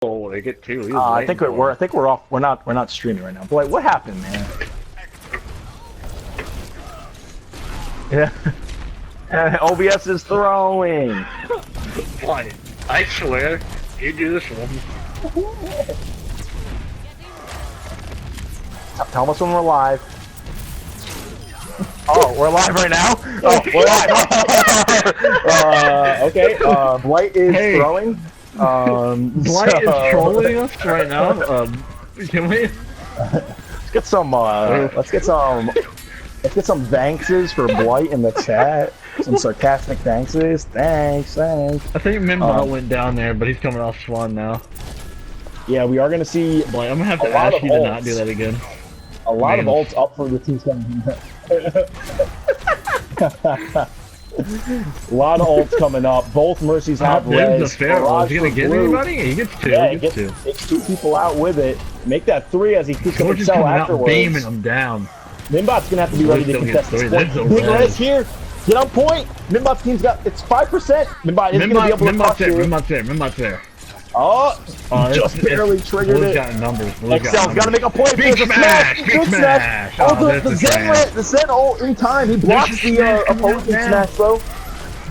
like it too. I think we're off. We're not streaming right now. But like, what happened, man? Yeah. OBS is throwing. Why? I swear, you do this one. Tell us when we're live. Oh, we're live right now? Oh, we're live. Okay, Blight is throwing. Blight is trolling us right now. Can we? Let's get some thankses for Blight in the chat. Some sarcastic thankses. Thanks. I think Mimbot went down there, but he's coming off Swan now. Yeah, we are gonna see. Blight, I'm gonna have to ask you to not do that again. A lot of ults up for the T7. A lot of ults coming up. Both Mercies have res. Is he gonna get anybody? He gets two. Yeah, he gets two. Takes two people out with it. Make that three as he keeps going to sell afterwards. Beaming them down. Mimbot's gonna have to be ready to contest this point. Big res here. Get on point. Mimbot's team's got it's 5%. Mimbot is gonna be able to crush here. Mimbot's there. Oh, just barely triggered it. Got numbers. Excel's got to make a play. Big smash! Big smash! Oh, the Zen ult in time. He blocks the opposing smash, though.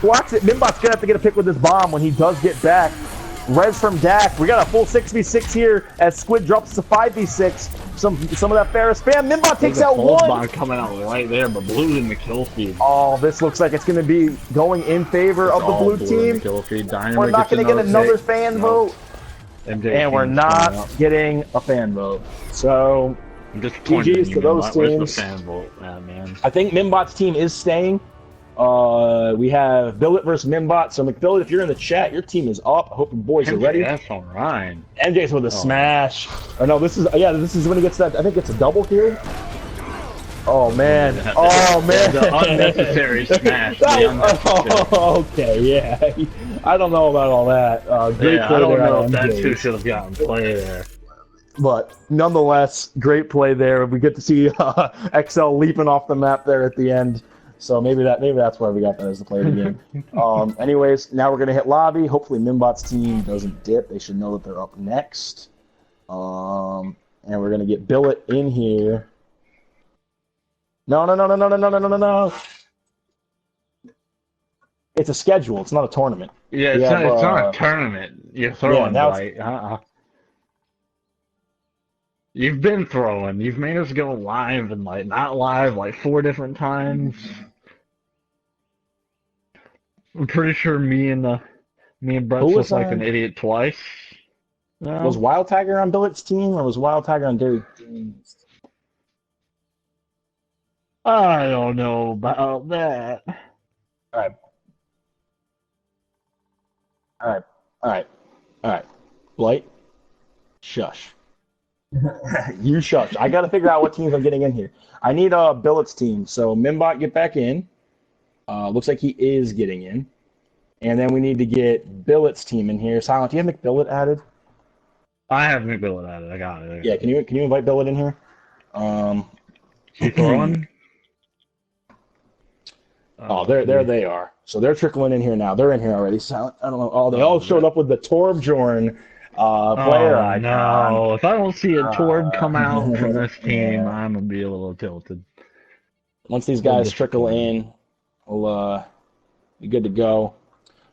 Blocks it. Mimbot's going to have to get a pick with this bomb when he does get back. Res from Dak. We got a full 6v6 here as Squid drops to 5v6. Some of that Ferris spam. Mimbot takes out one. Bomb coming out right there, but Blue's in the kill feed. Oh, this looks like it's going to be going in favor of the blue team. We're not going to get another fan vote. And we're not getting a fan vote. So, GG's to those teams. Where's the fan vote, man? I think Mimbot's team is staying. We have Billet versus Mimbot. So, McBillet, if you're in the chat, your team is up. I hope your boys are ready. That's all right. MJ's with a smash. Oh, no, this is when he gets that. I think it's a double here. Oh, man. Oh, man. The unnecessary smash. Okay, yeah. I don't know about all that. Great play I don't there. know if that's who should have gotten play there. But nonetheless, great play there. We get to see XL leaping off the map there at the end. So maybe that's why we got that as the play of the game. Anyways, now we're gonna hit lobby. Hopefully Mimbot's team doesn't dip. They should know that they're up next. And we're gonna get Billet in here. No. It's a schedule. It's not a tournament. Yeah, it's not a tournament. You're throwing You've been throwing. You've made us go live and not live 4 different times. I'm pretty sure me and Brett was like an idiot twice. No. Was Wild Tiger on Billet's team or was Wild Tiger on Derry's team? I don't know about that. All right. Blight, shush. You shush. I got to figure out what teams I'm getting in here. I need Billet's team. So Mimbot, get back in. Looks like he is getting in. And then we need to get Billet's team in here. Silent, do you have McBillet added? I have McBillet added. I got it. Yeah, can you invite Billet in here? Keep throwing. Oh, there they are. So they're trickling in here now. They're in here already. Silent. I don't know. Oh, they all showed up with the Torbjorn player icon. No, if I don't see a Torb come out from this team, I'm gonna be a little tilted. Once these guys trickle in, we'll be good to go.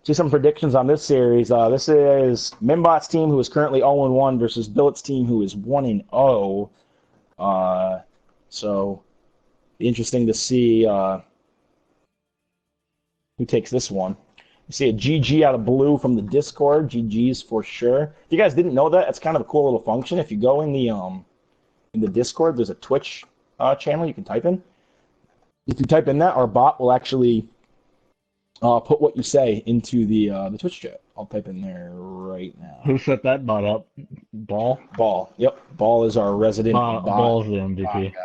See some predictions on this series. This is Mimbot's team, who is currently 0-1, versus Billet's team, who is 1-0. So, be interesting to see who takes this one. You see a GG out of blue from the Discord. GG's for sure. If you guys didn't know that, it's kind of a cool little function. If you go in the Discord, there's a Twitch channel you can type in. If you type in that, our bot will actually put what you say into the Twitch chat. I'll type in there right now. Who set that bot up? Ball? Ball. Yep. Ball is our resident bot. Ball's the MVP. Guy.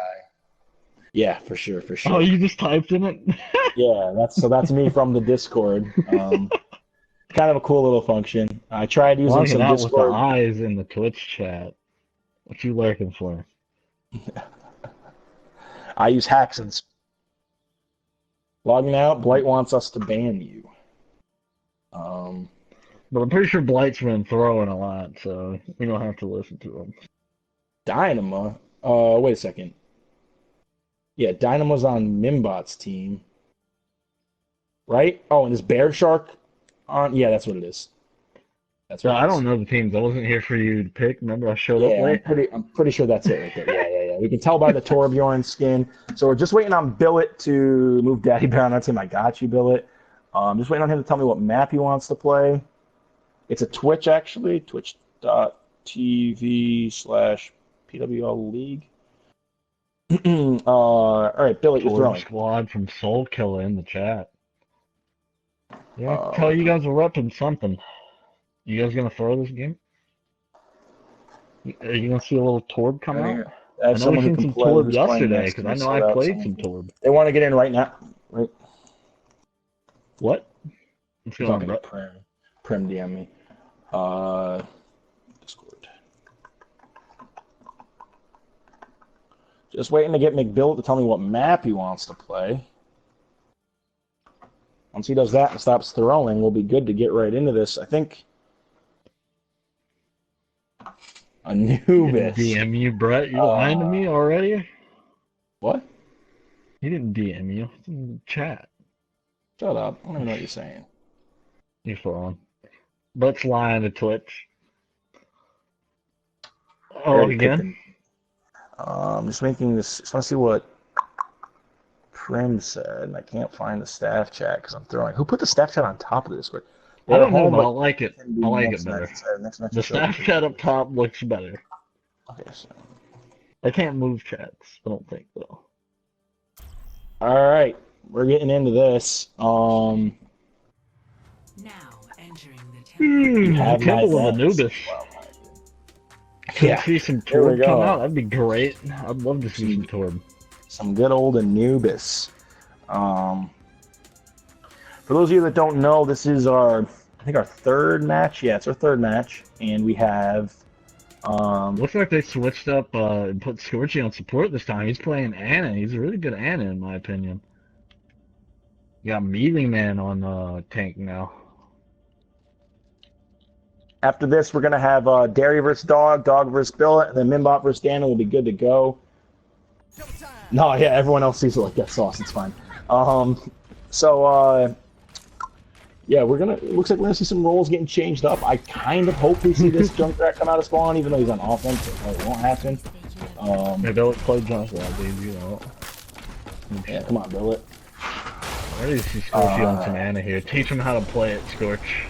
Yeah, for sure. Oh, you just typed in it? Yeah, that's me from the Discord. Kind of a cool little function. I tried using some Discord. With the eyes in the Twitch chat. What you lurking for? I use hacks and logging out. Blight wants us to ban you. But I'm pretty sure Blight's been throwing a lot, so we don't have to listen to him. Dynamo. Wait a second. Yeah, Dynamo's on Mimbot's team, right? Oh, and is Bear Shark on? Yeah, that's what it is. That's So what it I is. don't know the teams. I wasn't here for you to pick. Remember, I showed up Yeah, late. I'm pretty sure that's it right there. Yeah. We can tell by the Torbjorn skin. So we're just waiting on Billet to move Daddy Bear on that team. I got you, Billet. Just waiting on him to tell me what map he wants to play. It's a Twitch, actually. Twitch.tv/PWL League. All right, Billet, you're Torb throwing. Squad from Soul Killer in the chat. Yeah, I can tell Uh, you guys are repping something. You guys gonna throw this game? Are you gonna see a little Torb come I out? think I have I know we someone who seen can some play Torb who's playing yesterday, next to because me, I know so I that's played some something. Torb. They want to get in right now, right? What? What's I'm going on, talking to bro? Prim DM me. Discord. Just waiting to get McBill to tell me what map he wants to play. Once he does that and stops throwing, we'll be good to get right into this. I think Anubis. DM you, Brett. You lying to me already? What? He didn't DM you. It's in the chat. Shut up. I don't even know what you're saying. You're throwing. Brett's lying to Twitch. I Oh, already picked again? him. Just making this. Just want to see what Prim said, and I can't find the staff chat because I'm throwing. Who put the staff chat on top of the Discord? I They're don't know, home, but I but like it. can be I like it next better. match. Next match The is open staff for chat you. up top looks better. Okay, so. I can't move chats. I don't think, though. All right, we're getting into this. Now entering the temple. You The have my Temple of best. Anubis. Wow. Can Yeah, see some there we Torb come go. out? That'd be great. I'd love to see some Torb. Some good old Anubis. For those of you that don't know, this is I think our third match. Yeah, it's our third match, and we have. Looks like they switched up and put Scorchy on support this time. He's playing Ana. He's a really good Ana, in my opinion. You got Melee Man on tank now. After this, we're gonna have Dairy versus Dog, Dog versus Billet, and then Mimbot versus Dana will be good to go. No, yeah, everyone else sees it like that sauce. It's fine. Yeah, it looks like we're gonna see some roles getting changed up. I kind of hope we see this Junkrat come out of spawn, even though he's on offense. It won't happen. Yeah, Billet played Johnson, baby. You know. Yeah, come on, Billet. I need to see Scorchy on some Ana here. Teach him how to play it, Scorch.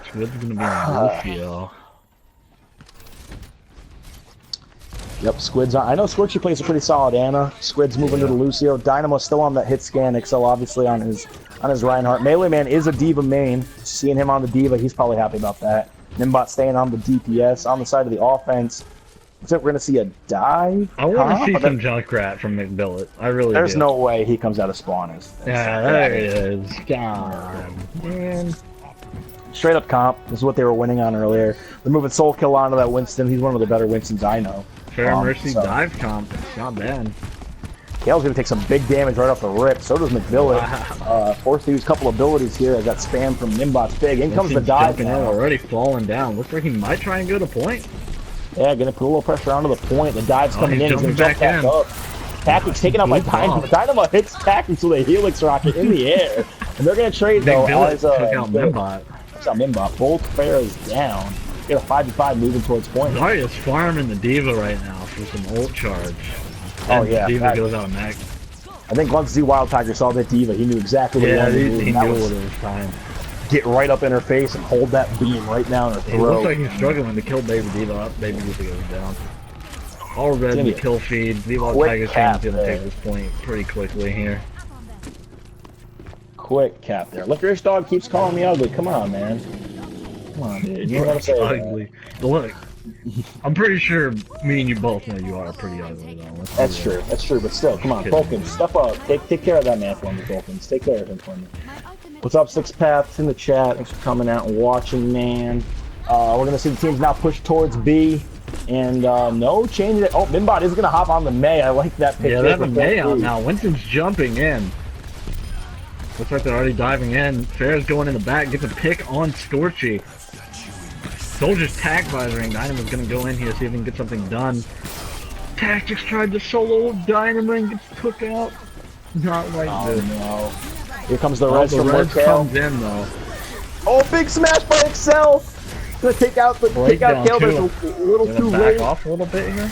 Squid's gonna be on Lucio. Yep, Squid's on. I know Scorchy plays a pretty solid Ana. Squid's moving to the Lucio. Dynamo's still on that hit scan. Excel obviously on his Reinhardt. Melee Man is a Diva main. Seeing him on the Diva, he's probably happy about that. Nimbot staying on the DPS. On the side of the offense, looks like we're gonna see a dive. I want to see some Junkrat from McBillet. I really There's do. no way he comes out of spawn Yeah, there he is. God, man. Straight up comp. This is what they were winning on earlier. They're moving Soul Kill onto that Winston. He's one of the better Winstons I know. Fair Mercy dive comp. Not bad. Kale's going to take some big damage right off the rip. So does McBillet. Forced to use a couple abilities here as that spam from Nimbot's big. In comes the dive now. now. Already falling down. Looks like he might try and go to point. Yeah, going to put a little pressure onto the point. The dive's coming in. He's going to jump back up. Tactic's taken out by Dynamo. Dynamo hits Tactics with a Helix Rocket in the air. And they're going to trade, though. Billet took out Mimbot. Took out Mimbot. Both pairs down. Get a 5v5 moving towards point. Zarya's farming the Diva right now for some ult charge. Oh, and yeah. Diva goes out next. I think once Z Wild Tiger saw that Diva, he knew exactly what he wanted to do. He knew what it was time. Get right up in her face and hold that beam right down her throat. It looks like he's struggling to kill Baby Diva up. Baby Diva goes down. Already the kill feed. Z Wild Tiger's going to take this point pretty quickly here. Quick cap there. Licorice Dog keeps calling me ugly. Come on, man. Come on, dude. You know what I'm saying? Ugly. Look, I'm pretty sure me and you both know you are pretty ugly, though. That's true. That's true. But still, come on, Falcon, step up. Take care of that man for me, Falcons. Take care of him for me. What's up, Six Paths in the chat? Thanks for coming out and watching, man. We're gonna see the teams now push towards B, and no change. Oh, Mimbot is gonna hop on the May. I like that pick. Yeah, they have a May out now. Winston's jumping in. Looks like they're already diving in. Fair's going in the back, gets a pick on Scorchy. Soldier's tag visoring. Dynamo's gonna go in here, see if he can get something done. Tactics tried to solo Dynamo and gets took out. Not like this. No. Here comes the res from Red Kale. comes in though. Oh, big smash by Excel! Gonna take out Kale, but it's a little too late. Back off a little bit here.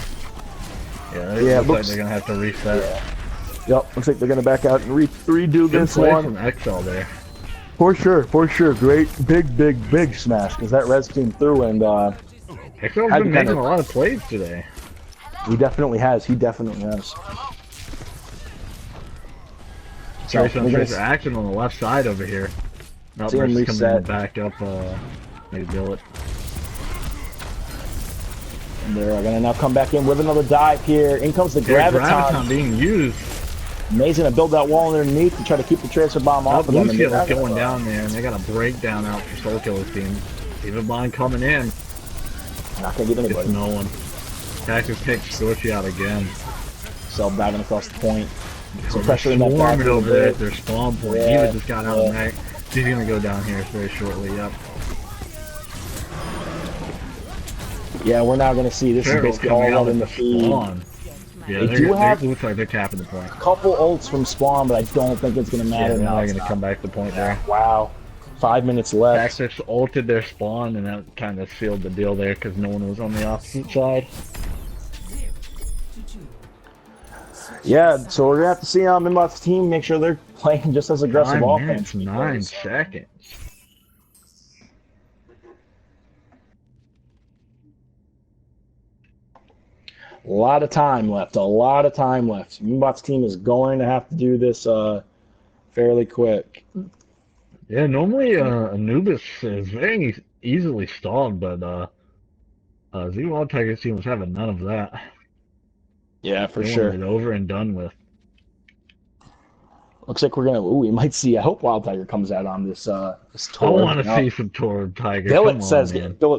Yeah, looks like they're gonna have to reset. Yeah. Yep, looks like they're gonna back out and redo Good this play one. from XL there. For sure. Great, big smash, because that res came through and XL's been making a lot of plays today. He definitely has. Tracer action on the left side over here. Now Burst coming back up, maybe Billet. And they're gonna now come back in with another dive here. In comes the Graviton. Being used. Maze gonna build that wall underneath to try to keep the transfer bomb off of them. Blue Skill is going down there, and they got a breakdown out for Soul Killer's team. Even Bond coming in. Not gonna get anybody. It's no one. Cactus takes Scorchy out again. Self diving across the point. Some pressure in that back over there at their spawn point. Yeah, Eva just got out of the neck. He's gonna go down here very shortly, yep. Yeah, we're now gonna see this is basically all out in the feed. Yeah, they do have. Looks like they're tapping the point. A couple ults from spawn, but I don't think it's gonna matter. Yeah, they're gonna come back to the point there. Wow. 5 minutes left. Tactics ulted their spawn, and that kind of sealed the deal there because no one was on the opposite side. Yeah, so we're gonna have to see Minbot's team make sure they're playing just as aggressive 9 offense. minutes, 9 seconds. A lot of time left. Minbot's team is going to have to do this fairly quick. Yeah, normally Anubis is very easily stalled, but Z Wild Tiger's team was having none of that. Yeah, for they sure. Wanted it over and done with. Looks like we're gonna. Ooh, we might see. I hope Wild Tiger comes out on this this Torb. I want to see some Torb Tiger. Billet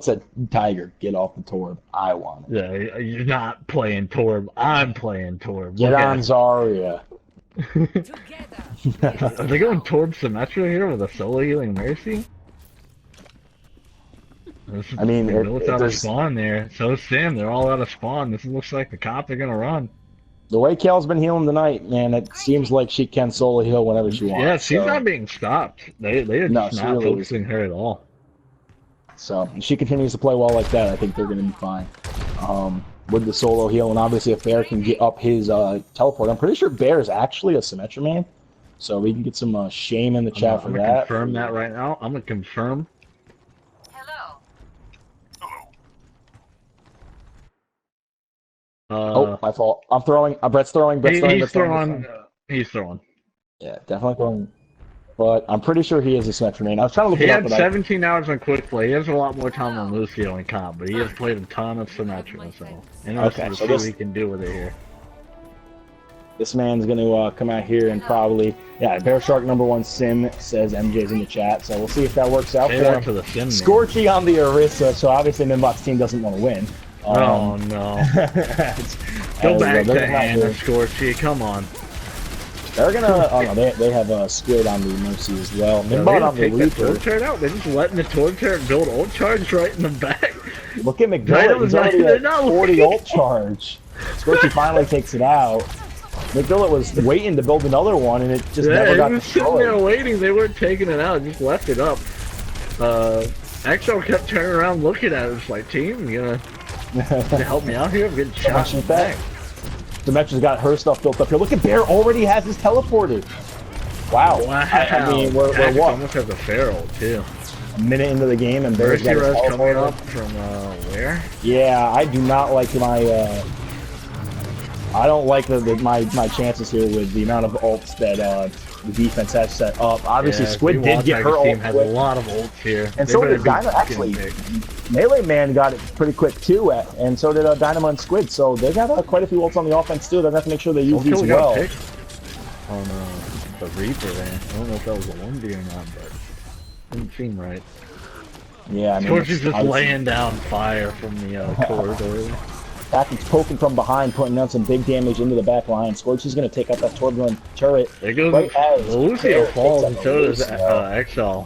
said, Tiger, get off the Torb. I want it. Yeah, you're not playing Torb. I'm playing Torb. Get on Zarya. Are they going Torb Symmetra here with a solo healing Mercy? I mean, Billet's out of spawn there. So Sim, they're all out of spawn. This looks like the cop are gonna run. The way Kale's been healing tonight, man, it seems like she can solo heal whenever she wants. Yeah, she's not being stopped. They are just not really focusing her at all. So if she continues to play well like that, I think they're going to be fine. With the solo heal, and obviously if Bear can get up his teleport, I'm pretty sure Bear is actually a Symmetra man. So we can get some shame in the chat for that. I'm going to confirm that right now. I'm going to confirm. Oh, my fault. I'm throwing. Brett's throwing. He's throwing. Yeah, definitely throwing. But I'm pretty sure he is a Symmetra main. I was trying to look it up. He had 17 hours on quick play. He has a lot more time on Lucio and comp, but he has played a ton of Symmetra, so interesting to see what he can do with it here. This man's going to come out here and probably, Bear Shark #1 Sim says MJ's in the chat, so we'll see if that works out for him. Scorchy on the Orisa, so obviously Minbot's team doesn't want to win. Oh no. Go back to Anna, Scorchy, come on. They're gonna, oh no, they have a Squid on the Mercy as well. Minbot on the Reaper. They're just letting the Torb Turret build ult charge right in the back. Look at McDonald, he's already at 40 ult charge. Scorchy finally takes it out. McDonald was waiting to build another one, and it just never got destroyed. He was sitting there waiting, they weren't taking it out, just left it up. XL kept turning around looking at it, it's like, team, you gonna help me out here? I'm getting shot in the back. Symmetra's got her stuff built up here. Look at Bear already has his teleporter. Wow. I mean, we're what? Almost has a feral too. A minute into the game and Bear's got his teleporter. Coming up from where? Yeah, I do not like my I don't like my chances here with the amount of ults that the defense has set up. Obviously, Squid did get her ult. Team has a lot of ults here. And so did Dynamo. Actually, Melee Man got it pretty quick too, and so did Dynamo and Squid. So they got quite a few ults on the offense too. They're gonna have to make sure they use these well. On the Reaper there. I don't know if that was a 1v or not, but didn't seem right. Yeah, I mean, Scorchy's just laying down fire from the corridor. Tactic's poking from behind, putting down some big damage into the back line. Scorchy's going to take out that turbulent turret. There goes right as Lucio falls, and so does Lucio. XL.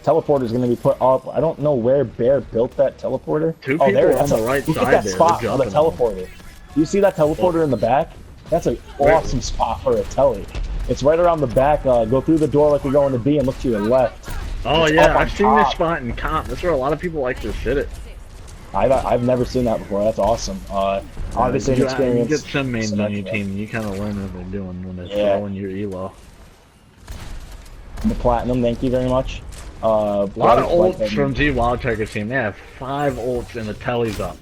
Teleporter is going to be put up. I don't know where Bear built that teleporter. Two people there on the right look side at that there. spot for the teleporter. Do you see that teleporter in the back? That's an awesome spot for a telly. It's right around the back. Go through the door like you're going to B and look to your left. Oh it's yeah, I've seen this spot in comp. That's where a lot of people like to sit it. I've never seen that before. That's awesome. Obviously, an experience. You get some mains on your team, and you kind of learn what they're doing when they're throwing your elo. The platinum, thank you very much. A lot of ults from Z Wild Tiger's team. They have 5 ults and the telly's up.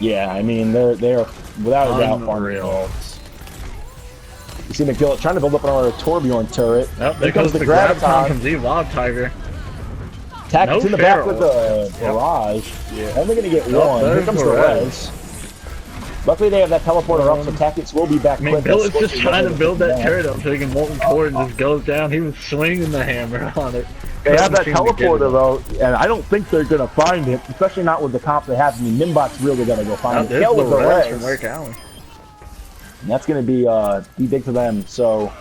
Yeah, I mean they're without a doubt farming ults. You see McGill trying to build up another Torbjorn turret. Yep, there comes the Graviton from Z Wild Tiger. Tactic's in the back with the barrage. Yeah. Only going to get one. Here comes the res. Luckily they have that teleporter up, so Tactics will be back quick. Bill is just trying to build that turret up so he can molten core and just goes down. He was swinging the hammer on it. They have that teleporter though, and I don't think they're going to find it, especially not with the comp they have. I mean, Nimbot's really going to go find it. There's the res from Rick Allen. And that's going to be big for them. So,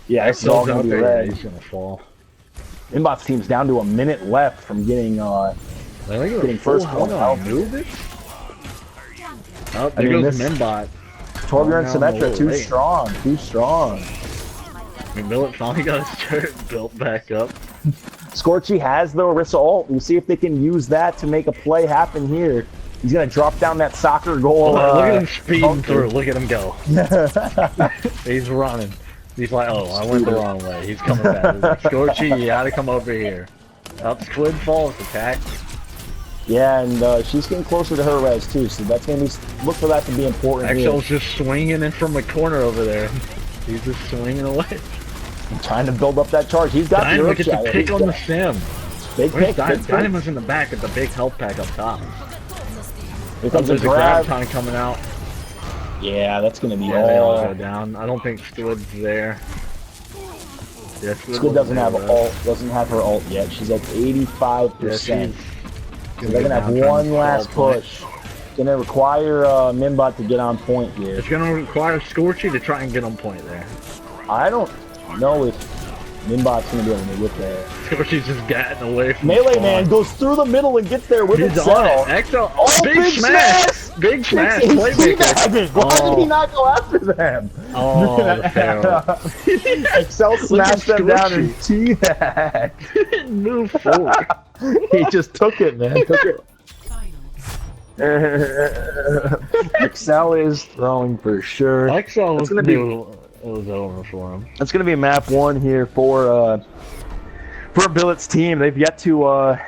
yeah, this is all going to be red. He's going to fall. Nimbot's team's down to a minute left from getting first point health. Oh, there goes Nimbot. Torbjorn and Symmetra, too strong. I mean, Millet finally got his turret built back up. Scorchy has the Orisa ult. We'll see if they can use that to make a play happen here. He's going to drop down that soccer goal. Look at him speeding through. Look at him go. He's running. He's like, oh, I went the wrong way. He's coming back. Scorchy, you gotta come over here. Up Squid falls, attack. Yeah, and she's getting closer to her res too, so that's going to be, look for that to be important here. Axel's just swinging in from the corner over there. He's just swinging away. I'm trying to build up that charge. He's got Dynamo gets a pick on the sim. Big pick. Dynamo's in the back at the big health pack up top. Here comes a grab time coming out. Yeah, that's going to be They all go down. I don't think Squid's there. Yeah, Squid doesn't have ult. Doesn't have her ult yet. She's at 85%. So they're gonna have one last push. Gonna require Mimbot to get on point here. It's gonna require Scorchy to try and get on point there. I don't know if Mimbot's gonna be able to get there. Scorchy's just getting away from Melee Man goes through the middle and gets there with He's Excel. on it. Excel. Oh, big smash! Big smash! Playmaker. Why did he not go after them? Oh, the fail. Excel smashed them down and teabagged. Move forward. He just took it, man. Took it. Excel is throwing for sure. Excel was it was over for him. It's gonna be map 1 here for Billet's team. They've yet to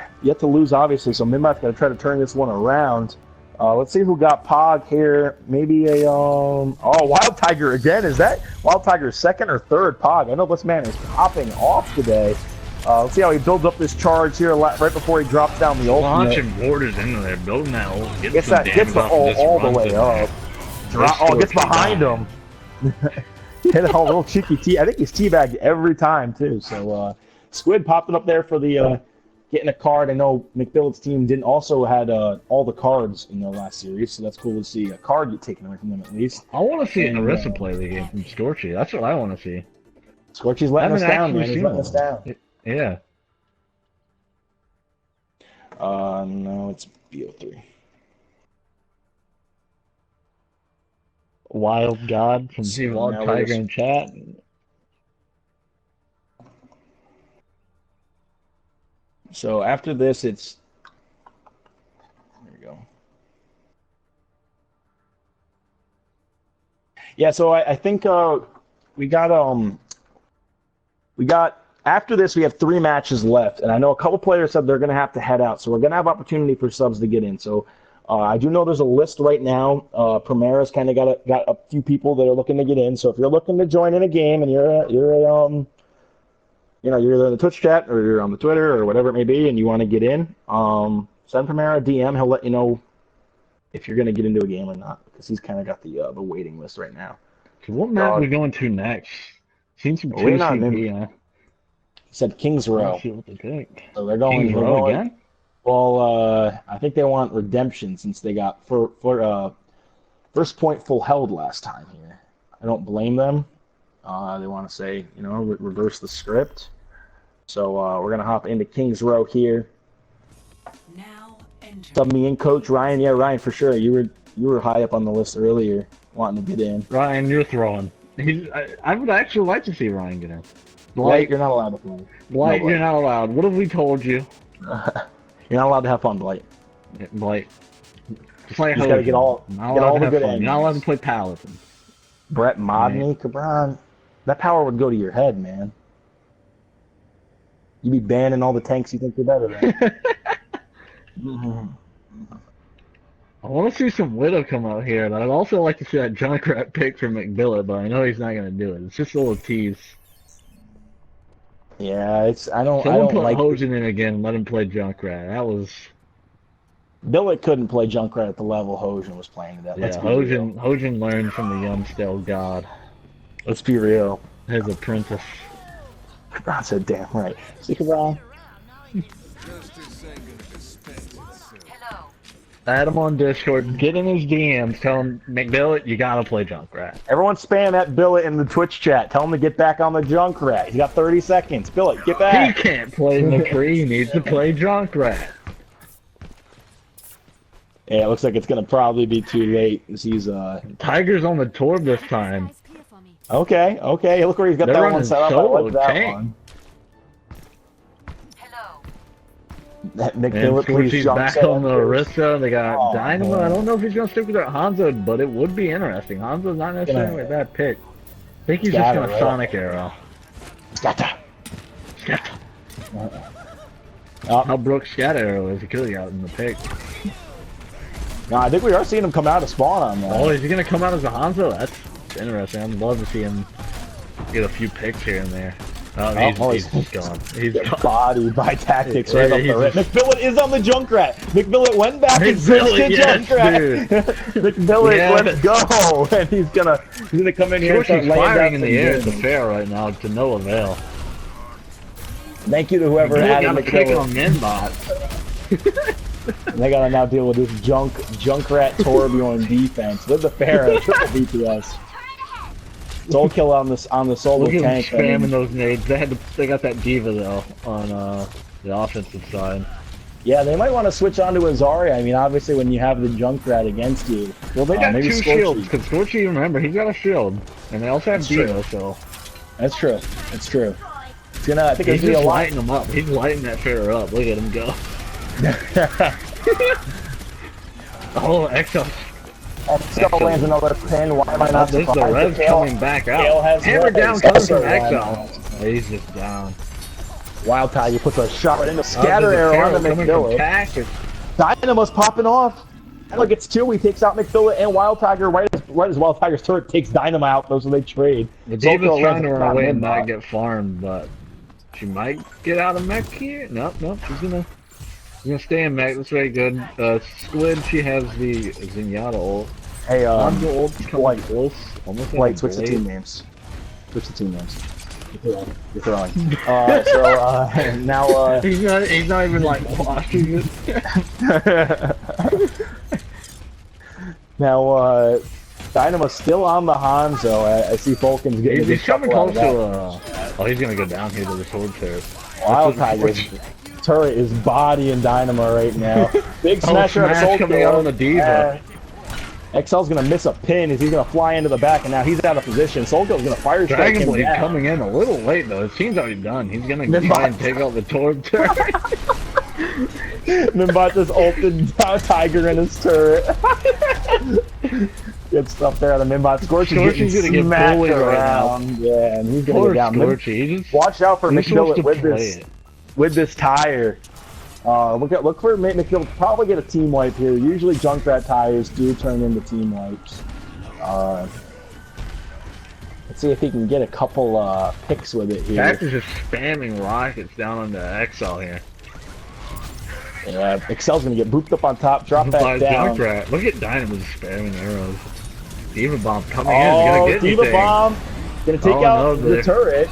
lose, obviously. So Mimbot's gonna try to turn this one around. Let's see who got PUG here. Maybe a Wild Tiger again. Is that Wild Tiger's second or third PUG? I know this man is popping off today. Let's see how he builds up this charge here right before he drops down the ultimate. Launching borders into there, building that ult. Gets the ult all the way up. Gets behind him. Hit a little cheeky tee. I think he's teabagged every time too. So Squid popped it up there for the getting a card. I know McBillet's team didn't also had all the cards in their last series, so that's cool to see a card get taken away from them at least. I want to see an Orisa play the game from Scorchy. That's what I want to see. Scorchy's letting us down, man. He's letting us down. Yeah. No, it's BO3. Wild God from Z Wild Tiger in chat. So after this, it's there you go. Yeah, so I think we got after this we have 3 matches left, and I know a couple players said they're going to have to head out, so we're going to have opportunity for subs to get in. So I do know there's a list right now. Primera's kind of got a few people that are looking to get in. So if you're looking to join in a game and you're either in the Twitch chat or you're on the Twitter or whatever it may be, and you want to get in, send Primera a DM. He'll let you know if you're going to get into a game or not, because he's kind of got the waiting list right now. So what map are we going to next? Seen some 2CP, He said Kings Row. Let's see what they pick. So they're going Kings Row again? Well, I think they want redemption since they got first point full held last time here. I don't blame them. They want to say, you know, reverse the script. So we're gonna hop into King's Row here. Now enter. Sub me in, Coach Ryan. Yeah, Ryan, for sure. You were high up on the list earlier, wanting to get in. Ryan, you're throwing. I would actually like to see Ryan get in. Blight, you're not allowed to play. Blight, you're not allowed. What have we told you? You're not allowed to have fun, Blight. Blight. Just like you just gotta get all the good fun. You're not allowed to play Paladin. Brett Modney, come on. That power would go to your head, man. You'd be banning all the tanks you think you're better than. I want to see some Widow come out here, and I'd also like to see that Junkrat pick for McBillet, but I know he's not going to do it. It's just a little tease. Yeah, I don't put like Hojan in again and let him play Junkrat. That was... Billet couldn't play Junkrat at the level Hojan was playing at. Yeah, Hojan learned from the young still god. Let's be real. His apprentice. Cabron said damn right. See, Cabron? Add him on Discord, get in his DMs, tell him, McBillet, you gotta play Junkrat. Everyone spam that Billet in the Twitch chat. Tell him to get back on the Junkrat. He's got 30 seconds. Billet, get back. He can't play McCree, he needs to play Junkrat. Yeah, it looks like it's gonna probably be too late. He's Tiger's on the Torb this time. Okay. Look where he's got that one set up. I like that one. That McBillet, please jump back on the Arista. They got Dynamo. Man. I don't know if he's going to stick with that Hanzo, but it would be interesting. Hanzo's not necessarily a bad pick. I think he's just going to Sonic Arrow. Scatter. How broke Scatter Arrow is. He could have gotten the pick. No, I think we are seeing him come out of spawn on that. Oh, is he going to come out as a Hanzo? That's interesting. I'd love to see him get a few picks here and there. He's just gone. He's bodied by tactics right up the right. McBillet is on the Junkrat. McBillet went back and switched to Junkrat. McBillet, let's go! And he's gonna come in here and start firing in the air at the fair right now to no avail. Thank you to whoever added McBillet. On Minbot. They gotta now deal with this Junkrat Torbjorn defense with the fair at triple DPS. Soul kill on the solo tank. Spamming those nades. They got that Diva though on the offensive side. Yeah, they might want to switch on to a Zarya. I mean, obviously when you have the Junkrat against you. Well, they got two shields. Because Scorchy, remember, he's got a shield, and they also have Diva. So that's true. It's true. It's gonna. I think he's just lighting them up. He's lighting that fair up. Look at him go. Oh, Exo. Exo lands another pin. Why am I not surprised? The Rev's coming back out. Hammer down coming from Exo. He's just down. Wild Tiger puts a shot right into Scatter Arrow on the McBillet. Dynamo's popping off. Look, it's two. He takes out McBillet and Wild Tiger right as Wild Tiger's turret takes Dynamo out. Those are they trade. The Diva's trying to run away and not get farmed, but she might get out of mech here. Nope. She's gonna stay in mech. That's very good. Squid, she has the Zenyatta ult. Hey, ult's coming close. Almost Wait, switch the team names. You're throwing. So now he's not even like watching it. Now Dynamo's still on the Hanzo. I see Falcon's getting. He's coming close to oh, he's gonna go down here to the sword turret. Wild Tiger's turret is bodying Dynamo right now. Big smasher coming out on the Diva. XL's gonna miss a pin as he's gonna fly into the back, and now he's out of position. Soulkill's gonna fire strike him down. Coming in a little late though. His team's already done. He's gonna try and take out the Torb turret. Minbot just ulted Tiger in his turret. Good stuff there on the Minbot. Scorchy's gonna get bullied around. Right now. Yeah, and he's gonna go down. Watch out for McBillet with this tire. Look for McBillet to probably get a team wipe here. Usually Junkrat tires do turn into team wipes. Let's see if he can get a couple picks with it here. Pack is just spamming rockets down on the XL here. Yeah, Excel's gonna get booped up on top, drop back down. Junkrat. Look at Dynamo just spamming arrows. Diva Bomb coming in, gonna get Diva Bomb gonna take out the turret.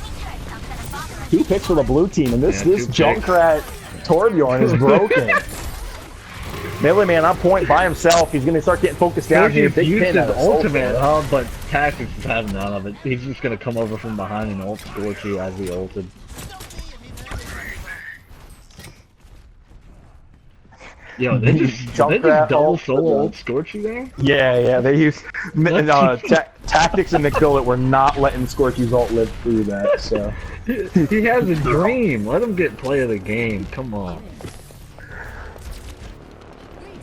2 picks for the blue team, and this Junkrat Torbjorn is broken. Melee Man on point by himself. He's gonna start getting focused down here. Scorchy's Big used pin his out of ultimate, Soulfire. but Tactics is having none of it. He's just gonna come over from behind and ult Scorchy as he ulted. Yo, they just double solo ult Scorchy there? Yeah, they used Tactics and McBillet were not letting Scorchy's ult live through that. So he has a dream. Let him get play of the game. Come on.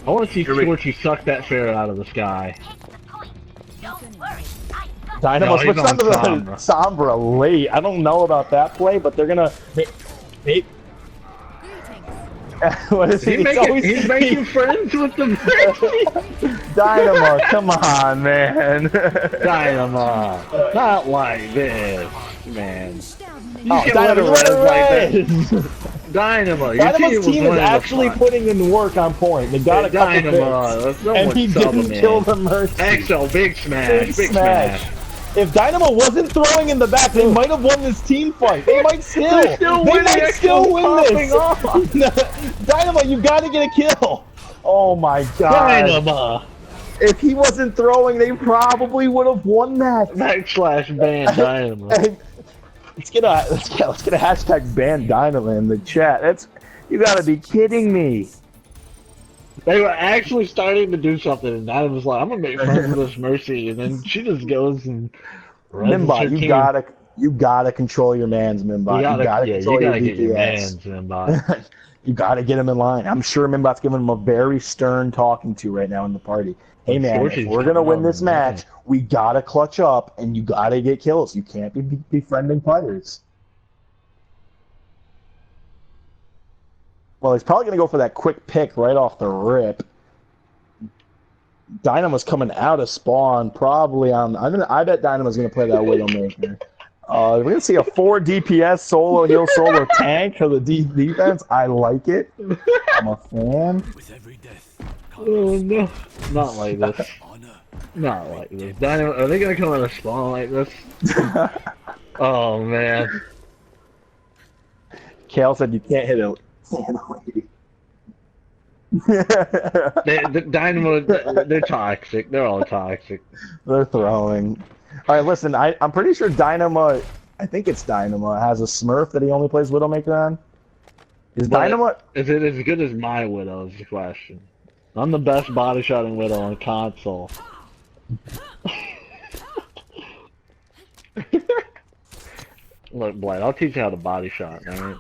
I want to see Scorchy suck that ferret out of the sky. Dynamo switched on onto the Sombra late. I don't know about that play, but they're gonna. What is he? He's making friends with the Dynamo, come on, man. Dynamo, not like this, man. Oh, Dynamo, Dynamo, Dynamo's team is actually putting in work on point. They got a couple picks, and he didn't kill the Mercy. XO, big smash, big smash. If Dynamo wasn't throwing in the back, they might have won this team fight. They might still. They might still win this. Dynamo, you got to get a kill. Oh my god. Dynamo. If he wasn't throwing, they probably would have won that. / ban Dynamo. Let's get a hashtag ban Dynamo in the chat. You got to be kidding me. They were actually starting to do something, and I was like, "I'm gonna make friends with this Mercy," and then she just goes and. Mimba, you gotta control your mans, Mimba. You gotta get your mans, Mimba. You gotta get him in line. I'm sure Mimba's giving him a very stern talking to right now in the party. Hey man, if we're gonna win this match, we gotta clutch up, and you gotta get kills. You can't be befriending players. Well, he's probably going to go for that quick pick right off the rip. Dynamo's coming out of spawn, probably on... I bet Dynamo's going to play that Widowmaker. We're going to see a 4 DPS solo heal solo tank for the defense. I like it. I'm a fan. Oh, no. Not like this. Not like this. Dynamo, are they going to come out of spawn like this? Oh, man. Kale said you can't hit it. The Dynamo, they're toxic. They're all toxic. They're throwing. All right, listen. I'm pretty sure Dynamo. I think it's Dynamo has a Smurf that he only plays Widowmaker on. Is Dynamo? Is it as good as my Widow? Is the question. I'm the best body shotting Widow on console. Look, Blight, I'll teach you how to body shot, alright?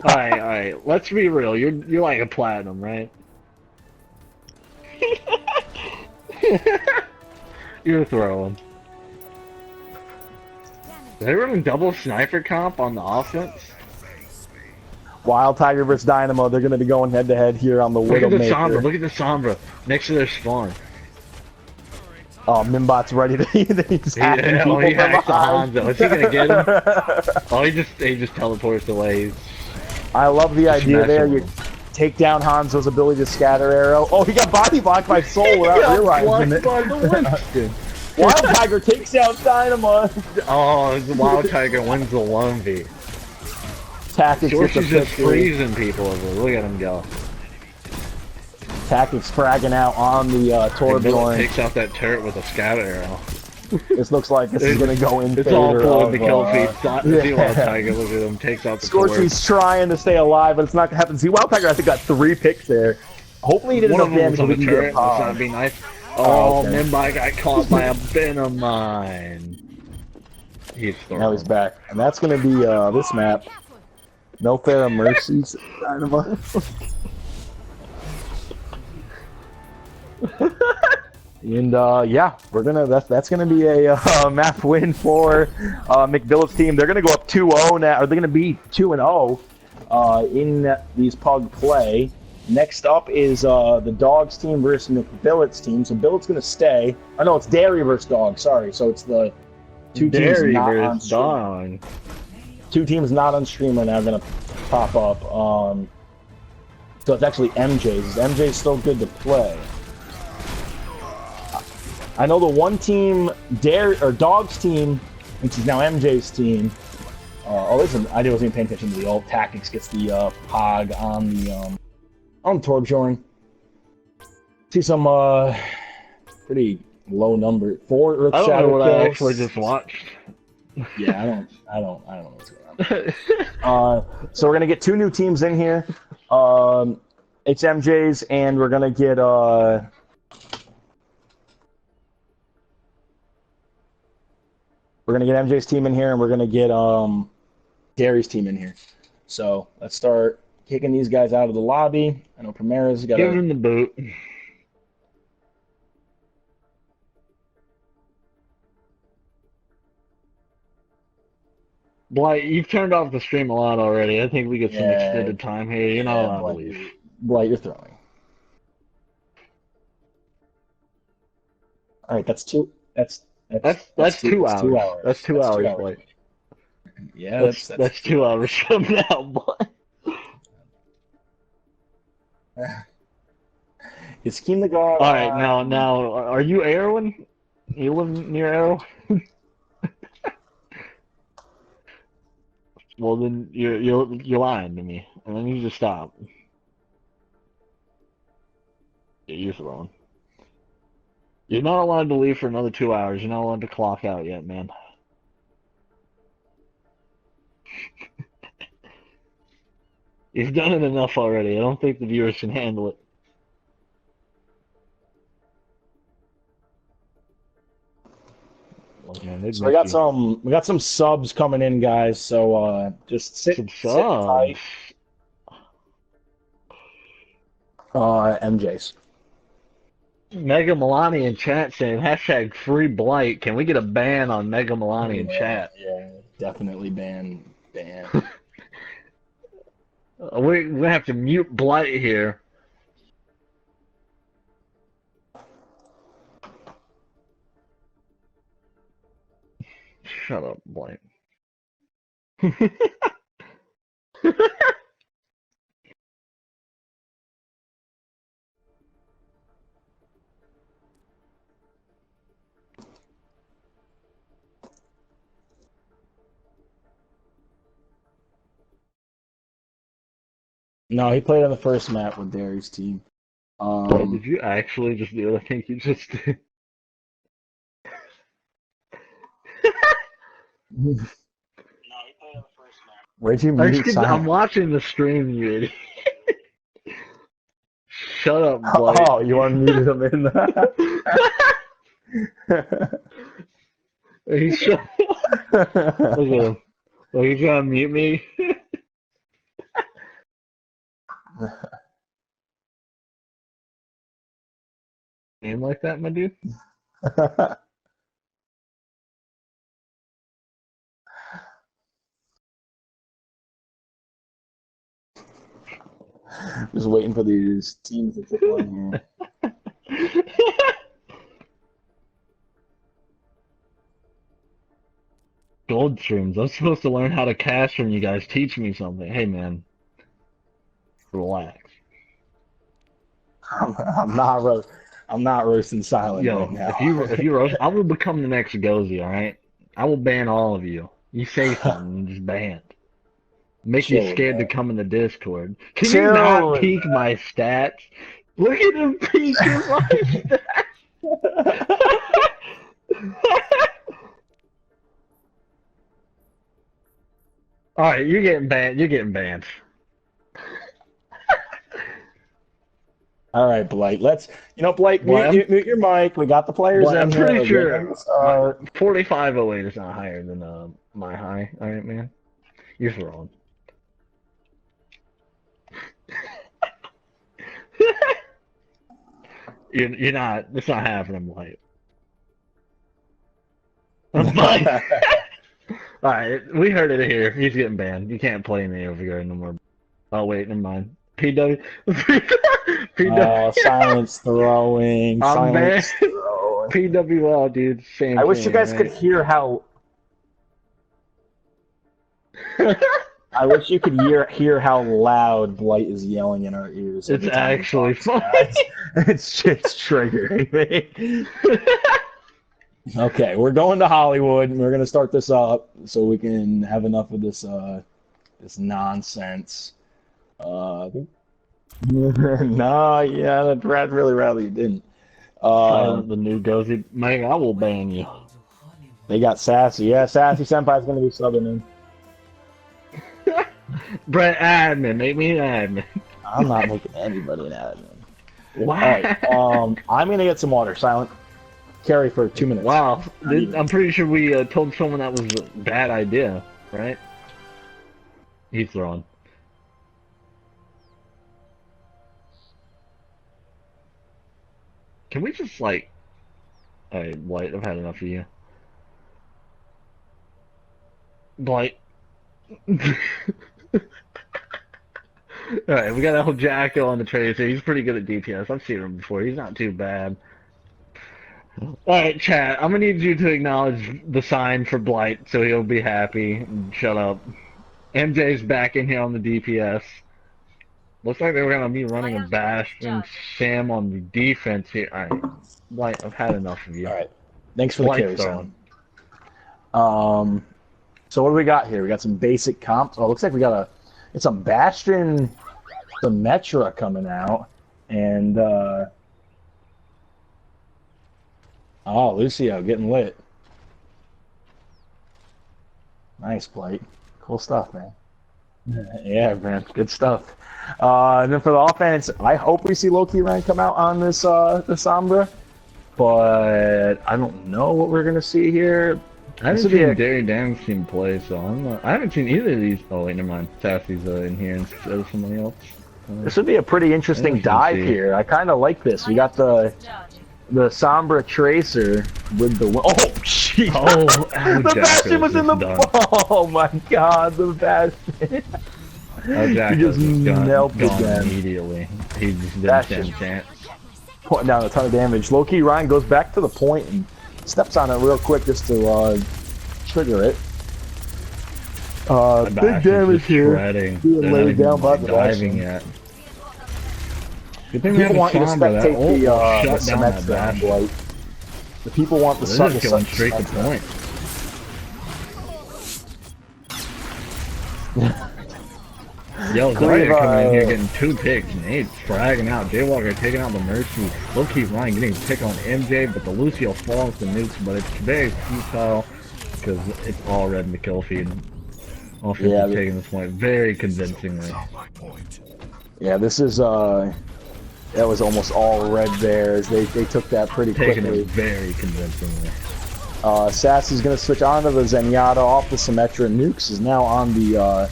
Alright, let's be real. You're like a platinum, right? You're throwing. Are they running double sniper comp on the offense? Wild Tiger versus Dynamo. They're going to be going head to head here on the Widowmaker. Look at the Sombra next to their spawn. Oh, Mimbot's ready to. He's hacking people he hacks the behind. Hanzo. Is he gonna get him? Oh, he just teleports away. I love the idea there. You take down Hanzo's ability to scatter arrow. Oh, he got body blocked by Soul without realizing it. Wild Tiger takes out Dynamo. Oh, the Wild Tiger wins the 1v. Tactics George is just freezing people over. Look at him go. Tactics fragging out on the Torbjorn. Takes out that turret with a scatter arrow. This looks like this is going to go in It's favor all pulling the kill feed. yeah. Wild Tiger, look at him, takes out the Scorchy's trying to stay alive, but it's not going to happen. See, Wild Tiger, I think, got 3 picks there. Hopefully he did enough damage so we can get a pop. That'd be nice. Oh, okay. Mimbai got caught by a venom mine. Now he's back. And that's going to be this map. No fair mercies. Dynamo. And yeah, we're gonna. That's gonna be a map win for McBillet's team. They're gonna go up 2-0 now. Are they gonna be 2-0 in these PUG play? Next up is the Dogs team versus McBillet's team. So Billet's gonna stay. Oh no, it's Dairy versus Dog. Sorry. So it's the two teams not on stream. Two teams not on stream are now gonna pop up. So it's actually MJ's. Is MJ still good to play? I know the one team, Dogs team, which is now MJ's team, oh, listen, I wasn't even paying attention to the ult. Tactics gets the PUG on the Torbjorn. See some pretty low number. 4 Earth I don't Shatter know what kills. I actually just watched. Yeah, I don't know what's going on. So we're gonna get 2 new teams in here. It's MJ's, and we're gonna get MJ's team in here, and we're gonna get Gary's team in here. So let's start kicking these guys out of the lobby. I know Primera's got Give him the boot. Blight, you've turned off the stream a lot already. I think we get some extended time here. You're not allowed to leave. Blight, you're throwing. All right, that's 2. That's 2 hours. That's 2 hours. That's 2 hours, Blight. Yeah, that's 2 hours from now, Blight. Is Keen the God? All right, now, are you Erwin? You live near Arrow? Well, then you're lying to me, and I need you to stop. Yeah, you're throwing. You're not allowed to leave for another 2 hours. You're not allowed to clock out yet, man. You've done it enough already. I don't think the viewers can handle it. Look, man, So we got some subs coming in, guys. So just sit tight. MJ's. Mega Milani in chat saying hashtag free Blight. Can we get a ban on Mega Milani in chat? Yeah, definitely ban. We're gonna have to mute Blight here. Shut up, Blight. No, he played on the first map with Gary's team. Did you actually just do what I think you just did? Where'd you mute Silent? I'm watching the stream, you idiot. Shut up, Blight. Oh, you unmuted him in that. He's shut. Look at him. Are you gonna mute me? Name like that, my dude? Just waiting for these teams to kick on here. Gold streams. I'm supposed to learn how to cast from you guys. Teach me something. Hey, man. Relax. I'm not roasting Silent right now. if you roast, I will become the next Gozy. All right. I will ban all of you. You say something, just banned. Make me scared to come in the Discord. Can you not peek my stats? Look at him peeking my stats. All right, you're getting banned. You're getting banned. All right, Blight. Blight, mute your mic. We got the players in I'm here. pretty sure 4508 is not higher than my high. All right, man. You're throwing. You're not. It's not happening, Blight. Blight. All right, we heard it here. He's getting banned. You can't play me over here no more. Oh wait, never mind. PW. PW. Silence throwing. I'm Silence banned. throwing. PWL, dude. Same. I wish you guys could hear how. I wish you could hear how loud Blight is yelling in our ears. It's actually fun. It's triggering me. Okay, we're going to Hollywood, and we're gonna start this up so we can have enough of this this nonsense. No, yeah, the Brad really rather you didn't. Silent the new ghosty. Mate, I will ban you. They got Sassy. Yeah, Sassy Senpai's gonna be subbing in. Brett, admin. Make me an admin. I'm not making anybody an admin. Wow. Alright, I'm gonna get some water. Silent. Carry for 2 minutes. Wow. I'm pretty sure we told someone that was a bad idea, right? He's throwing. Can we just, like... Alright, Blight, I've had enough of you. Blight. Alright, we got El Jacko on the tracer. He's pretty good at DPS. I've seen him before. He's not too bad. Alright, chat. I'm gonna need you to acknowledge the sign for Blight so he'll be happy. And shut up. MJ's back in here on the DPS. Looks like they were gonna be running a Bastion Sam on the defense here. Alright. Blight, I've had enough of you. Alright. Thanks for the carry, Silent. So what do we got here? We got some basic comps. Oh, it looks like we got it's a Bastion Symmetra coming out. And oh, Lucio getting lit. Nice, Blight. Cool stuff, man. Yeah, man. Good stuff. And then for the offense, I hope we see Loki Ryan come out on this the Sombra. But I don't know what we're gonna see here. I haven't seen Derry Dancing play, so I haven't seen either of these. Oh wait, never mind. Sassy's in here instead of somebody else. This would be a pretty interesting dive here. I kind of like this. We got the Sombra Tracer with the oh jeez. Oh, the Bastion was in the oh my god, the Bastion. He just melted gone immediately. He just didn't stand a chance. Putting down a ton of damage. Loki Ryan goes back to the point and steps on it real quick just to trigger it. Big damage here. Being laid down by the diving yet. People want you to spectate the Symmetra Blight. The people want the sun going straight to point. Yo, Zarya coming in here getting 2 picks, Nate fragging out, Jaywalker taking out the Mercy, Loki Ryan getting a pick on MJ, but the Lucio falls to nukes, but it's very futile because it's all red in the kill feed. Offense is taking this point very convincingly. Yeah, this is that was almost all red there. They took that pretty quickly. Taking it very convincingly. Sassy's gonna switch onto the Zenyatta off the Symmetra. Nukes is now on the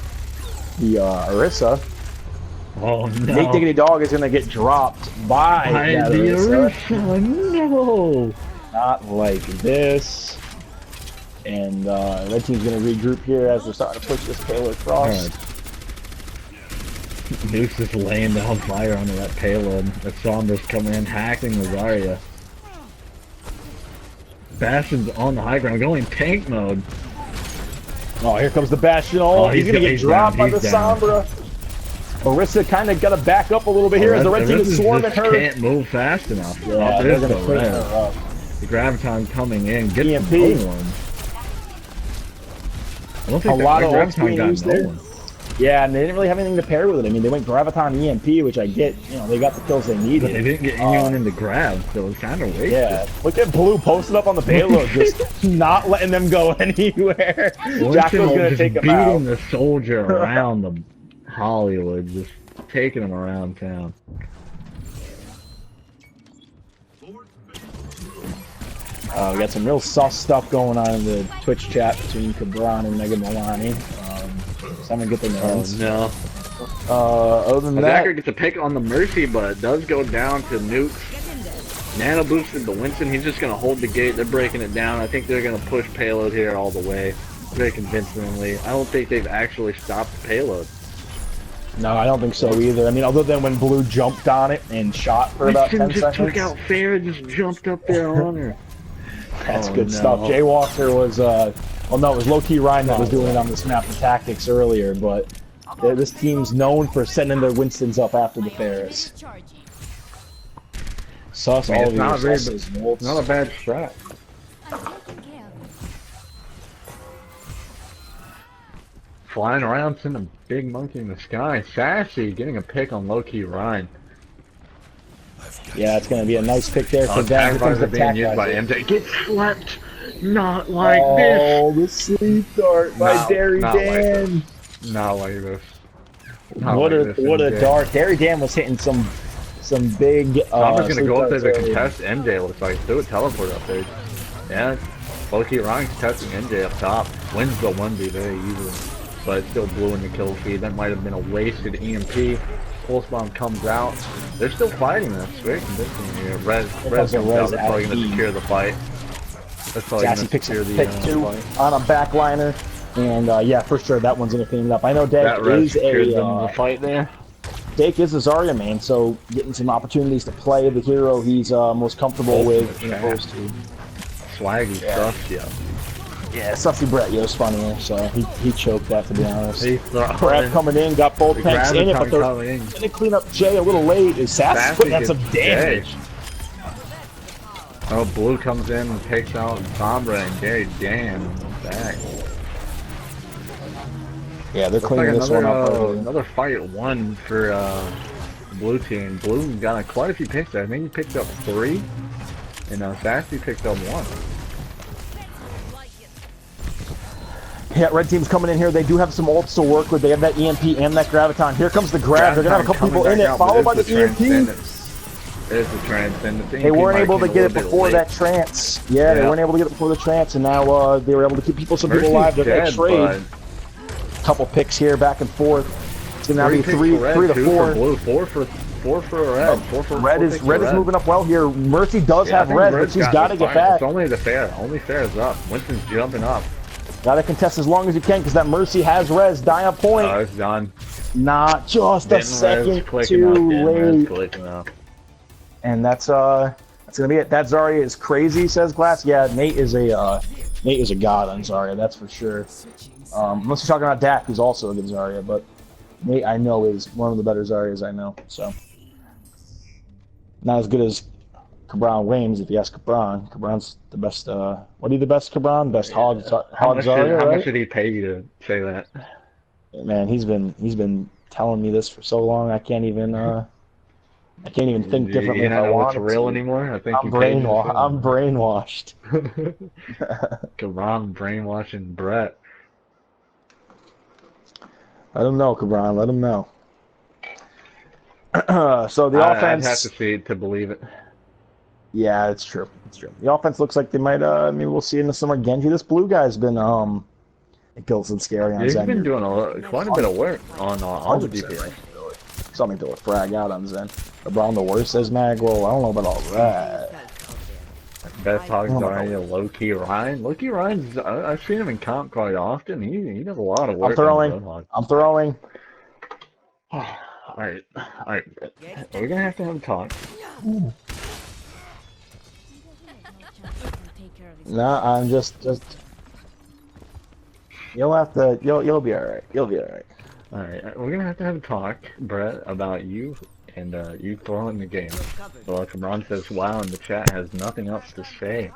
Orisa. Oh no. Nate Diggity Dog is gonna get dropped by that the Orisa. No. Not like this. And red team's gonna regroup here as they're starting to push this payload across. Nuke's just laying down fire onto that payload. The Sombra's coming in, hacking the Zarya. Bastion's on the high ground, going tank mode. Oh, here comes the Bastion. Oh, he's gonna get dropped by the Sombra. Orisa kind of got to back up a little bit here as the red team is swarming her. Can't move fast enough. Yeah, they're gonna push her up. The Graviton coming in, get EMP. the one. I don't think a lot of Graviton got no one. Yeah, and they didn't really have anything to pair with it. I mean, they went Graviton EMP, which I get, you know, they got the kills they needed. But they didn't get anyone in the grab, so it was kind of wasted. Yeah, look at Blue posted up on the payload, just not letting them go anywhere. Jacko's gonna take him out. Beating the soldier around the Hollywood, just taking him around town. We got some real sus stuff going on in the Twitch chat between Cabron and Mega Milani. Someone get the names. Oh no. Other than that, Attacker gets a pick on the Mercy, but it does go down to Nukes. Nano boosted the Winston. He's just gonna hold the gate. They're breaking it down. I think they're gonna push payload here all the way, very convincingly. I don't think they've actually stopped the payload. No, I don't think so either. I mean, other than when Blue jumped on it and shot for about 10 just seconds. Took out Farah, just jumped up there on her. That's good stuff. Jaywalker was, well, no, it was low-key Ryan that was doing it on this map of tactics earlier, but this team's known for sending their Winstons up after the Ferris. Sus, all of you not a bad strat. flying around, sending a big monkey in the sky. Sassy getting a pick on low-key Ryan. Yeah, it's going to be a nice pick there for them. Tag visor being used by MJ. Get slept! Not like this! Oh, the sleep dart by Derry Dan. Not like this. What a dart. Derry Dan was hitting some big Sombody's gonna go up there to earlier. contest MJ, looks like. Do a teleport up there. Yeah. Low-key Ryan contesting MJ up top. Wins the 1v very easily. But still blew in the kill feed. That might have been a wasted EMP. Pulse bomb comes out. They're still fighting this. Very convincing here. Rez comes out. That's probably gonna secure the fight. That's probably Sassy gonna picks secure up the pick two fight. on a backliner. And yeah, for sure that one's gonna clean it up. I know That Dake Rez is secured them a the fight there. Dake is a Zarya main, so getting some opportunities to play the hero he's most comfortable with in opposed to Swaggy stuff, yeah. yeah, Sussy Brett was funnier, so he choked that, to be honest. He Grab coming in, got both tanks in it, but they're gonna clean up Jay a little late. Is Sassy putting out some damage? Oh, Blue comes in and takes out Sombra and Gary Dan back. Yeah, they're Looks cleaning like this one up. another fight at 1 for Blue team. Blue got quite a few picks there. I think he picked up 3, and Sassy picked up 1. Yeah, red team's coming in here. They do have some ults to work with. They have that EMP and that Graviton. Here comes the grab. They're gonna have a couple people in it, followed by the EMP. There's the transcendence. They weren't able to get it before that trance. Yeah, they weren't able to get it before the trance, and now they were able to keep some people alive. They're gonna trade. Couple picks here, back and forth. It's gonna now be 3 to 4. Blue, 4 for red. Red is moving up well here. Mercy does have red, but she's got to get back. It's only the fair. Only fair is up. Winston's jumping up. Got to contest as long as you can because that Mercy has res. Die on point. Oh, it's done. Not just a second too late. And that's gonna be it. That Zarya is crazy, says Glass. Yeah, Nate is a god on Zarya, that's for sure. Unless you're talking about Dak, who's also a good Zarya, but Nate I know is one of the better Zaryas I know. So not as good as Cabron Williams, if you ask Cabron. Cabron's the best. What are you the best, Cabron? Best hog Zarya, how right? much did he pay you to say that? Man, he's been telling me this for so long. I can't even think differently. You if I don't know what's wanted real to. anymore. I think I'm brainwashed. Cabron brainwashing Brett. Let him know, Cabron. Let him know. So the offense. I'd have to see it to believe it. Yeah, it's true. It's true. The offense looks like they might. Maybe we'll see in the summer. Genji, this blue guy's been kills and scary on He's Zen. been doing quite a bit of work on the DPS. Something to frag out on Zen. LeBron the worst, says Mag. Well, I don't know about all that. Best hog Zarya, low-key Ryan. Low-key Ryan's, I've seen him in comp quite often. He does a lot of work. I'm throwing. Alright. We're gonna have to have a talk. Nah, I'm just. You'll be alright. You'll be alright. Alright, we're gonna have to have a talk, Brett, about you and you throwing the game. Well, Cabron says, wow, and the chat has nothing else to say.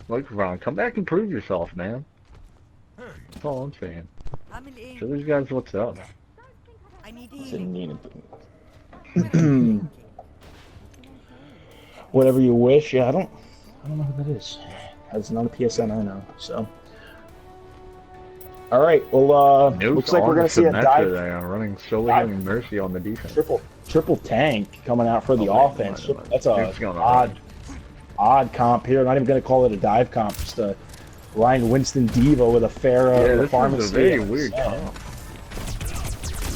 Look, Cabron, come back and prove yourself, man. That's all I'm saying. Show these guys what's up. Whatever you wish. Yeah, I don't know who that is. That's not a PSN I know, so. Alright, well, looks like we're going to see a dive. Running solely having Mercy on the defense. Triple tank coming out for the offense. That's a odd comp here. I'm not even going to call it a dive comp. Just a Ryan Winston Diva with a Pharah. Yeah, this is a very weird comp.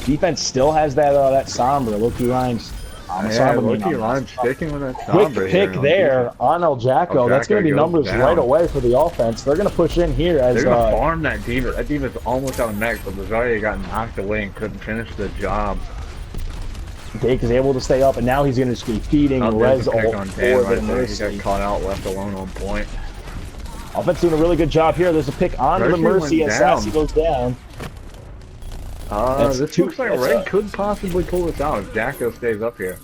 Defense still has that Sombra. Loki Ryan's. Loki Ryan's sticking with that Sombra. Quick pick there on El Jacko. That's going to be numbers right away for the offense. They're going to push in here as. They're going to farm that Diva. That Diva's almost out of mech, but Zarya got knocked away and couldn't finish the job. Dake is able to stay up, and now he's going to just be feeding Rez all for the Mercy. He got caught out, left alone on point. Offense doing a really good job here. There's a pick onto the Mercy as Sassy goes down. This looks like Red could possibly pull this out if Jacko stays up here.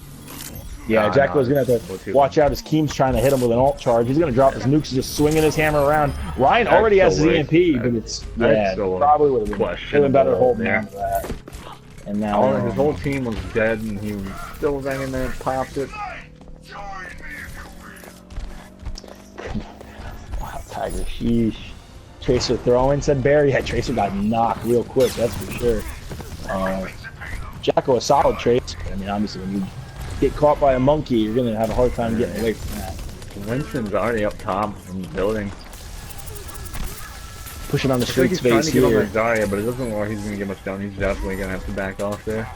Yeah, Nah, Jacko's nah, gonna have to watch out. His Keem's trying to hit him with an alt charge. He's gonna drop his nukes, just swinging his hammer around. Ryan That's already has so his weird. EMP, but it's That's so probably would have been questionable better holding there. on to that. And now His whole team was dead, and he was still hanging there and popped it. Wow, Tiger, sheesh. Tracer throwing, said Barry. Yeah, Tracer got knocked real quick, that's for sure. Jacko, a solid trace. I mean, obviously, when you get caught by a monkey, you're going to have a hard time getting away from that. Winston's already up top in the building. Pushing on the I think street he's trying space to get on here. that Zarya, but it doesn't look like he's going to get much down. He's definitely going to have to back off there.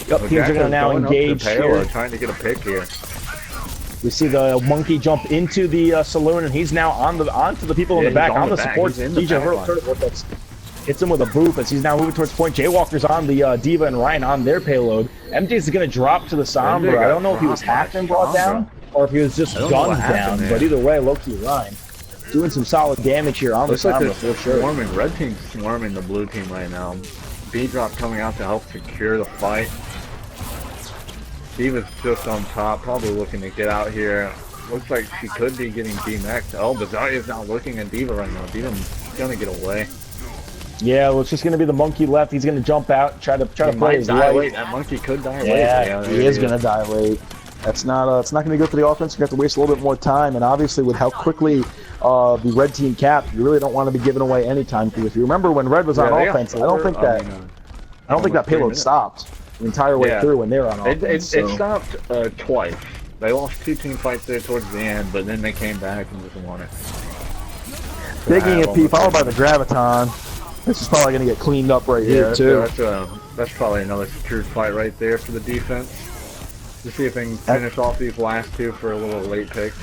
Yep, teams are going to now engage here. Trying to get a pick here. We see the monkey jump into the saloon, and he's now onto the people in the back, on the support. DJ Vortex hits him with a boop as he's now moving towards point. Jaywalker's on the Diva and Ryan on their payload. MJ's going to drop to the Sombra. I don't know if he was hacked and brought down, or if he was just gunned down, but either way, low-key Ryan doing some solid damage here on the Sombra for sure. Swarming. Red team's swarming the blue team right now. B-Drop coming out to help secure the fight. Diva's just on top, probably looking to get out here. Looks like she could be getting D-Max. Oh, but Zarya's not looking at Diva right now. Diva's gonna get away. Yeah, well, it's just gonna be the monkey left. He's gonna jump out, try to play his life. That monkey could die late. Yeah, he is gonna die late. That's not it's not gonna be good for the offense. You have to waste a little bit more time, and obviously with how quickly the red team capped, you really don't want to be giving away any time. Because if you remember when red was on offense, I don't think that payload stopped the entire way through when they're on offense. It stopped twice. They lost 2 team fights there towards the end, but then they came back and just won it. Big EMP followed by the Graviton. This is probably going to get cleaned up right here, too. That's probably another secured fight right there for the defense. To see if they can finish off these last 2 for a little late pick.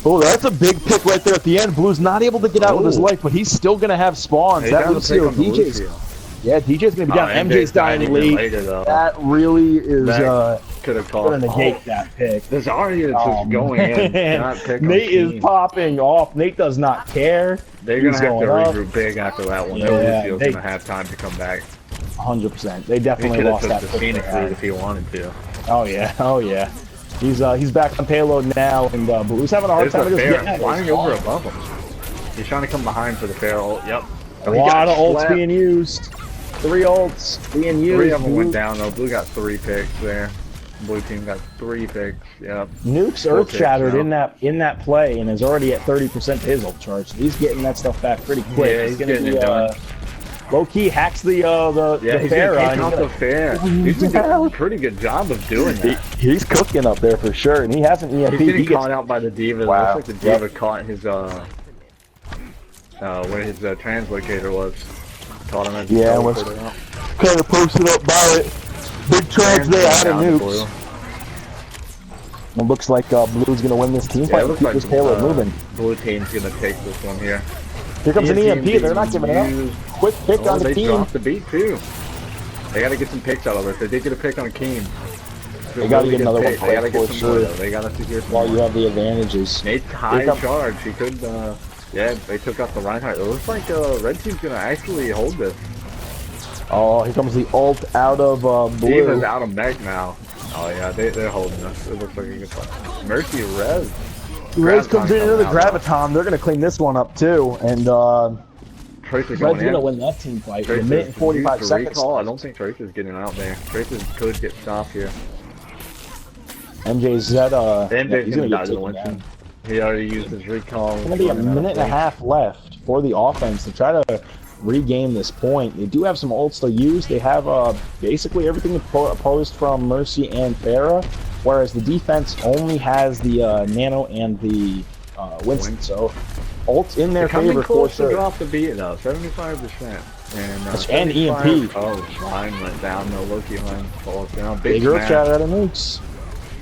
Oh, that's a big pick right there at the end. Blue's not able to get out with his life, but he's still going to have spawns. That Lucio, DJ's... Yeah, DJ's going to be down. MJ's dying late. That really is going to negate that pick. The Zarya is just going in. Nate is popping off. Nate does not care. They're going to have to regroup big after that one. Lucio's going to have time to come back. 100%. They definitely lost that pick if he wanted to. Oh, yeah. Oh, yeah. He's back on payload now, and Blue's having a hard time just getting out. Flying over above him. He's trying to come behind for the fair ult. Yep. A lot of ults being used. 3 ults being used. 3 of them went down though. Blue got 3 picks there. Blue team got 3 picks. Yep. Nuke's earth shattered in that play and is already at 30% to his ult charge. So he's getting that stuff back pretty quick. Yeah, he's getting it done. Low key hacks the fair on. The fair. He's been doing a pretty good job of doing that. He's cooking up there for sure, and he hasn't EMP. He's getting caught out by the Diva. Wow. Looks like the Diva caught his where his translocator was. Caught him at was kind of posted up by it. Big trans there out of nukes. It looks like Blue's gonna win this team fight. It looks Keep like this payload moving. Blue team's gonna take this one here. Here comes an EMP. They're not giving it up. Quick pick on the team. They dropped the beat too. They gotta get some picks out of it. They did get a pick on Keem. They gotta get another one for sure. They gotta secure some while you have the advantages. Nate's high charge. He could. Yeah, they took out the Reinhardt. It looks like red team's gonna actually hold this. Oh, here comes the ult out of Blue. Diva's out of mech now. Oh yeah, they're holding us. It looks like a good fight. Mercy Rez. Rez comes into the Graviton. They're gonna clean this one up too, and Red's gonna win that team fight. In a minute and 45 seconds. Recall. I don't think Tracer's getting out there. Tracer could get stopped here. MJ's that MJ's gonna die to the Winston. He already used his recall. It's gonna be a minute and a half left for the offense to try to regain this point. They do have some ults to use. They have basically everything opposed from Mercy and Pharah, whereas the defense only has the Nano and the Winston. So ults in their favor for sure. To drop the beat though, 75%. And EMP. Oh, line went down. No Loki line falls down. Big earth shot out of nukes.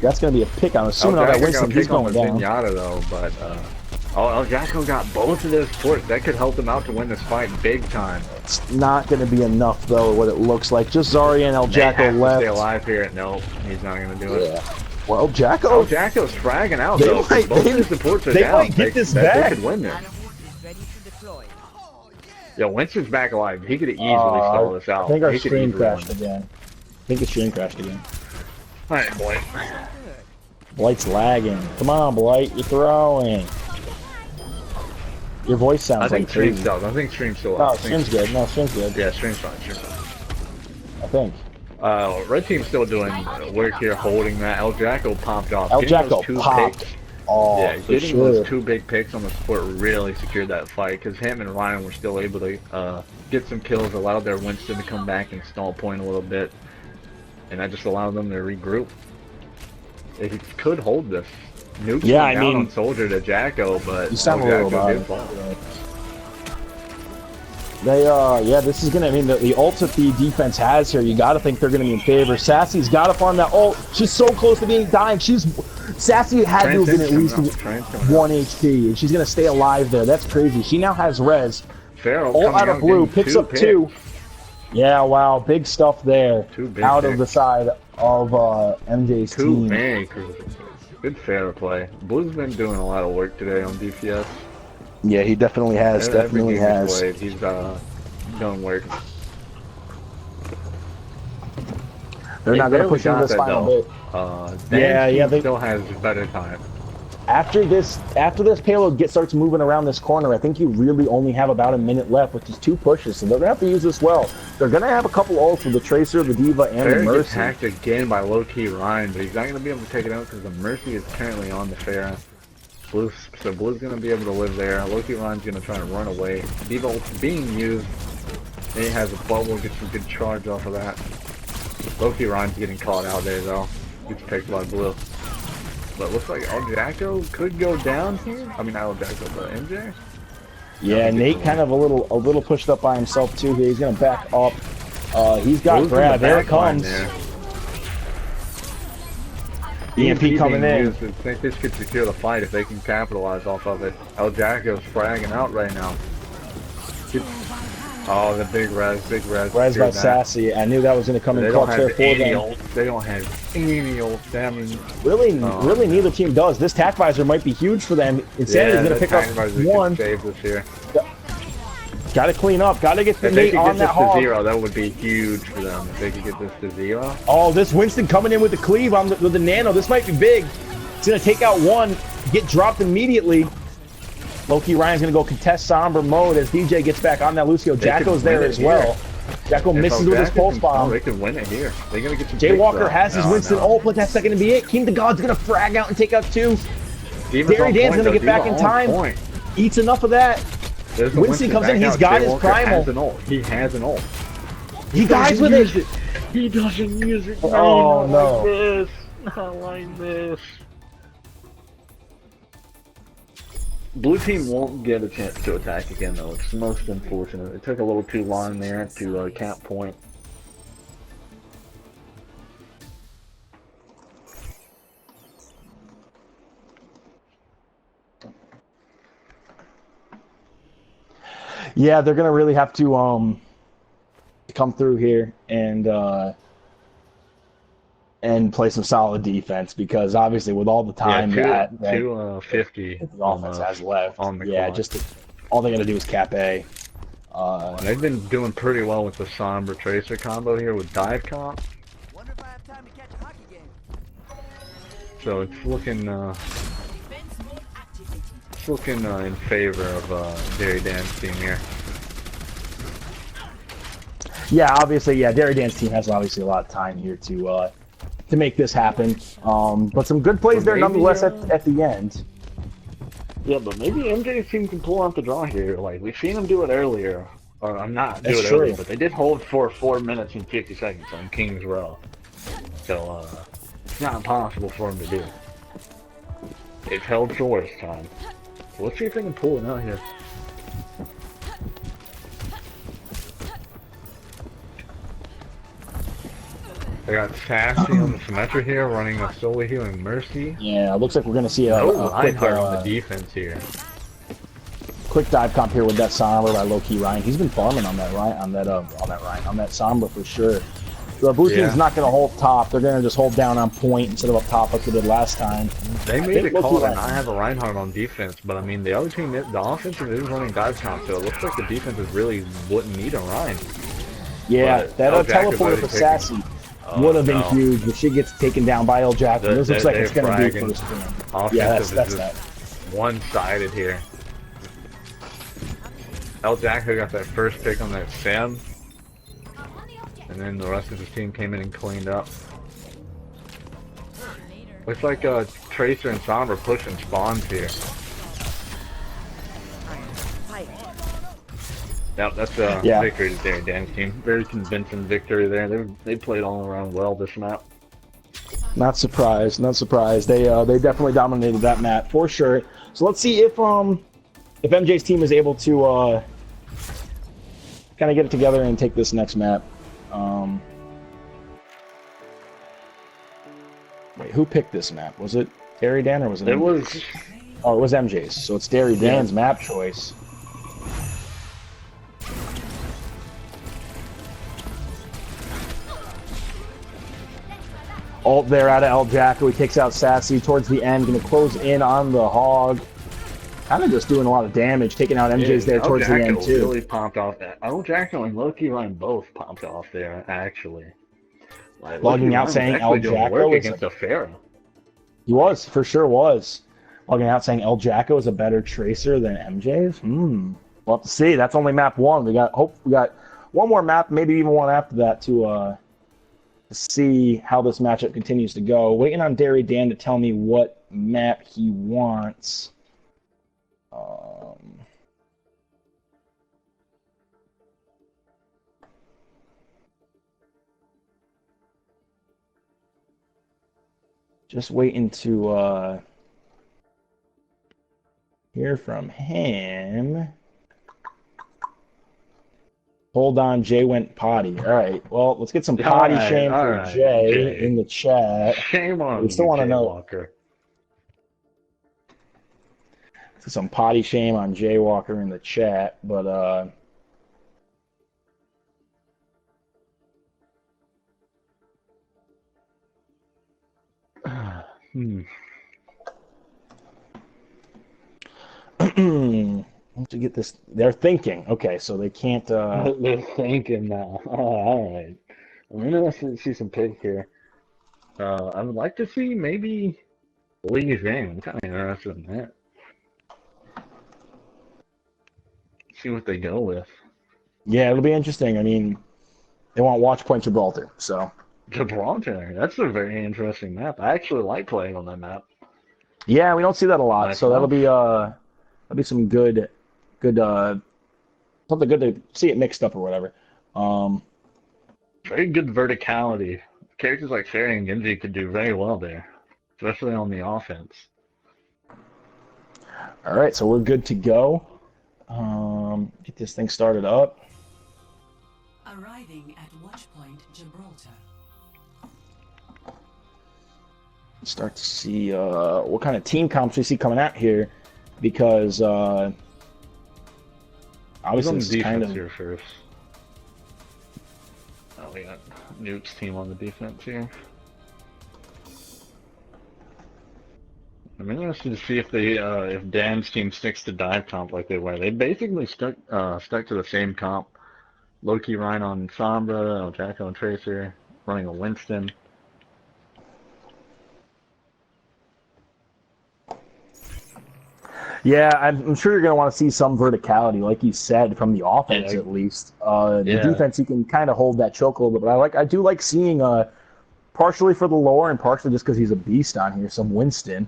That's gonna be a pick. I'm assuming that Winston is going down. Zenyatta though, but Jacko got both of those supports. That could help them out to win this fight big time. It's not going to be enough, though, what it looks like. Just Zarya and El Jacko left. Stay alive here. Nope, he's not going to do it. Well, Jacko... Oh, Jacko's fragging out, though. Both his supports are down. They might get this back. They could win this. Yeah, Winston's back alive. He could have easily stalled this out. I think our stream crashed again. think his stream crashed again. Alright, boy. Blight's lagging. Come on, Blight, you're throwing. Your voice sounds like crazy. I think stream's still No, up. stream's good. No, stream's good. Yeah, stream's fine. Stream's fine. I think. Red team's still doing work here, holding that. El Jacko popped off. El Getting those Jacko 2 popped. picks. Oh, Yeah, for getting sure. those 2 big picks on the support really secured that fight, because him and Ryan were still able to get some kills, allowed their Winston to come back and stall point a little bit, and that just allowed them to regroup. They could hold this. Nuke Yeah, down on Soldier to Jacko, but you sound a El little Jacko loud. did fall. They, yeah, this is gonna, I mean, the ults that the defense has here, you gotta think they're gonna be in favor. Sassy's gotta farm that ult. She's so close to being dying. Sassy had to have been at least 1 HP, and she's gonna stay alive there. That's crazy. She now has res. Pharaoh Ult out of blue, picks up 2. Yeah, wow, big stuff there. 2 big out picks. of the side of MJ's 2 team. big. Good fair play. Blue's been doing a lot of work today on DPS. Yeah, he definitely has. Every game he's played, he's done work. They're not going to push into this final bit. Yeah, they still has better time. After this payload starts moving around this corner, I think you really only have about a minute left, which is 2 pushes, so they're going to have to use this well. They're going to have a couple ults with the Tracer, the Diva, and the Mercy. Gets hacked again by low-key Ryan, but he's not going to be able to take it out because the Mercy is currently on the Pharah. So Blue's going to be able to live there. Low-key Ryan's going to try and run away. Diva ult's being used. He has a bubble, gets some good charge off of that. Low-key Ryan's getting caught out there though. Gets picked by Blue. But looks like El Jacko could go down here. I mean, not El Jacko, but MJ. Yeah, Nate kind of a little pushed up by himself too here. He's gonna back up. He's got grab. There it comes. EMP coming in. I think this could secure the fight if they can capitalize off of it. El Jacko's fragging out right now. Oh, the big res. Res by Sassy. I knew that was going to come in clutch there for them. They don't have any ults. I mean, really, neither team does. This tac visor might be huge for them. Insanity's going to pick up 1. Save this here. Got to clean up. Got to get the Nate on that hog. If they could get this to 0, that would be huge for them. If they could get this to 0. Oh, this Winston coming in with the cleave on with the nano. This might be big. It's going to take out 1. Get dropped immediately. Low-key Ryan's going to go contest Somber mode as DJ gets back on that Lucio. Jacko's there as well. Jacko misses with his pulse bomb. They can win it here. They're going to get some Jay Walker has his Winston ult, but that's not going to be it. King the God's going to frag out and take out 2. Derry Dan's going to get back in time. Eats enough of that. Winston comes in. He's got his primal. He has an ult. He dies with it. He doesn't use it. Oh, no. Like this. Not like this. Blue team won't get a chance to attack again, though. It's most unfortunate. It took a little too long there to count point. Yeah, they're gonna really have to come through here and play some solid defense, because obviously with all the time that 250 the offense has left, on the yeah, clock. All they gotta do is cap A. They've been doing pretty well with the Somber Tracer combo here with dive comp. Wonder if I have time to catch a hockey game. So it's looking in favor of Derry Dan's team here. Yeah, obviously, yeah, Derry Dan's team has obviously a lot of time here to make this happen. But some good plays there nonetheless at the end. Yeah, but maybe MJ's team can pull out the draw here. Like, we've seen them do it earlier. Or, I'm not do That's it true. earlier, but they did hold for 4 minutes and 50 seconds on King's Row. So, it's not impossible for them to do. They've held for worse time. So let's see if they can pull it out here. They got Sassy on the Symmetra here, running a solo healing Mercy. Yeah, it looks like we're gonna see a quick, Reinhardt on the defense here. quick dive comp here with that Sombra by low-key Ryan. He's been farming on that Sombra for sure. The blue team's not going to hold top. They're going to just hold down on point instead of up top like they did last time. They made a call to not have a Reinhardt on defense, but I mean the other team, the offensive is running dive comp, so it looks like the defense is really wouldn't need a Ryan. Yeah, But that'll Jack is teleport already for picking. Sassy. Would have been no. huge, but she gets taken down by El Jacko. This looks like it's going to be fragging. first round. Offensive Yeah, is that's just that. one-sided here. El Jacko got that first pick on that Sam, and then the rest of his team came in and cleaned up. Looks like Tracer and Sombra pushing spawns here. Yep, that's a victory to Derry Dan's team. Very convincing victory there. They played all around well this map. Not surprised, not surprised. They definitely dominated that map for sure. So let's see if MJ's team is able to kind of get it together and take this next map. Wait, who picked this map? Was it Derry Dan or was it? It was. Oh, it was MJ's. So it's Derry Dan's map choice. Ult there out of El Jacko. He takes out Sassy towards the end. Going to close in on the Hog. Kind of just doing a lot of damage, taking out MJ's there towards the end too. Really pumped off that. El Jacko and Loki Ryan both pumped off there actually. Like, Logging out saying El Jacko against a Pharah. He was, for sure was. Logging out saying El Jacko is a better tracer than MJ's. We'll have to see. That's only map 1. We got one more map, maybe even one after that to see how this matchup continues to go. Waiting on Derry Dan to tell me what map he wants. Just waiting to hear from him. Hold on, Jay went potty. All right, well, let's get some potty shame for Jay in the chat. Shame on we still want to know. Walker. Some potty shame on Jay Walker in the chat, but once you get this, they're thinking. Okay, so they can't. They're thinking now. Oh, all right. I'm interested to see some pick here. I would like to see maybe League's game. I'm kind of interested in that. See what they go with. Yeah, it'll be interesting. I mean, they want Watch Point Gibraltar, so. Gibraltar. That's a very interesting map. I actually like playing on that map. Yeah, we don't see that a lot, so that'll be some good something good to see it mixed up or whatever. Very good verticality. Characters like Fairy and Genji could do very well there, especially on the offense. All right, so we're good to go. Get this thing started up. Arriving at Watchpoint Gibraltar. Start to see what kind of team comps we see coming out here, because obviously this is kind of here first. Oh, we got Nuke's team on the defense here. I'm interested to see if they if Dan's team sticks to dive comp like they were. They basically stuck to the same comp. Loki Ryan on Sombra, El Jacko and Tracer, running a Winston. Yeah, I'm sure you're going to want to see some verticality, like you said, from the offense at least. The defense, you can kind of hold that choke a little bit, but I do like seeing, partially for the lore and partially just because he's a beast on here, some Winston.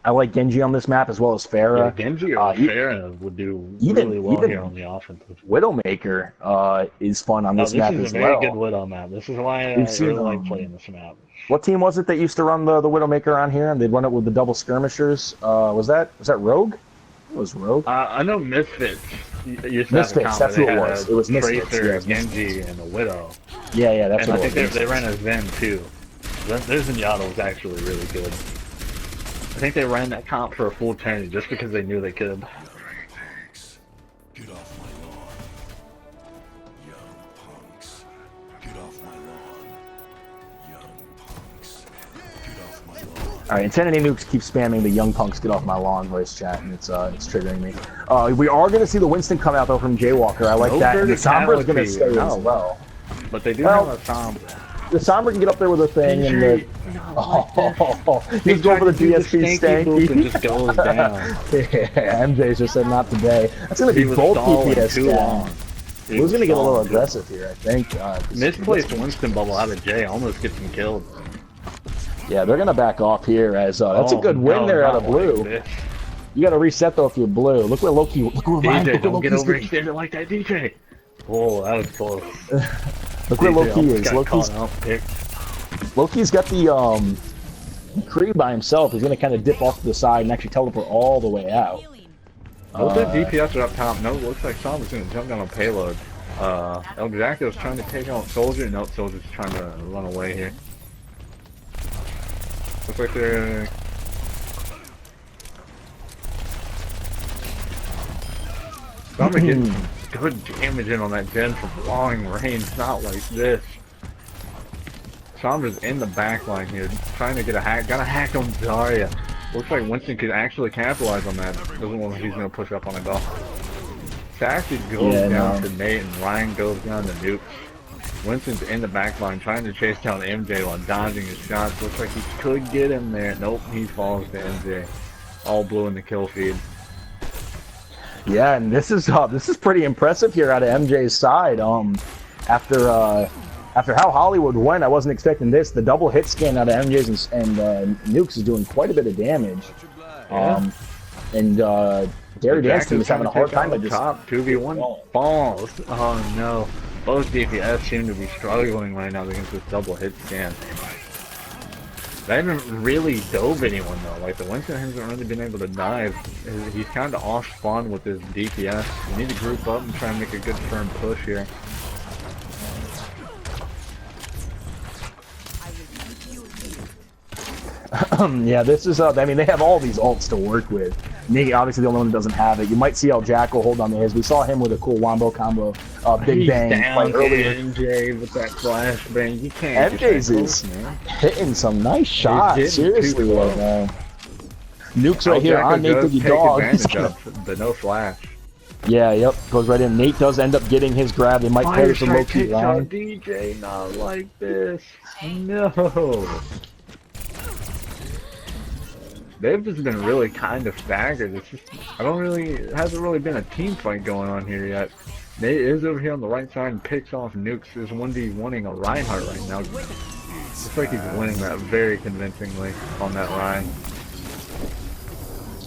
I like Genji on this map as well as Pharah. Yeah, Genji or Pharah would do really well here on the offensive. Widowmaker is fun on this map as well. This is a very good Widow map. This is why I really like playing this map. What team was it that used to run the Widowmaker on here? And they'd run it with the double skirmishers. Was that Rogue? It was Rogue. I know Misfits. Misfits, that's who it was. It was Misfits. Tracer, Genji, and a Widow. Yeah, that's what it was. And I think they ran a Zen too. Their Zenyatta was actually really good. I think they ran that comp for a full turn just because they knew they could. Get off my lawn. Young punks. Get off my lawn. Young punks. Get off my lawn. Alright, Insanity Nukes keeps spamming the young punks get off my lawn voice chat, and it's triggering me. We are going to see the Winston come out though from Jaywalker. I like that. And the Sombra is going to stay as well. But they do Well, have a Sombra. The Sombra can get up there with a thing, and the he's going for the DSP Boop and stanky. just goes down. Yeah, MJ's just said not today. That's gonna He be was both stalling DPS too long. down. Who's gonna get a little aggressive here? I think. Misplaced Winston bubble out of J almost gets him killed. Yeah, they're gonna back off here as that's a good win there out of blue. Like You gotta reset though if you're blue. Look where Loki. Look where Ryan. DJ, Look where don't get Loki's overextended like that, DJ. Whoa, that was close. Look where DJ Loki almost is. got caught out, picked. Loki's got the Kree by himself. He's gonna kind of dip off to the side and actually teleport all the way out. Both their DPS are up top. No, looks like Sombra's gonna jump down on payload. El Jacko's trying to take out Soldier. No, Soldier's trying to run away here. Looks like they're... Sombra getting good damage in on that gen from long range, not like this. Sombra's in the back line here, trying to get a hack. Got a hack on Zarya. Looks like Winston could actually capitalize on that. Doesn't look like he's going to push up on it though. Sassy goes down to Nate and Ryan goes down to Nuke. Winston's in the back line trying to chase down MJ while dodging his shots. Looks like he could get him there. Nope, he falls to MJ. All blue in the kill feed. Yeah, and this is pretty impressive here out of MJ's side. After how Hollywood went, I wasn't expecting this. The double hit scan out of MJ's and Nukes is doing quite a bit of damage. And Gary Danston is having a hard time with this. Top 2v1 balls. Oh no. Both DPS seem to be struggling right now against this double hit scan. They haven't really dove anyone though. Like the Winston hasn't really been able to dive. He's kind of off spawn with his DPS. We need to group up and try and make a good firm push here. Yeah, this is I mean, they have all these ults to work with. Nate, obviously the only one that doesn't have it. You might see El Jacko hold on to his. We saw him with a cool wombo combo, Big He's Bang down earlier. MJ with that flashbang. You can't. MJ's is hitting some nice shots. Seriously, right now. Nukes right here on Nate Diggy Dog. The no flash. Yeah, yep, goes right in. Nate does end up getting his grab. They might play some low key line. DJ, not like this. No. They've just been really kind of staggered. It's just, it hasn't really been a team fight going on here yet. Nate is over here on the right side and picks off Nukes. Is 1v1ing a Reinhardt right now. Looks like he's winning that very convincingly on that Ryan.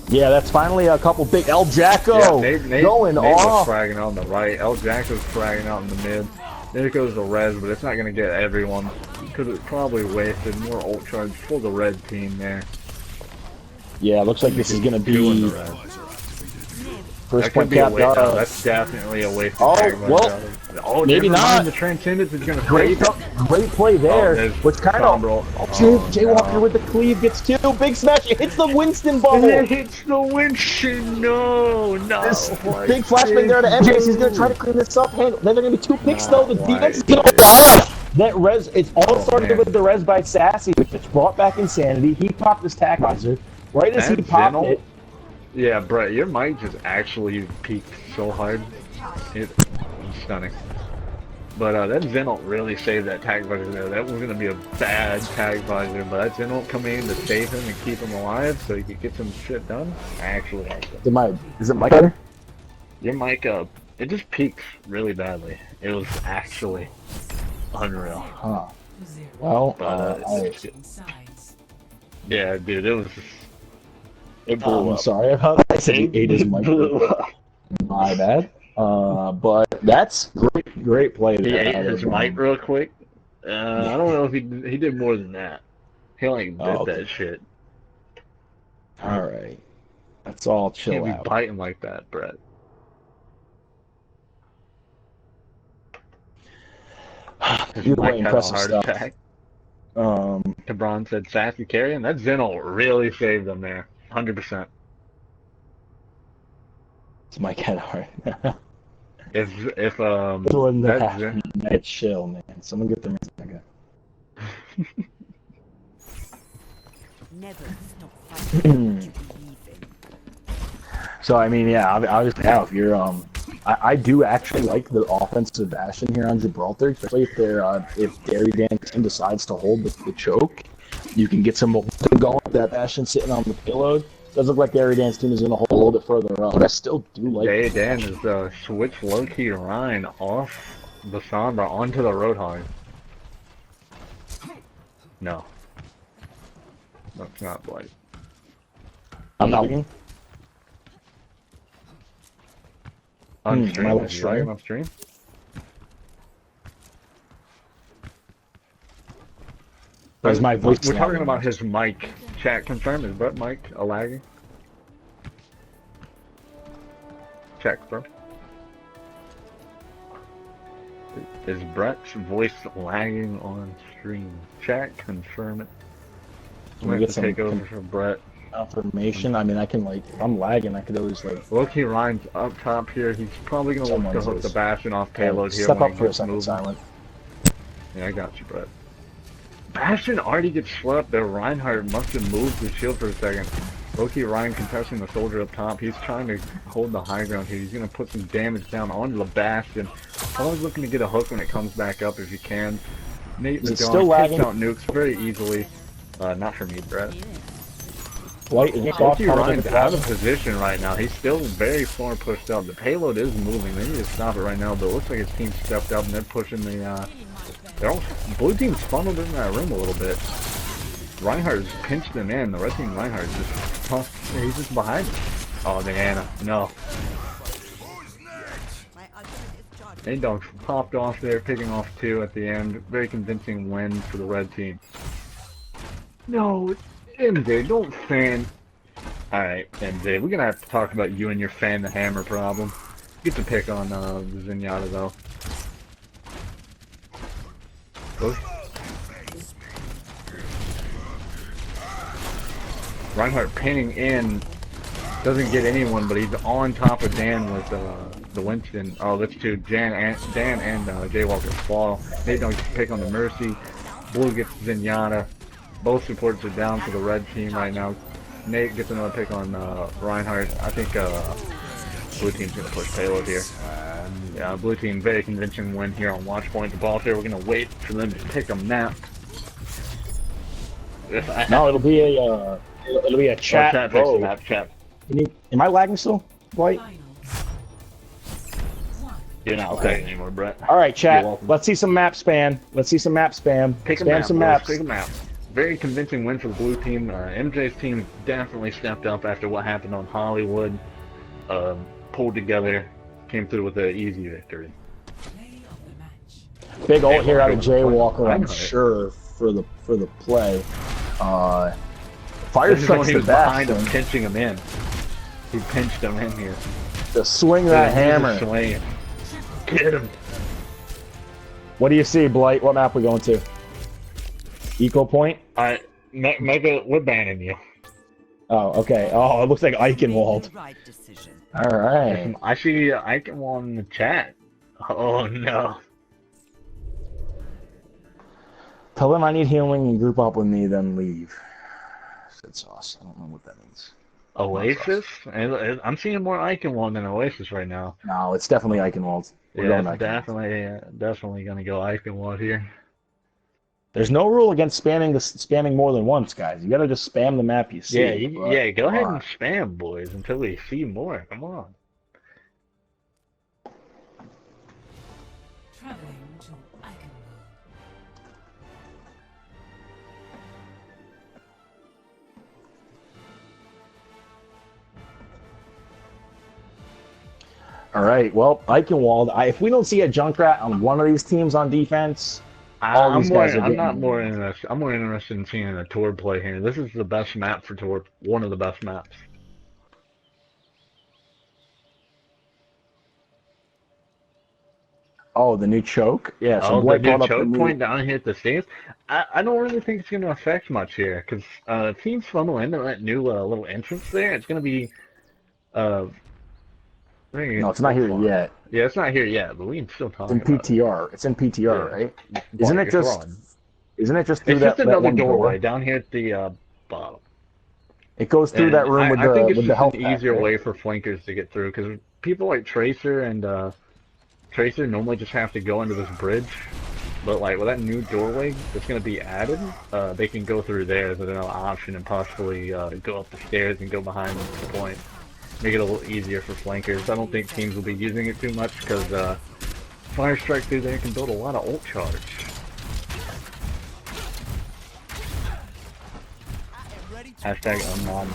Yeah, that's finally a couple big El Jacko going off. Was fragging out on the right. El Jacko's fragging out in the mid. There goes the res, but it's not going to get everyone. Could have probably wasted more ult charge for the red team there. Yeah, looks like this is going to be first point cap. That's definitely a waste. Maybe not. The Transcendence is going to great play there. Which kind of Jay Walker with the cleave gets two. Big smash. It hits the Winston bubble. It hits the Winston. No. This big flashbang there to MJ. He's going to try to clean this up. Then they're going to be two picks though. The defense is going to die. That res, it's all started with the res by Sassy, which brought back Insanity. He popped his tack visor. Right as he popped it. Yeah, Brett, your mic just actually peaked so hard. It's stunning. But that Zenalt really saved that tag visor there. That was going to be a bad tag visor, but that Zenalt coming in to save him and keep him alive so he could get some shit done. I actually like that. Is it mic better? Your mic, it just peaked really badly. It was actually unreal. Huh. Well, yeah, dude, it was... It blew up. Sorry about that. I said he ate his mic. Blew up. My bad. But that's great play. He ate his mic real quick. I don't know if he did more than that. He like did that shit. All right. Let's all chill out. Can't be biting like that, Brett. Either way, impressive stuff. Cabron said Sassy carrying. That Zenalt really saved them there. 100%. It's my cat heart. If that's chill, man. Someone get the music back up. Never stop fighting what you believe in. So I mean, yeah, obviously now if you're I do actually like the offensive Bastion here on Gibraltar, especially if they're if Dairy Dan team decides to hold the choke. You can get some momentum going with that Bastion sitting on the payload. Does look like Dairy Dan's team is going to hold a little bit further up, but I still do like Day Dan is switch low-key Ryan off the Sombra onto the Roadhog. No. That's not Blight. I'm not looking. On Am I stream? on Is he lagging stream? on stream? Is my voice We're talking lagging? about his mic. Chat confirm, is Brett mic a lagging? Chat confirm. Is Brett's voice lagging on stream? Chat confirm it. Can we I'm get to some take over for Brett. confirmation? I mean, I can like, if I'm lagging, I could always like Loki Ryan's up top here. He's probably gonna look to Someone's hook the is- Bastion off payload here. step when up he for a gets second, moving. Silent. Yeah, I got you, Brett. Bastion already gets swept there. Reinhardt must have moved the shield for a second. Loki Ryan contesting the soldier up top. He's trying to hold the high ground here. He's gonna put some damage down onto the Bastion. Always looking to get a hook when it comes back up if you can. Nate Is it the still Gauntlet lagging? takes out nukes very easily. Not for me, Brett. White is off Loki part of Ryan's the out of position right now. He's still very far pushed up. The payload is moving. They need to stop it right now, but it looks like his team stepped up and they're pushing the, they're all, blue team's funneled in that room a little bit. Reinhardt has pinched them in. The red team Reinhardt is just tough. He's just behind him. Oh, Diana. No. My ultimate is charged. A-Dogs popped off there, picking off 2 at the end. Very convincing win for the red team. No, MJ, don't fan. Alright, MJ, we're gonna have to talk about you and your fan the hammer problem. Get the pick on the Zenyatta though. Go. Reinhardt pinning in, doesn't get anyone, but he's on top of Dan with the Winston. Oh, that's two. Dan and Jaywalker fall. Nate don't get to pick on the Mercy. Blue gets Zenyatta. Both supports are down for the red team right now. Nate gets another pick on Reinhardt. I think blue team's gonna push payload here. Yeah, blue team very convincing win here on watch point. The ball here. We're gonna wait for them to pick a map. No, it'll be a chat. Chat picks a vote. map. Chat. Am I lagging still, White? Final. 1. You're not okay anymore, Brett. All right, You're chat. welcome. Let's see some map spam. Let's see some map spam. Pick a Spam map, some boys. maps. Pick a map. Very convincing win for the blue team. MJ's team definitely stepped up after what happened on Hollywood. Pulled together, came through with an easy victory. Play of the match. Big ult here out of Jaywalker, I'm Reinhardt. sure, for the play. Fire This is when strikes he the was behind him, Bastion. pinching him in. He pinched him in here. To swing that hammer. Swing. Get him. What do you see, Blight? What map we going to? Eco Point? Alright, Mega, we're banning you. Oh, okay. Oh, it looks like Eichenwald. The right decision. All right. I see Icon in the chat. Oh no. Tell them I need healing and group up with me, then leave. Said sauce. I don't know what that means. Oasis? I'm seeing more Icon than Oasis right now. No, it's definitely Eichenwald. We're Yeah, going it's definitely gonna go Eichenwald here. There's no rule against spamming more than once, guys. You gotta just spam the map you see. Yeah, go ahead and spam, boys, until we see more. Come on. Traveling to Eichenwald. All right. Well, Eichenwald. If we don't see a Junkrat on one of these teams on defense, all I'm these guys are I'm getting- not more interested. I'm more interested in seeing a tour play here. This is the best map for tour. One of the best maps. Oh, the new choke. Yeah. So Oh, the Blight new brought up the choke new. point down here at the stands. I don't really think it's going to affect much here because teams funnel into that new little entrance there. It's going to be. No, it's not here yet. Yeah, it's not here yet, but we can still talk It's in about it. PTR. It's in PTR, Yeah. right? Well, Isn't it you're just? wrong. Isn't it just through It's that, just that another one doorway door? down here at the bottom. It goes through And that room with I think the it's with the just health an pack, easier right? way for flankers to get through because people like Tracer and Tracer normally just have to go into this bridge, but like with that new doorway that's gonna be added, they can go through there as an option and possibly go up the stairs and go behind the point. Make it a little easier for flankers. I don't think teams will be using it too much because Fire Strike through there can build a lot of ult charge. Hashtag unmod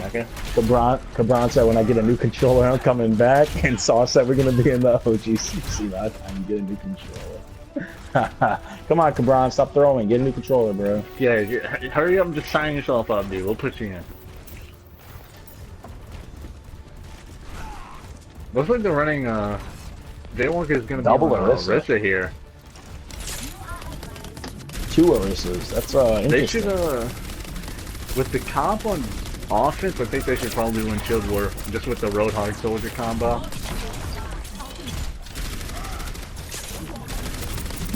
Cabron said when I get a new controller I'm coming back, and Saw said we're gonna be in the OGCC by the time you get a new controller. Come on, Cabron, stop throwing, get a new controller, bro. Yeah, hurry up and just sign yourself up, dude. We'll put you in. Looks like they're running Jaywalker is gonna Double be on Orisa here. 2 Orisas. That's They interesting. should with the comp on offense, I think they should probably win Shield War just with the Roadhog Soldier combo.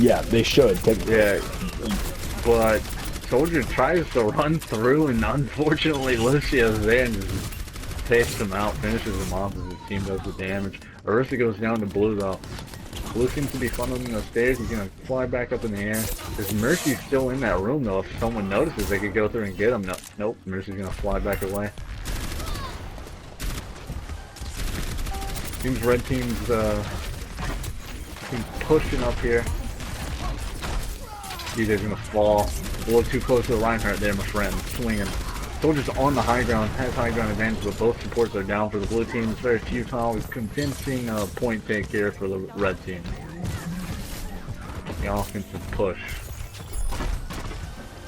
Yeah, they should. Yeah, but Soldier tries to run through, and unfortunately Lucio's there and just takes him out, finishes him off as his team does the damage. Orisa goes down to blue though. Blue seems to be funneling the stairs. He's gonna fly back up in the air. His Mercy's still in that room though. If someone notices, they could go through and get him. No, nope, Mercy's gonna fly back away. Seems red team's pushing up here. DJ's gonna fall. A little too close to the Reinhardt there, my friend. Swinging. Soldier's on the high ground, has high ground advantage, but both supports are down for the blue team. It's very futile. It's convincing point take here for the red team. The offensive push.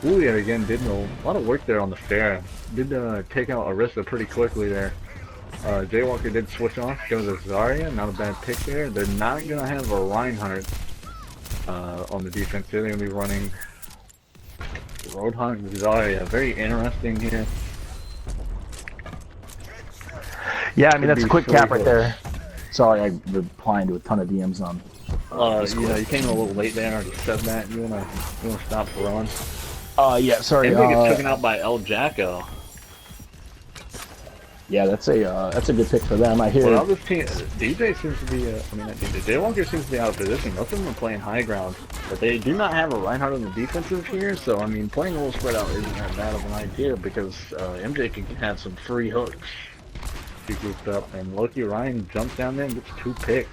Ooh, yeah, again, did a lot of work there on the fair. Did take out Orisa pretty quickly there. Jaywalker did switch off, go to Zarya. Not a bad pick there. They're not going to have a Reinhardt on the defense here. They're going to be running Roadhog Zarya. Very interesting here. Yeah, I mean, that's a quick cap right there. Sorry, I'm replying to a ton of DMs on. You came a little late there. I already said that. You wanna stop throwing? Yeah, sorry. Maybe get taken out by El Jacko. Yeah, that's a good pick for them. I hear. Well, this team, DJ seems to be. I mean, not DJ. Jaywalker seems to be out of position. Most of them are playing high ground, but they do not have a Reinhardt on the defensive here. So I mean, playing a little spread out isn't that bad of an idea because MJ can have some free hooks. He grouped up, and Loki Ryan jumps down there and gets 2 picks.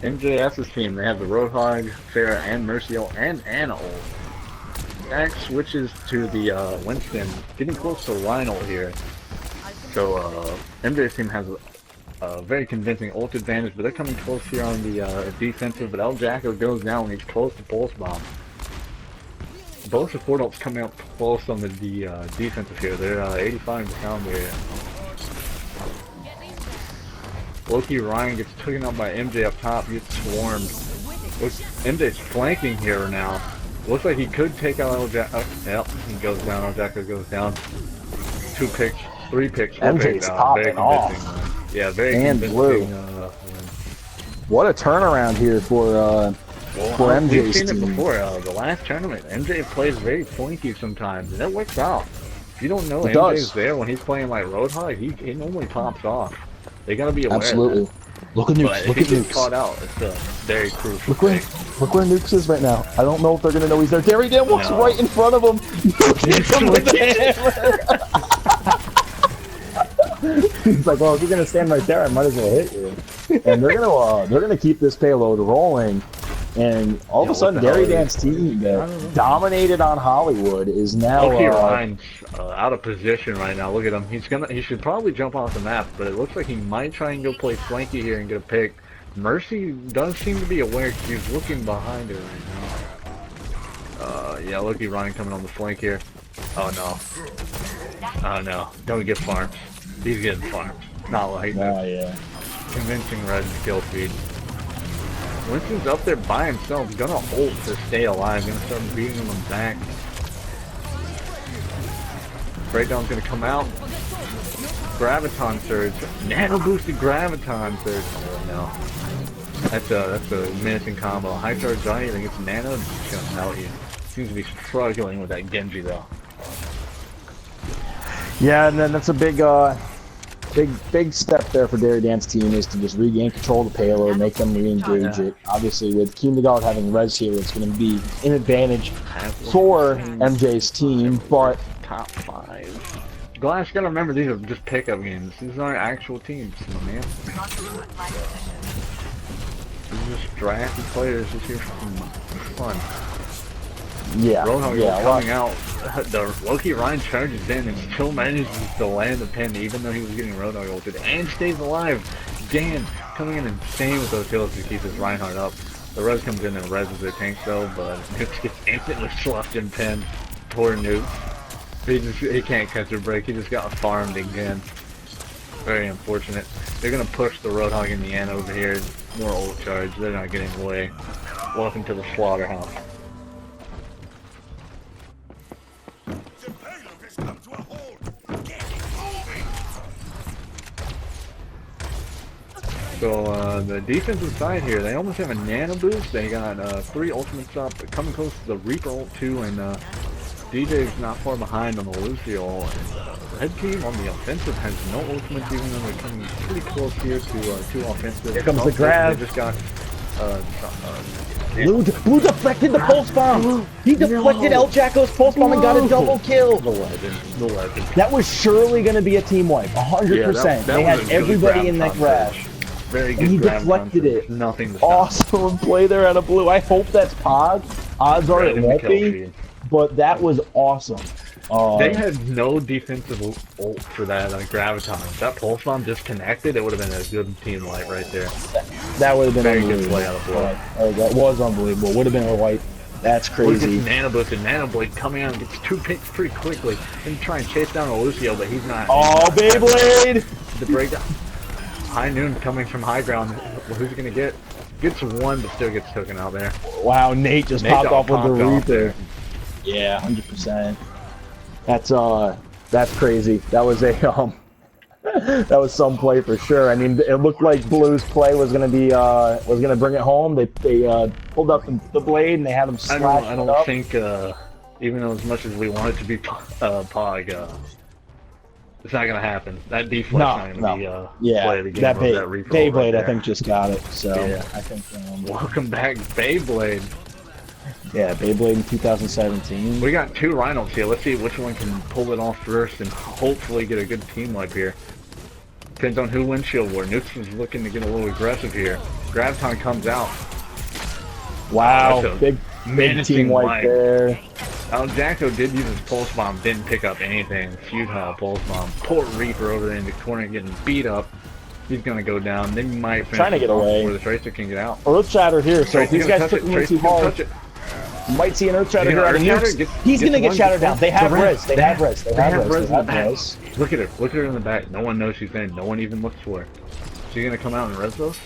MJS's team, they have the Roadhog, Pharah, and Mercial, and Ana ult. Jack switches to the Winston, getting close to Rhino here. So MJ's team has a very convincing ult advantage, but they're coming close here on the defensive, but El Jacko goes down when he's close to Pulse Bomb. Both support ults coming out close on the defensive here. They're 85 down here. Loki Ryan gets taken out by MJ up top, gets swarmed. MJ's flanking here now. Looks like he could take out El Jacko. Yep, he goes down, El Jacko goes down. 2 picks, 3 picks, 4 MJ's picks. popping off. Yeah, very and convincing. blue. What a turnaround here for MJ's we've seen team. it before. The last tournament, MJ plays very flanky sometimes, and it works out. If you don't know It MJ's does. there when he's playing like Roadhog, he normally pops off. They gotta be aware Absolutely. of that. Look at But Nukes. if Look he at gets Nukes. caught out, it's a very crucial Look where Nukes is right now. I don't know if they're gonna know he's there. Gary Dan walks No. right in front of him. Hits him with the hammer. He's like, well, if you're gonna stand right there, I might as well hit you. And they're gonna keep this payload rolling. And all of a sudden, Gary Dan's team that dominated on Hollywood is now. Loki Ryan's out of position right now. Look at him. He should probably jump off the map, but it looks like he might try and go play flanky here and get a pick. Mercy does seem to be aware. He's looking behind her right now. Yeah, Loki Ryan coming on the flank here. Oh no. Oh no. Don't get farmed. He's getting farmed. Not like that. Oh yeah. Convincing red skill feed. Winston's up there by himself. He's gonna ult to stay alive. Gonna start beating him back. Breakdown's gonna come out. Graviton surge. Nano boosted Graviton surge. Oh no. That's a menacing combo. High charge giant against Nano. It's gonna melt you. Seems to be struggling with that Genji though. Yeah, and then that's a big step there for Dairy Dance team is to just regain control of the payload, make them re-engage it. Obviously, with Keen the God having res here, it's going to be an advantage for MJ's team, but Top 5. Glass, gotta remember these are just pickup games. These aren't actual teams, my man. These are just drafted players just here for fun. yeah, Roadhog yeah, coming out. The Loki Ryan charges in and still manages to land the pin even though he was getting Roadhog ulted and stays alive. Dan coming in insane with those kills to keep his Reinhardt up. The res comes in and reses their tank though, but Nuke gets instantly sloughed and pinned. Poor Nuke. He can't catch a break, he just got farmed again. Very unfortunate. They're gonna push the Roadhog in the end over here. More ult charge, they're not getting away. Welcome to the slaughterhouse. The payload has come to a halt. Get moving. So the defensive side here, they almost have a nano boost. They got 3 ultimates up, coming close to the Reaper ult too, and DJ's not far behind on the Lucio. And the red team on the offensive has no ultimates, even though they're coming pretty close here to 2 offensive. Here comes the grab. They just got Blue deflected the pulse bomb. He deflected El Jacko's pulse bomb and got a double kill. the legend. That was surely going to be a team wipe, 100%. They had was a good everybody grab in that concept. crash. Very good And he grab deflected concept. it. Nothing to stop. Awesome play there out of Blue. I hope that's PUG. Odds are Right it in the won't kill be, feed. but that was awesome. They had no defensive ult for that Graviton. If that pulse bomb disconnected, it would have been a good team wipe right there. That would have been Very good unbelievable. play out of Blue. That was unbelievable. Would have been a wipe. That's Look crazy. at Nano Boost and Nano Blade coming out and gets 2 picks pretty quickly. Then try and chase down a Lucio, but he's not. Oh, Beyblade! The breakdown. High Noon coming from high ground. Who's he gonna get? Gets 1, but still gets taken out there. Wow, Nate just Nate popped off with the popped off there. Reaper. Yeah, 100%. That's crazy. That was a that was some play for sure. I mean, it looked like Blue's play was gonna bring it home. They pulled up the blade and they had him slash I don't think even though as much as we want it to be PUG, it's not gonna happen. That deflex not gonna be play of the game. That Reaper Beyblade right I there. think just got it. So Yeah. I think Welcome back, Beyblade. yeah, Beyblade in 2017. We got 2 Rhinos here. Let's see which one can pull it off first and hopefully get a good team wipe here. Depends on who wins Shield War. Nukes is looking to get a little aggressive here. Graviton comes out. Wow, That's a big menacing team wipe wipe. there. Jacko did use his pulse bomb, didn't pick up anything. Futile pulse bomb. Poor Reaper over there in the corner getting beat up. He's gonna go down. Then you might finish Trying to get away. before the Tracer can get out. Earth Shatter here, so if Tracer these gonna guys touch took it. him in too Tracer gonna hard, touch it. you might see an Earth Shatter You here know, out of Earth Shatter Nukes. gets- He's gets gonna get one, shattered gets down. one. They have The res. They have res. They They have have res. res They in the have back. res. Look at her. Look at her in the back. No one knows she's there. No one even looks for her. She's gonna come out and res those?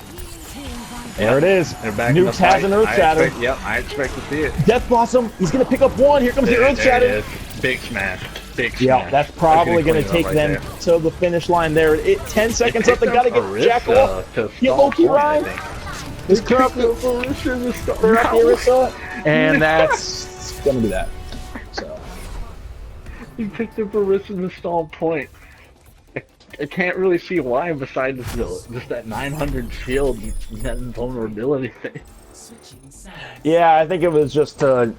There it is. They're back in the Nukes has fight. an Earth Shatter. Yep, I expect to see it. Death Blossom. He's gonna pick up one. Here comes the Earth There Shatter. it is. Big smash. Big smash. Yeah, that's probably gonna going to take right them there. to the finish line there. 10 seconds They left. They picked got to up get Arista Jack off. to Get stall Loki point, I Ryan. think. His crop and that's going to be that. So He picked up Arista in the stall point. I can't really see why besides just that 900 shield and vulnerability thing. Switching sides. yeah, I think it was just to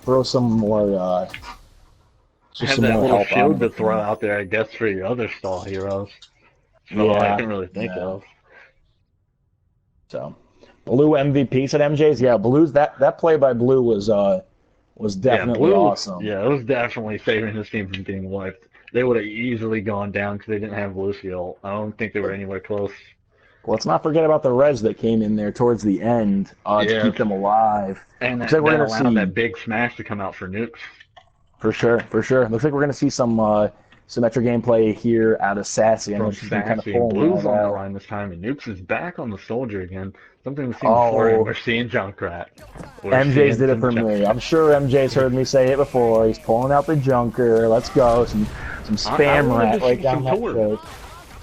throw some more. Just Have some that more little help shield on to it. throw out there, I guess, for your other stall heroes. So Yeah, I can really think yeah. of. So Blue MVP said MJ's. Yeah, Blue's that play by Blue was definitely Blue, awesome. Yeah, it was definitely saving his team from getting wiped. They would have easily gone down because they didn't have Lucio. I don't think they were anywhere close. Well, let's not forget about the res that came in there towards the end to Yeah. keep them alive. And Looks that, like we're that gonna allowed see- that big smash to come out for nukes. For sure, for sure. Looks like we're going to see some symmetric gameplay here out of Sassy. I know From she's been kind of Sassy. pulling Blue's that on the out. line this time, and Nukes is back on the soldier again. Something we've seen before, and we're seeing Junkrat. MJ's did it for me. I'm sure MJ's heard me say it before. He's pulling out the Junker. Let's go. Some spam wanted rat to right see down some that Torb. throat.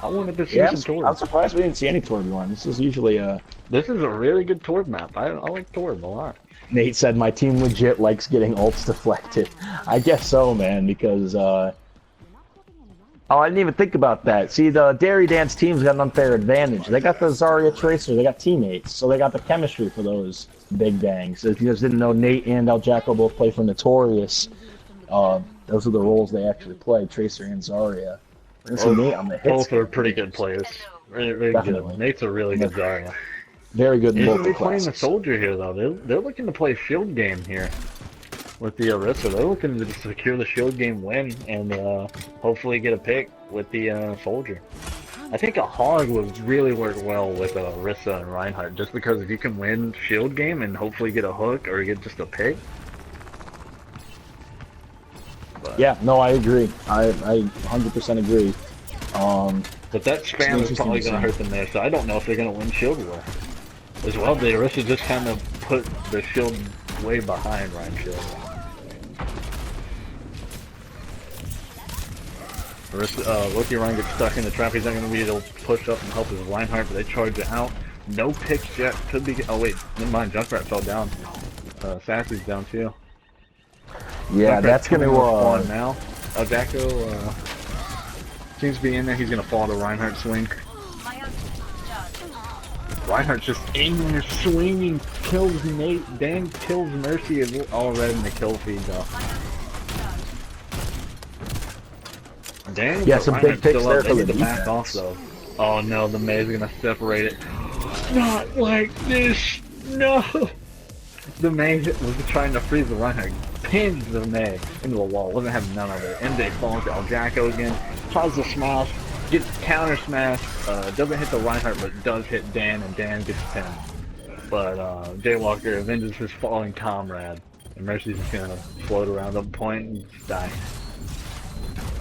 I wanted to see Yeah, some I'm Torb. surprised we didn't see any Torb one. This is usually This is a really good Torb map. I like Torb a lot. Nate said my team legit likes getting ults deflected. I guess so, man, because Oh, I didn't even think about that. See, the Dairy Dance team's got an unfair advantage. They got the Zarya Tracer, they got teammates, so they got the chemistry for those big bangs. If you guys didn't know, Nate and El Jacko both play for Notorious. Those are the roles they actually play, Tracer and Zarya. We're gonna see Nate on the hits. Both are pretty good players. Very Definitely. good. Nate's a really good Zarya. Very good in He's both gonna the be playing the classes. soldier here though. They're looking to play shield game here with the Orisa. They're looking to secure the shield game win and hopefully get a pick with the soldier. I think a hog would really work well with Orisa and Reinhardt, just because if you can win shield game and hopefully get a hook or get just a pick. But, Yeah, no, I agree. I 100% agree. but that spam is probably going to hurt them there, so I don't know if they're going to win shield war. As well, the Orisa just kind of put the shield way behind Ryan Shield. Loki Ryan gets stuck in the trap. He's not going to be able to push up and help his Reinhardt, but they charge it out. No picks yet. Could be. Oh wait, never mind. Junkrat fell down. Sassy's down too. Yeah, Junkrat's that's going coming on to... now. Jacko seems to be in there. He's going to follow the Reinhardt swing. Reinhardt's just aiming and swinging, kills Nate, Dan kills Mercy already in the kill feed though. Dan, Yeah, some big picks there for the back defense. off though. Oh no, the May's gonna separate it. Not like this, no! The May was trying to freeze the Reinhardt, pins the May into the wall, wasn't having none of it. MJ falls to El Jacko again, tries to smash, gets counter smash, doesn't hit the Reinhardt but does hit Dan, and Dan gets pinned. But Jaywalker avenges his falling comrade, and Mercy's just gonna float around the point and just die.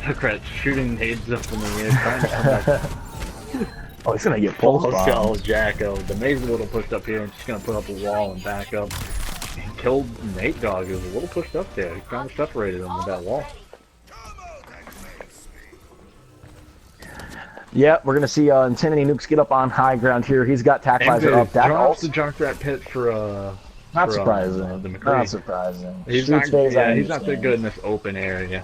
Junkrat's shooting nades up in the air, trying to come back. Oh, he's going to get pulse Almost got bombed. Jacko. The May's a little pushed up here and just gonna put up a wall and back up. And killed Nate Dogg, who was a little pushed up there. He kind of separated him with that wall. Yeah, we're going to see Infinity Nukes get up on high ground here. He's got Tacklizer up. That drops also, the Junkrat pit for not for, surprising. the McCree. Not surprising. He's Streets not, phase, I he's not that understand. good in this open area.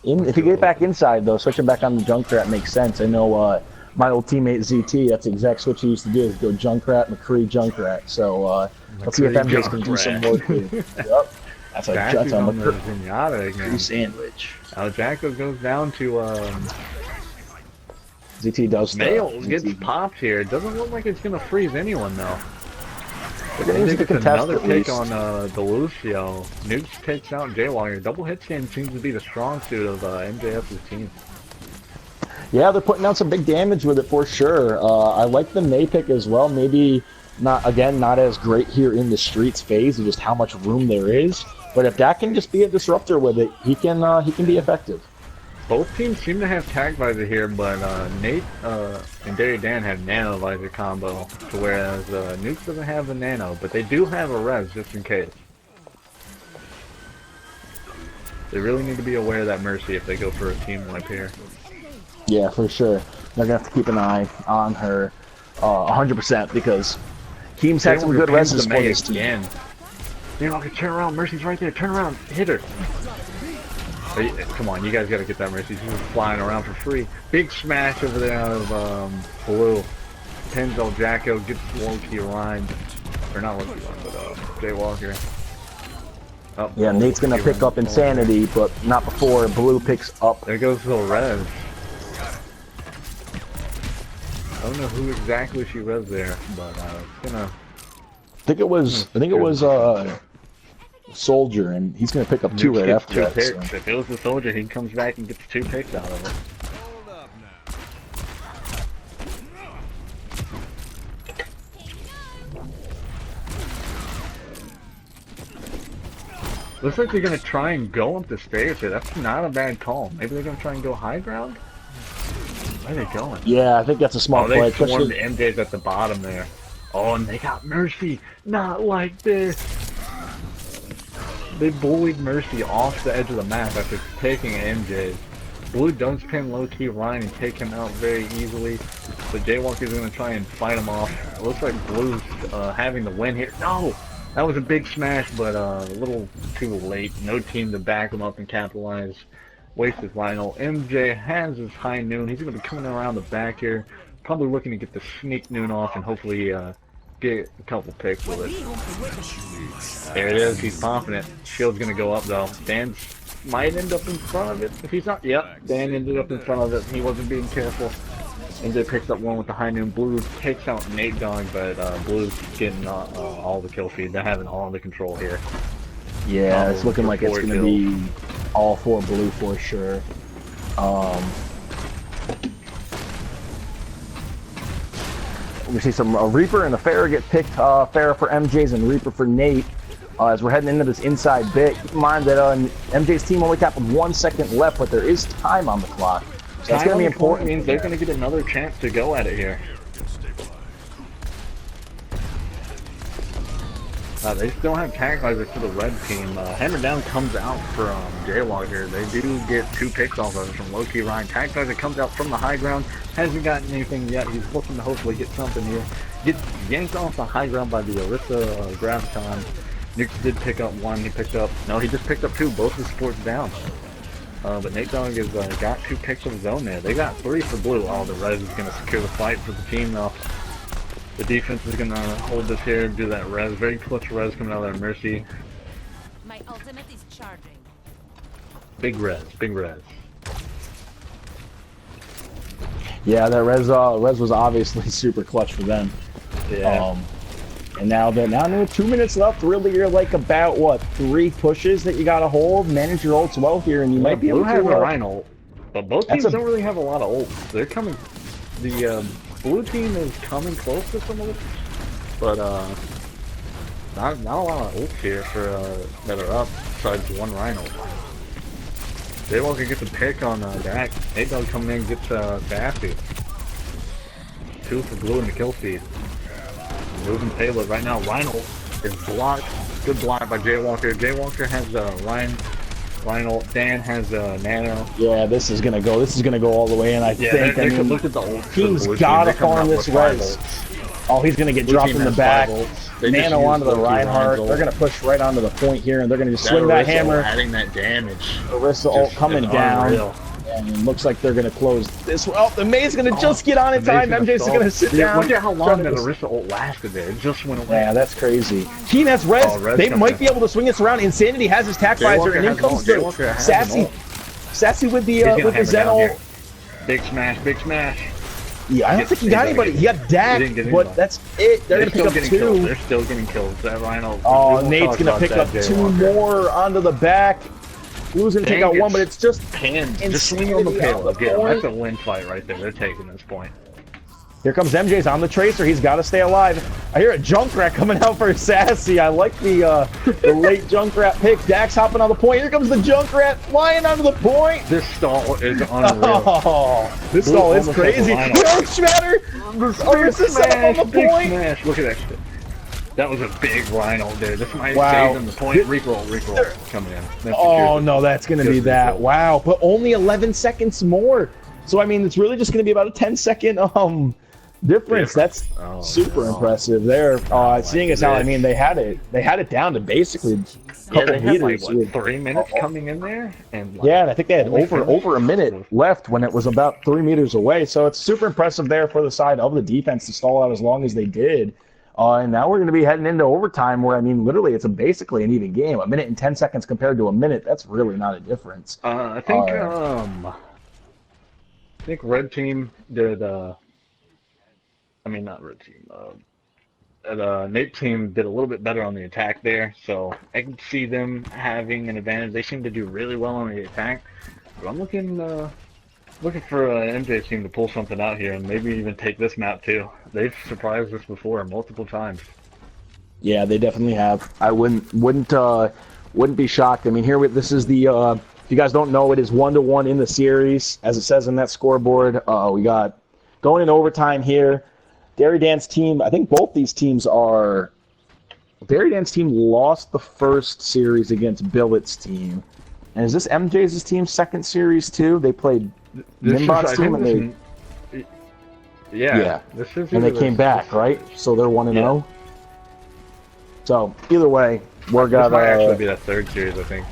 If you get back inside, though, switching back on the Junkrat makes sense. I know my old teammate ZT, that's the exact switch he used to do, is go Junkrat, McCree, Junkrat. So let's see if McCree, MJ's can do some Junkrat. work here. Yep. That's a Sassy's on the McCree Zenyatta again. sandwich. Jacko goes down to ZT does stuff. Mail gets popped here. It doesn't look like it's gonna freeze anyone though. They're I gonna use think the it's contest another at pick least. on Delucio. Nukes takes out Jaywalker. Double hit scan seems to be the strong suit of MJF's team. Yeah, they're putting out some big damage with it for sure. I like the May pick as well. Maybe not as great here in the streets phase of just how much room there is. But if that can just be a disruptor with it, he can be effective. Both teams seem to have tag visor here, but Nate and Derry Dan have nano visor combo, to whereas Nukes doesn't have the nano, but they do have a res just in case. They really need to be aware of that Mercy if they go for a team wipe here. Yeah, for sure. They're gonna have to keep an eye on her 100% because Keem's had some good reses for this team. again. You know, turn around, Mercy's right there. Turn around, hit her. Hey, come on, you guys gotta get that Mercy. She's just flying around for free. Big smash over there out of Blue. Pins El Jacko, gets Loki Ryan. Or not Loki Ryan, but Jaywalker. Oh, Yeah, Nate's gonna pick up Insanity, but not before Blue picks up. There goes the res. I don't know who exactly she res there, but it's gonna. I think it was Soldier, and he's gonna pick up two Nukes right gets after two that. picks. So. If it was the soldier, he comes back and gets 2 picks out of it. Looks like they're gonna try and go up the stairs here. That's not a bad call. Maybe they're gonna try and go high ground? Where are they going? Yeah, I think that's a smart Oh, they play. swarmed Especially, MJ's at the bottom there. Oh, and they got Mercy. Not like this. They bullied Mercy off the edge of the map after taking MJ's. Blue does pin low-key Ryan and take him out very easily. But Jaywalker's going to try and fight him off. It looks like Blue's having the win here. No! That was a big smash, but a little too late. No team to back him up and capitalize. Wasted Lionel. MJ has his high noon. He's going to be coming around the back here. Probably looking to get the sneak noon off and hopefully get a couple picks with it. There it is. He's confident. Shield's going to go up though. Dan might end up in front of it. If he's not, yep. Dan ended up in front of it. He wasn't being careful. MJ picks up one with the high noon. Blue takes out Nate Dogg, but Blue's getting all the kill feed. They're having all the control here. Yeah, it's looking like it's going to be all for Blue for sure. We see some Reaper and a Pharah get picked. Pharah for MJ's and Reaper for Nate. As we're heading into this inside bit, keep in mind that MJ's team only got 1 second left, but there is time on the clock. So that's going to be important. Means they're going to get another chance to go at it here. They still have tag visors for the red team. Hammer Down comes out from Jaywalk here. They do get 2 picks off of it from Loki Ryan. Tag visor comes out from the high ground. Hasn't gotten anything yet. He's looking to hopefully get something here. Gets yanked off the high ground by the Orisa Graviton. Nix did pick up 1. He picked up... No, he just picked up 2. Both his supports down. But Nate Dogg has got 2 picks of his own there. They got 3 for Blue. Oh, the res is going to secure the fight for the team though. The defense is going to hold this here, do that res. Very clutch res coming out of there. Mercy. My ultimate is charging. Big res, big res. Yeah, that res was obviously super clutch for them. Yeah. And now with 2 minutes left, really you're like about what 3 pushes that you got to hold. Manage your ults well here, and you might be able to. Blue has a Rhino, but both teams don't really have a lot of ults. They're coming. The Blue team is coming close to some of it, but not a lot of ults here for that are up besides 1 Rhino. Jaywalk can get the pick on Dak. Nate Dogg coming in gets Sassy. 2 for Blue in the kill feed. Moving payload right now. Rhino is blocked. Good block by Jaywalker. Jaywalker has Rhino. Dan has Nano. Yeah, this is gonna go all the way in. I think. They could look at the ult. Team's gotta farm this res. Oh, he's gonna get dropped in the back. Nano onto the Reinhardt. They're gonna push right onto the point here, and they're gonna just swing that hammer. Adding that damage. Orisa ult coming down. And it looks like they're gonna close this. Oh, the May's gonna just get on in time. MJ's gonna sit down. Look at how long that Orisa ult lasted there. It just went away. Yeah, that's crazy. Keen has res. They might be able to swing this around. Insanity has his tack visor, and in comes the Sassy with the Zen ult. Big smash, big smash. Yeah, I don't think he got anybody. He got Dak, but that's it. They're gonna pick up 2. They're still getting killed. That Rhino. Oh, Nate's gonna pick up 2 more onto the back. Blue's gonna take out 1, but it's just just swing on the payload. Yeah, that's a win fight right there. They're taking this point. Here comes MJ's on the Tracer. He's got to stay alive. I hear a Junkrat coming out for Sassy. I like the late Junkrat pick. Dax hopping on the point. Here comes the Junkrat flying onto the point. This stall is unreal. Oh, this stall is crazy. Yo, Shatter! Orisa set up on the point. Smash. Look at that shit. That was a big Rhino there. This might save them the point. Recoil coming in. Oh no, that's gonna be that. Wow, but only 11 seconds more. So I mean, it's really just gonna be about a 10-second difference. That's super impressive there. Seeing as how I mean they had it down to basically a couple meters. Like, what, 3 minutes coming in there, and yeah, and I think they had over a minute left when it was about 3 meters away. So it's super impressive there for the side of the defense to stall out as long as they did. And now we're going to be heading into overtime where, I mean, literally it's basically an even game. 1 minute and 10 seconds compared to a minute, that's really not a difference. I think Red Team did, I mean, not Red Team, Nate Team did a little bit better on the attack there, so I can see them having an advantage. They seem to do really well on the attack, but I'm looking for MJ team to pull something out here and maybe even take this map too. They've surprised us before multiple times. Yeah, they definitely have. I wouldn't be shocked. I mean, this is the if you guys don't know, it is 1-1 in the series, as it says in that scoreboard. We got going in overtime here. Dairy Dan's team, I think both these teams are. Dairy Dan's team lost the first series against Billet's team. And is this MJ's team's second series too? They played Nimbot's team and they. Yeah. And they came back, right? So they're 1-0. So either way, we're gonna. This might actually be the third series, I think.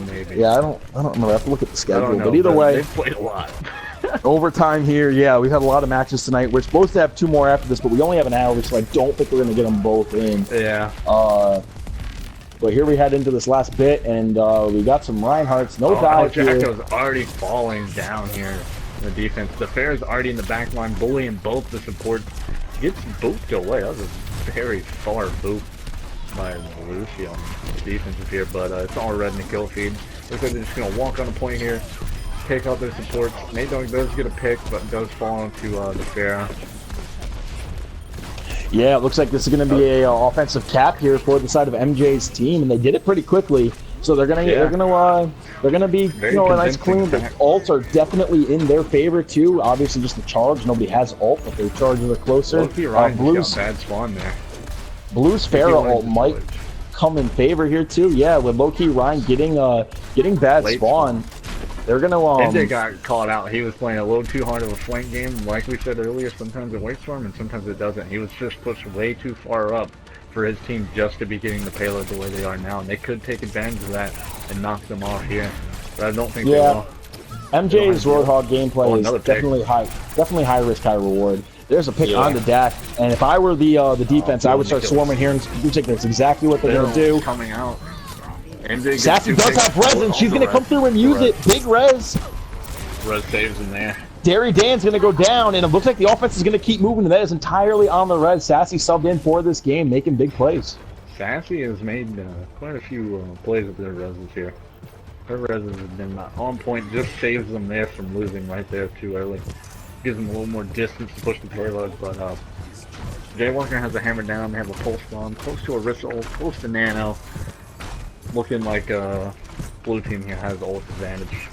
Maybe. Yeah, I don't remember. I have to look at the I schedule. don't know, But either way, they've played a lot. overtime here. Yeah, we've had a lot of matches tonight. We're supposed to have 2 more after this, but we only have an hour, so I don't think we're going to get them both in. Yeah. But here we head into this last bit, and we got some Reinhardts. No dive here. Jacko's already falling down here in the defense. The Fair's already in the back line, bullying both the supports. Gets booped away. That was a very far boop by Lucy on the defensive here, but it's all red in the kill feed. Looks like they're just going to walk on the point here, take out their supports. Nate Dogg does get a pick, but does fall into the Fair. Yeah, it looks like this is going to be a offensive cap here for the side of MJ's team, and they did it pretty quickly. So they're gonna be a nice clean. The ults are definitely in their favor too. Obviously, just the charge. Nobody has ult, but their charges are closer. Blue's bad spawn there. Blue's Pharah ult might come in favor here too. Yeah, with low-key Ryan getting bad Late spawn. They're gonna MJ got called out. He was playing a little too hard of a flank game. Like we said earlier, sometimes it works for him and sometimes it doesn't. He was just pushed way too far up for his team just to be getting the payload the way they are now, and they could take advantage of that and knock them off here. But I don't think they will. MJ's Roadhog gameplay is definitely high risk, high reward. There's a pick on the dash, and if I were the defense, I would start swarming here and think that's exactly what they're gonna do. Coming out. Sassy does have res, and she's gonna come through and use it. Big res. Res saves in there. Derry Dan's going to go down, and it looks like the offense is going to keep moving, and that is entirely on the res. Sassy subbed in for this game, making big plays. Sassy has made quite a few plays with their reses here. Her reses have been on point, just saves them there from losing right there too early. Gives them a little more distance to push the payload, but Jaywalker has a hammer down, they have a pulse bomb, close to Orisa ult, close to Nano. Looking like blue team here has ult advantage.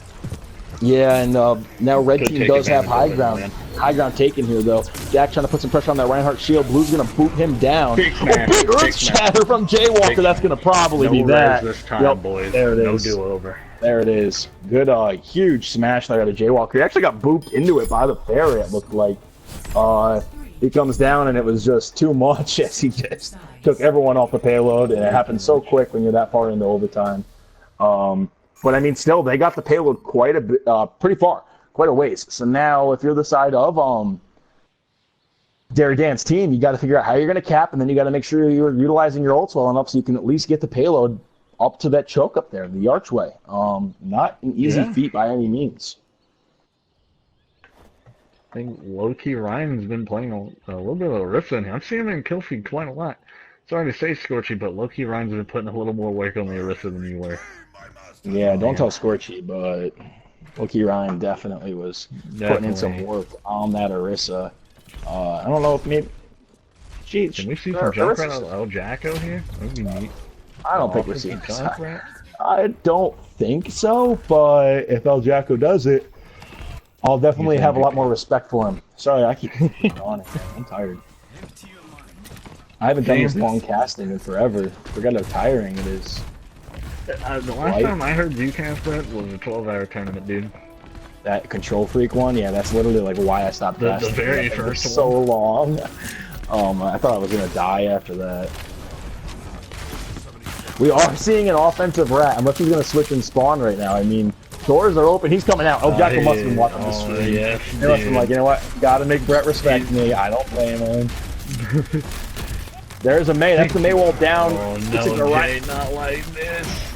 Yeah, and now red team does have high ground. High ground taken here, though. Jack trying to put some pressure on that Reinhardt shield. Blue's going to boot him down. Big smash. Big earth shatter from Jaywalker. That's going to probably be that. This time, boys. There it is. No do-over. There it is. Good, huge smash there out of Jaywalker. He actually got booped into it by the fairy, it looked like. He comes down, and it was just too much as he just took everyone off the payload, and it happened so quick when you're that far into overtime. But I mean, still, they got the payload quite a bit, pretty far, quite a ways. So now, if you're the side of Derry Dan's team, you got to figure out how you're going to cap, and then you got to make sure you're utilizing your ults well enough so you can at least get the payload up to that choke up there, the archway. Not an easy feat by any means. I think low-key Ryan's been playing a little bit of Orisa in here. I'm seeing him in kill feed quite a lot. Sorry to say, Scorchy, but low-key Ryan's been putting a little more work on the Orisa than you were. Yeah, don't tell Scorchy, but low-key Ryan definitely was putting in some work on that Orisa. I don't know if maybe... Jeez, can we see some jump right out of El Jacko here? That would be neat. I don't think we're seeing I don't think so, but if El Jacko does it, I'll definitely have a lot more respect for him. Sorry, I keep on it. I'm tired. I haven't done this long casting in forever. Forgot how tiring it is. The last time I heard you cast that was a 12-hour tournament, dude. That Control Freak one? Yeah, that's literally like why I stopped casting. The very first one. So long. I thought I was going to die after that. We are seeing an offensive rat, unless he's going to switch and spawn right now. I mean, doors are open. He's coming out. Oh, Jacko must have been watching the stream. Yes, he must have been like, you know what? Gotta make Brett respect me. I don't blame him. There's a May. That's the May wall down. Oh, no, Jay, not like this.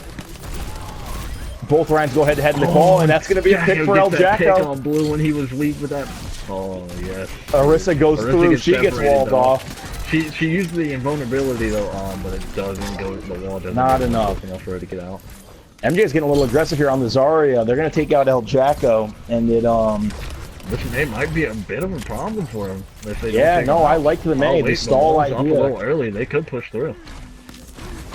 Both Ryans go head-to-head in the call, and that's going to be a pick for El Jacko. Pick on blue when he was weak with that. Oh, yes. Orisa goes through. She gets walled off. She used the invulnerability, though, but it doesn't go, the wall doesn't Not enough. For her to get out. MJ's getting a little aggressive here on the Zarya. They're going to take out El Jacko, and it, This May might be a bit of a problem for him. Yeah, no, I like the May. The stall idea. Up a little early, they could push through.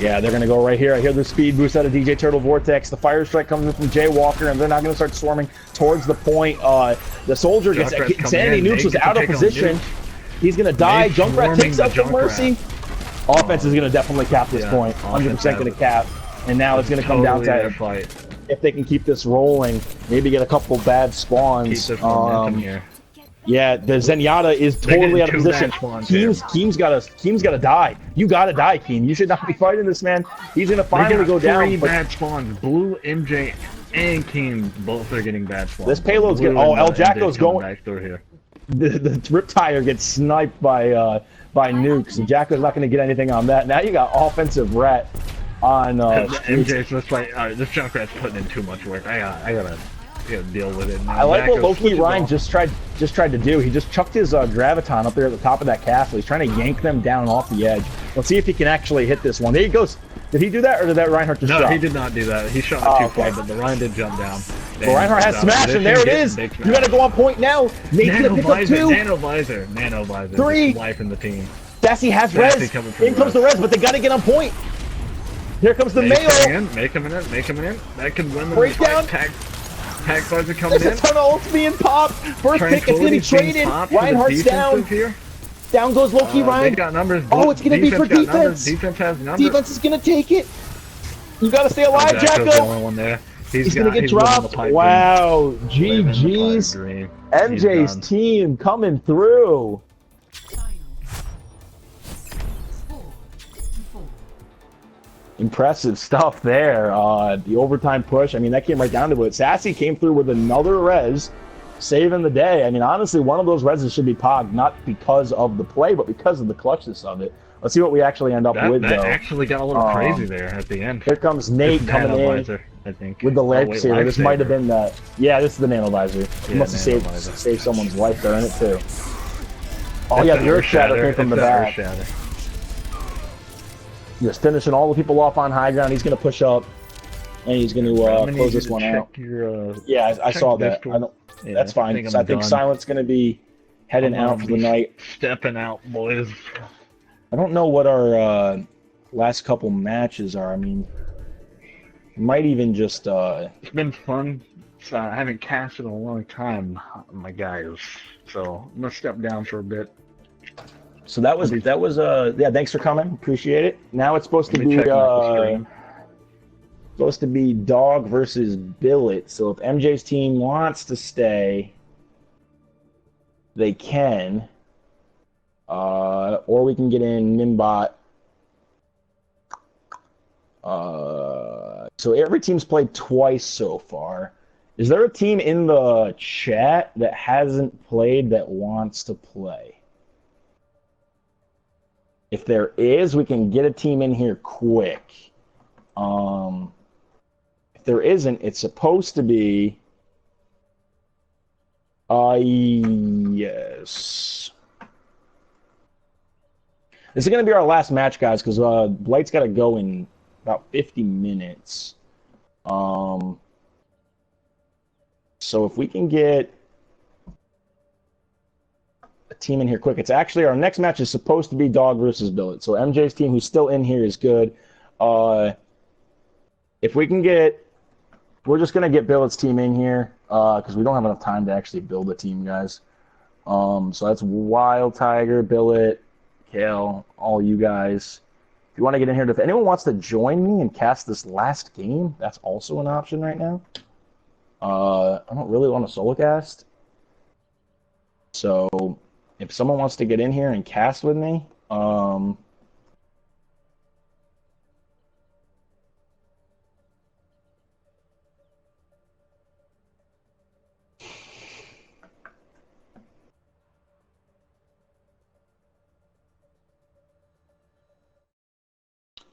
Yeah, they're going to go right here. I hear the speed boost out of DJ Turtle Vortex. The fire strike comes in from Jaywalker, and they're not going to start swarming towards the point. The soldier gets Insanity Nukes was out of position. He's going to die. Junkrat takes out the Mercy. Offense is going to definitely cap this point. 100% going to cap. And now it's going to come down to if they can keep this rolling, maybe get a couple bad spawns. Keep this momentum here. Yeah, the Zenyatta is They're totally getting out of two position. bad spawns here. Keem's gotta die. You gotta die, Keem. You should not be fighting this man. He's gonna They finally got go down. three But bad spawns. Blue, MJ, and Keem both are getting bad spawns. this payload's Blue getting. Oh, and, El MJ's Jacko's coming going. back through here. The Riptire gets sniped by nukes, and Jacko's not gonna get anything on that. Now you got offensive rat on. MJ's just like, this Junkrat's putting in too much work. I gotta deal with it. I like what Jacko Loki switches Ryan off. just tried to do. He just chucked his Graviton up there at the top of that castle. He's trying to yank them down off the edge. Let's see if he can actually hit this one. There he goes. Did he do that, or did that Reinhardt just No, drop? he did not do that. He shot Oh, too okay. far, but the Ryan did jump down. Well, Reinhardt has smash, and there it is. You gotta go on point now. Nate's Nano gonna pick up visor, two. nano visor, nano visor. Three. Just wiping the team. Sassy has Sassy res. coming from In comes the res, but they gotta get on point. Here comes the Make Mayo. him in. That could win the Breakdown. fight. Tag visor coming There's a in. ton of ults being popped. First pick, it's gonna be Tranquility's being traded. popped for the Reinhardt's down. defensive here. Down goes Loki They Ryan. got numbers. Oh, it's gonna be for got numbers. defense. Defense has numbers. Defense is gonna take it. You gotta stay alive, Jacko's the Jacko. only one there. He's gonna get he's living the dropped. pipe Wow, dream. Living the pipe GG's. dream. He's MJ's done. team coming through. Final. 4-4. Impressive stuff there. The overtime push. I mean, that came right down to it. Sassy came through with another res, saving the day. I mean, honestly, one of those reses should be PUG, not because of the play, but because of the clutchness of it. Let's see what we actually end up with, That though. actually got a little crazy there at the end. Here comes Nate It's coming in Nanovisor, I think. with the Oh, wait, lifesaver. This might have been that. Yeah, this is the nanovisor. He Yeah, must have nanovisor. saved someone's life there in it, too. Oh, That's yeah, an the Earth Shatter came Earth from the back. Shatter. Just finishing all the people off on high ground. He's going to push up, and he's going I'm to gonna need close you this to one check out. Your, Yeah, I check saw that. Discord. I don't, Yeah, that's fine. I'm So I think done. Silent's going to be heading I'm out gonna for the be night. Stepping out, boys. I don't know what our last couple matches are. I mean, might even just It's been fun. I haven't cast in a long time, my guys. So I'm gonna step down for a bit. so that was yeah, thanks for coming. Appreciate it. Now it's supposed to Let me be check my screen. Dog versus Billet. So if MJ's team wants to stay, they can. Or we can get in Nimbot. So every team's played twice so far. Is there a team in the chat that hasn't played that wants to play? If there is, we can get a team in here quick. If there isn't, it's supposed to be. Yes. This is going to be our last match, guys, because Blight's got to go in about 50 minutes. So if we can get a team in here quick, it's actually our next match is supposed to be Dog versus Billet. So MJ's team, who's still in here, is good. If we can get, we're just gonna get Billet's team in here because we don't have enough time to actually build a team, guys. So that's Wild Tiger, Billet, Kale, all you guys. If you want to get in here, if anyone wants to join me and cast this last game, that's also an option right now. I don't really want to solo cast. So if someone wants to get in here and cast with me,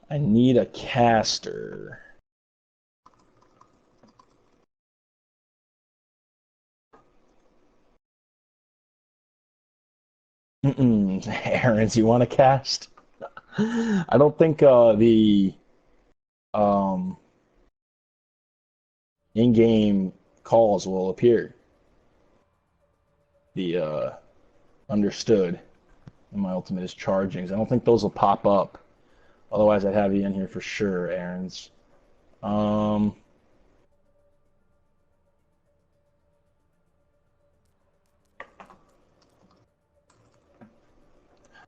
I need a caster. Aaron's, you want to cast? I don't think the in-game calls will appear. The understood. And my ultimate is charging. I don't think those will pop up. Otherwise, I'd have you in here for sure, Aaron's.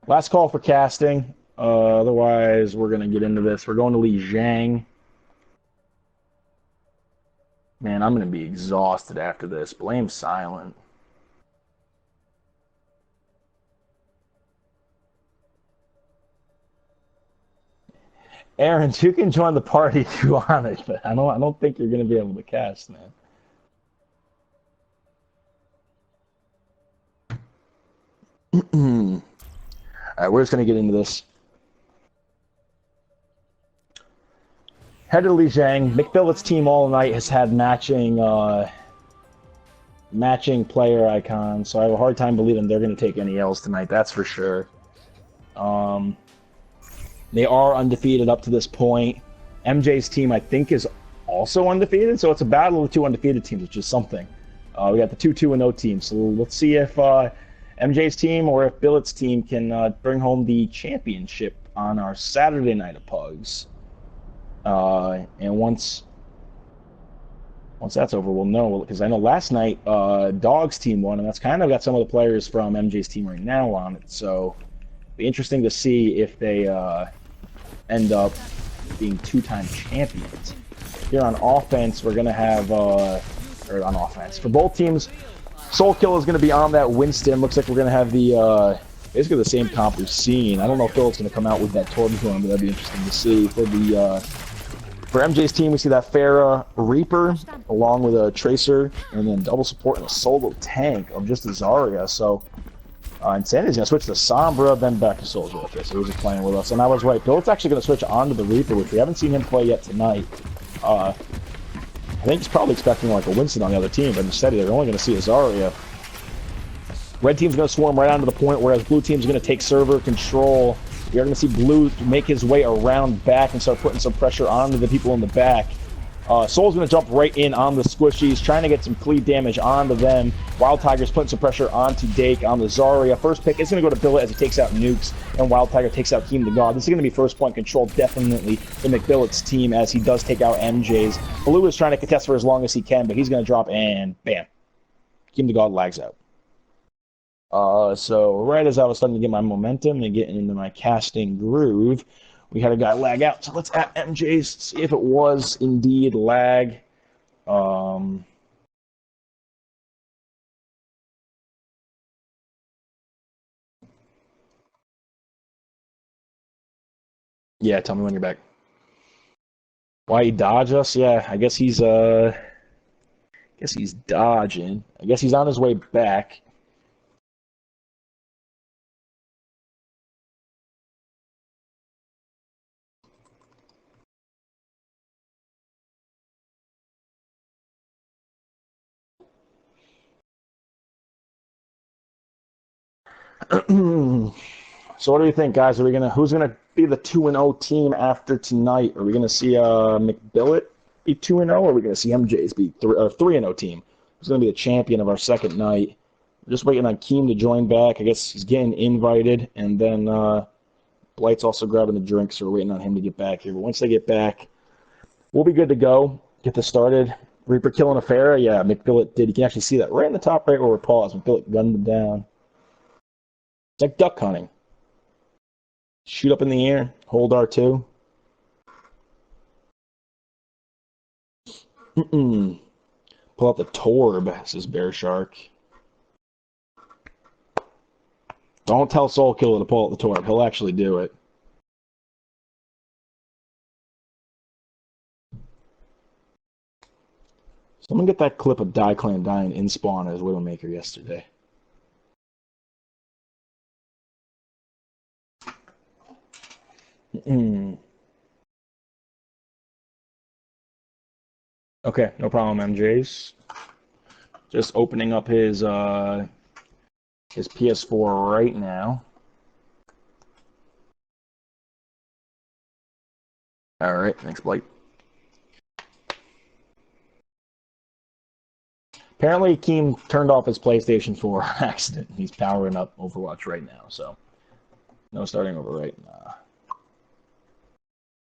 Last call for casting. Otherwise, we're going to get into this. We're going to Li Zhang. Man, I'm going to be exhausted after this. Blame Silent. Aaron, you can join the party if you want it, but I don't think you're gonna be able to cast, man. All right, we're just gonna get into this. Head to Li Jiang. McBillet's team all night has had matching player icons, so I have a hard time believing they're gonna take any L's tonight. That's for sure. They are undefeated up to this point. MJ's team, I think, is also undefeated, so it's a battle of two undefeated teams, which is something. We got the 2-2-0 team, so let's see if MJ's team or if Billet's team can bring home the championship on our Saturday night of PUGs. And once that's over, we'll know, because I know last night Dog's team won, and that's kind of got some of the players from MJ's team right now on it, so it'll be interesting to see if they end up being two-time champions. Here on offense, we're going to have, or on offense, for both teams, Soul Kill is going to be on that Winston. Looks like we're going to have the, basically the same comp we've seen. I don't know if Phil's going to come out with that Torbjorn, but that'd be interesting to see. For MJ's team, we see that Pharah Reaper, along with a Tracer, and then double support and a solo tank of just a Zarya, so Insanity's going to switch to Sombra, then back to Soldier. Okay, so he's just playing with us. And I was right. Billet's actually going to switch on to the Reaper, which we haven't seen him play yet tonight. I think he's probably expecting like a Winston on the other team, but instead they're only going to see a Zarya. Red team's going to swarm right onto the point, whereas blue team's going to take server control. You're going to see blue make his way around back and start putting some pressure onto the people in the back. Soul's going to jump right in on the squishies, trying to get some cleave damage onto them. Wild Tiger's putting some pressure onto Dake on the Zarya. First pick is going to go to Billet as he takes out Nukes, and Wild Tiger takes out Keem the God. This is going to be first point control definitely for McBillet's team as he does take out MJ's. Blue is trying to contest for as long as he can, but he's going to drop, and bam. Keem the God lags out. So right as I was starting to get my momentum and getting into my casting groove, we had a guy lag out. So let's at MJ's, see if it was indeed lag. Yeah, tell me when you're back. Why he dodge us? Yeah, I guess he's dodging. I guess he's on his way back. So what do you think, guys? Who's gonna be the 2-0 team after tonight? Are we gonna see McBillet be 2-0, or are we gonna see MJ's be 3-0 team? Who's gonna be the champion of our second night? We're just waiting on Keem to join back. I guess he's getting invited, and then Blight's also grabbing the drink, so we're waiting on him to get back here. But once they get back, we'll be good to go. Get this started. Reaper killing a Pharah. Yeah, McBillet did. You can actually see that right in the top right where we're paused. McBillet gunned him down. It's like duck hunting. Shoot up in the air, hold R2. Pull out the Torb, says Bear Shark. Don't tell Soul Killer to pull out the Torb. He'll actually do it. Someone get that clip of Die Clan dying in spawn as Widowmaker yesterday. Okay, no problem, MJ's. Just opening up his PS4 right now. All right, thanks, Blight. Apparently, Keem turned off his PlayStation 4 on accident. He's powering up Overwatch right now, so no starting over right now.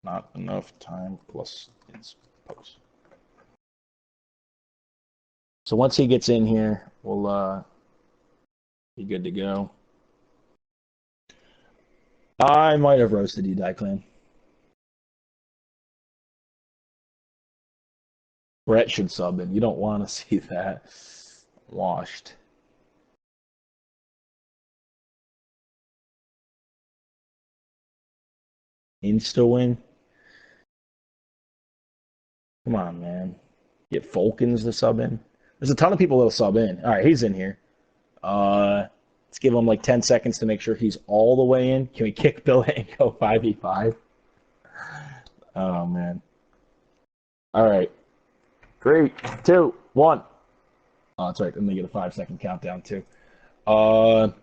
Not enough time plus it's post. So once he gets in here, we'll be good to go. I might have roasted you, Die Clan. Brett should sub in. You don't want to see that washed. Insta win. Come on, man. Get Falcons to sub in. There's a ton of people that'll sub in. All right, he's in here. Let's give him like 10 seconds to make sure he's all the way in. Can we kick Bill and go 5v5? Oh, man. All right. 3, 2, 1. Oh, that's right. Then they get a 5-second countdown, too. So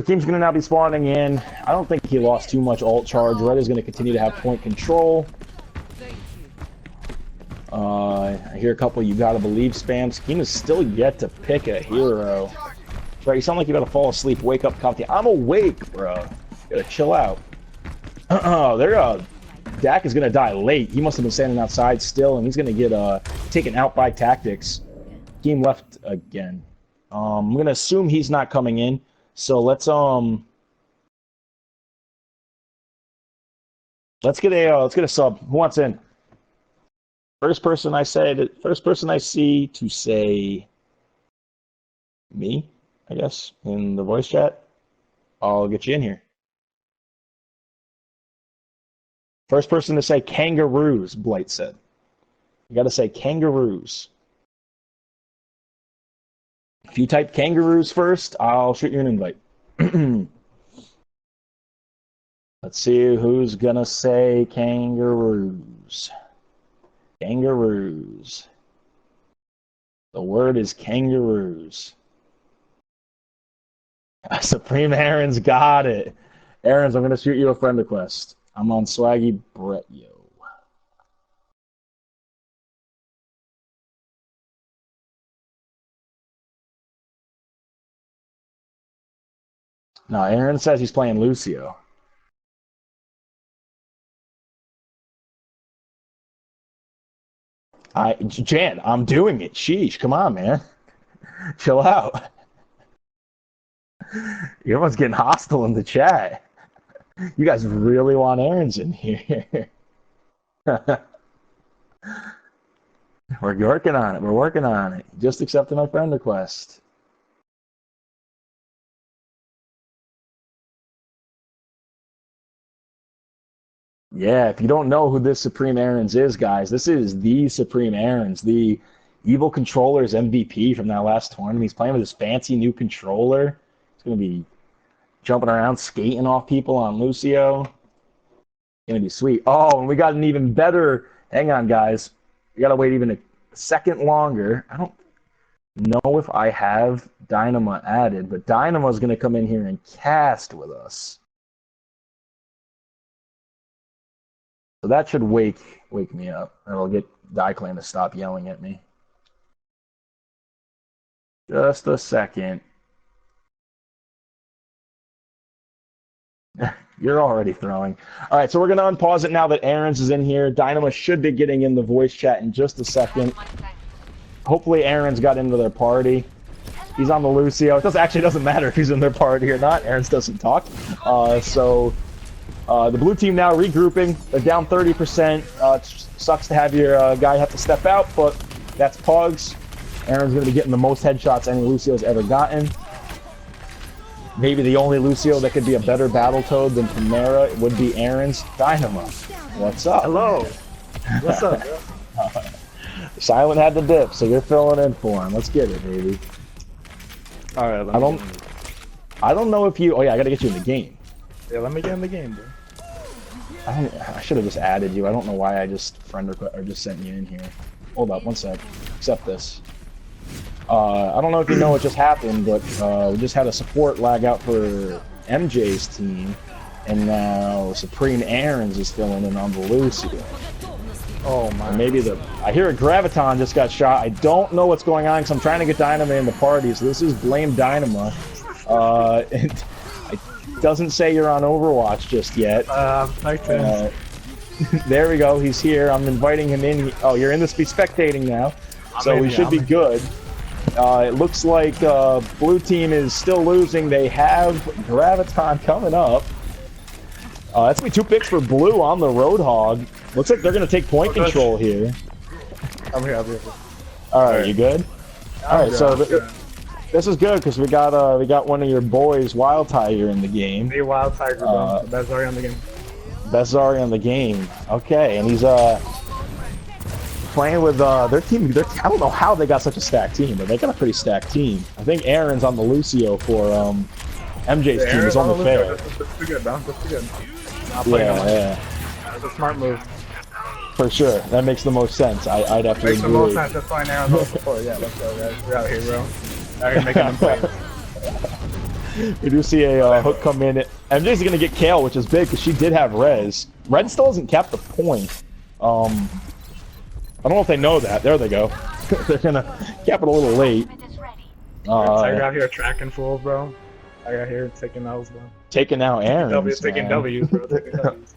team's going to now be spawning in. I don't think he lost too much ult charge. Red is going to continue to have point control. I hear a couple you gotta believe spam. Scheme is still yet to pick a hero. Right, you sound like you gotta fall asleep. Wake up, Compty. I'm awake, bro. You gotta chill out. Dak is gonna die late. He must have been standing outside still, and he's gonna get taken out by tactics. Scheme left again. I'm gonna assume he's not coming in. So let's get a sub. Who wants in? First person I see to say me, I guess, in the voice chat. I'll get you in here. First person to say kangaroos, Blight said. You gotta say kangaroos. If you type kangaroos first, I'll shoot you an invite. Let's see who's gonna say kangaroos. Kangaroos. The word is kangaroos. Supreme Aaron's got it. Aaron's, I'm going to shoot you a friend request. I'm on Swaggy Brett, yo. No, Aaron says he's playing Lucio. Jan, I'm doing it. Sheesh, come on, man. Chill out. Everyone's getting hostile in the chat. You guys really want Aaron's in here. We're working on it. We're working on it. Just accepted my friend request. Yeah, if you don't know who this Supreme Aaron's is, guys, this is the Supreme Aaron's, the Evil Controller's MVP from that last tournament. He's playing with his fancy new controller. He's going to be jumping around, skating off people on Lucio. Going to be sweet. Oh, and we got an even better... Hang on, guys. We got to wait even a second longer. I don't know if I have Dynama added, but Dynama's going to come in here and cast with us. So that should wake me up. It'll get Diclan to stop yelling at me. Just a second. You're already throwing. All right, so we're going to unpause it now that Aaron's is in here. Dynama should be getting in the voice chat in just a second. Hopefully Aaron's got into their party. He's on the Lucio. It actually doesn't matter if he's in their party or not. Aaron's doesn't talk. The blue team now regrouping. They're down 30%. It sucks to have your guy have to step out, but that's PUGs. Aaron's going to be getting the most headshots any Lucio's ever gotten. Maybe the only Lucio that could be a better Battletoad than Primera would be Aaron's. Dynama. What's up? Hello. What's up, bro? Silent had the dip, so you're filling in for him. Let's get it, baby. All right. I don't know if you... Oh, yeah, I got to get you in the game. Yeah, let me get in the game, bro. I should have just added you. I don't know why I just just sent you in here. Hold up, one sec. Accept this. I don't know if you know what just happened, but we just had a support lag out for MJ's team, and now Supreme Aaron's is filling in on the Lucio. Oh my! Or maybe I hear a Graviton just got shot. I don't know what's going on because I'm trying to get Dynama in the party. So this is blame Dynama. It doesn't say you're on Overwatch just yet. There we go. He's here. I'm inviting him in. Oh, you're in this. Be spectating now, so we should be good. It looks like blue team is still losing. They have Graviton coming up. That's gonna be 2 picks for blue on the Roadhog. Looks like they're gonna take point control here. I'm here. All right, you good? All right, so this is good because we got one of your boys, Wild Tiger, in the game. Hey, Wild Tiger, bro. Best Zari on the game. Best Zari on the game. Okay, and he's playing with their team. I don't know how they got such a stacked team, but they got a pretty stacked team. I think Aaron's on the Lucio for MJ's team. Is on the fair. That's pretty good, bro. That's pretty good. Yeah. That's a smart move. For sure. That makes the most sense. I'd have to Makes the agree. most sense. That's why Aaron's on before. Yeah, let's go, guys. We're out here, bro. Out here making them plays. We do see a hook come in. MJ's gonna get Kale, which is big because she did have res. Red still hasn't capped the point. I don't know if they know that. There they go. They're gonna cap it a little late. Tiger out here tracking fools, bro. Tiger out here taking L's, bro. Taking out Aaron. Taking W's, bro. Taking W's.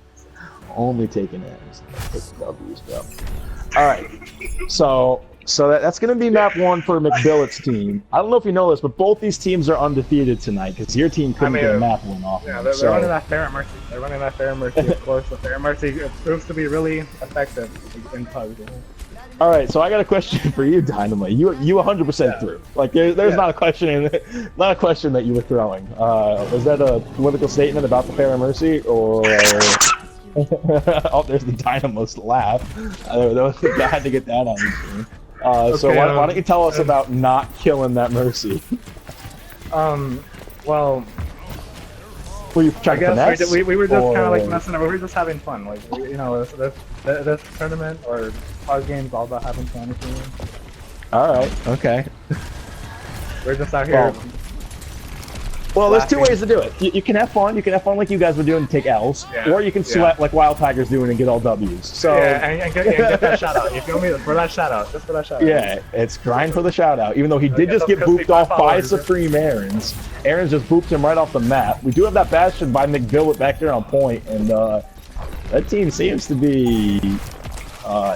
Only taking Aaron's. Taking W's, bro. All right. So that's going to be map 1 for McBillet's team. I don't know if you know this, but both these teams are undefeated tonight because your team couldn't get a map 1 off. Yeah, they're running that fair mercy. They're running that fair mercy, of course. The fair mercy proves to be really effective in PUG. All right, so I got a question for you, Dynamite. You 100% through. Like there's not a question that you were throwing. Was that a political statement about the fair mercy or? Oh, there's the Dynamo's laugh. I had to get that on the screen. So why don't you tell us about not killing that mercy? Well, were you trying to finesse? We were just kind of like messing around. We were just having fun. Like, you know, this tournament or PUG games all about having fun. All right. Okay. We're just out here. Well, there's two ways to do it. You can have fun. You can have fun like you guys were doing and take L's, or you can sweat like Wild Tiger's doing and get all W's. So and get that shout out. You feel me? For that shout out, just for that shout out. Yeah, it's grind for the shout out. Even though he did just get booped off by Supreme Aaron's. Aaron's just booped him right off the map. We do have that Bastion by McBillet back there on point, and that team seems to be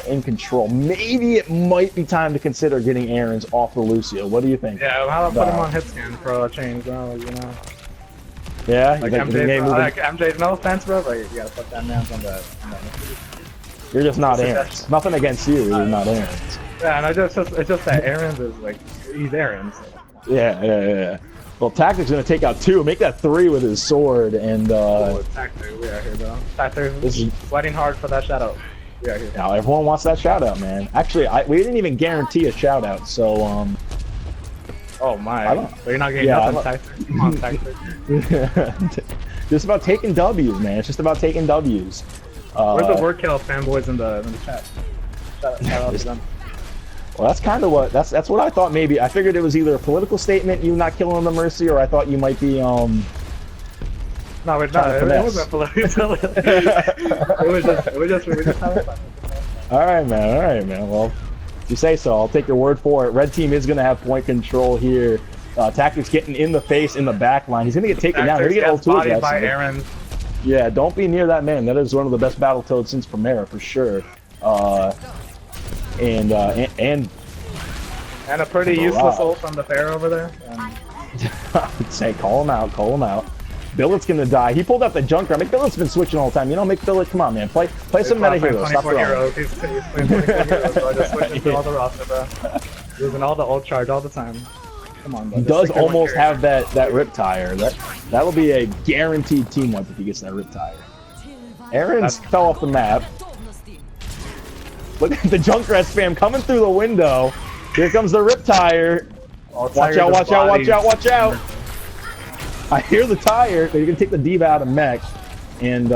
in control. Maybe it might be time to consider getting Aaron's off the Lucio. What do you think? Yeah, well, how about put him on hit scan for a change, bro, you know? Yeah? Like MJ, no offense, bro, but you gotta put that man on that. You're just not Aaron's. Nothing against you, you're not Aaron's. Yeah, and it's just that Aaron's is like, he's Aaron's. Yeah. Well, Tactic's gonna take out 2, make that 3 with his sword, and Tactic, we are here, bro. Tactic's sweating hard for that shout out. Yeah, now everyone wants that shout out, man. Actually, we didn't even guarantee a shout out, so oh my! So you're not getting nothing, Tactic. Come on, Tactic. Just about taking W's, man. It's just about taking W's. Where's the word kill fanboys in the chat? Shout out to them. Well, that's kind of what that's what I thought. Maybe I figured it was either a political statement, you not killing the Mercy, or I thought you might be No, we're not. It wasn't political. we were just having fun. All right, man. Well, if you say so, I'll take your word for it. Red team is going to have point control here. Tactics getting in the face in the back line. He's going to get taken down. He's going to get bodied by Aaron. Yeah, don't be near that man. That is one of the best Battletoads since Primera for sure. And a pretty useless ult from the fair over there. Say, call him out. Billet's gonna die. He pulled out the Junker. McBillet's been switching all the time. You know, McBillet, come on, man. Play some meta heroes. Stop throwing. He's playing 24 heroes, bro. Just switching through all the roster, bro. Using all the ult charge all the time. Come on, bro. He does almost have that rip tire. That'll be a guaranteed team wipe if he gets that rip tire. Aaron's fell off the map. Look at the Junkrat spam coming through the window. Here comes the rip tire. Watch out. I hear the tire. They're gonna take the diva out of mech, and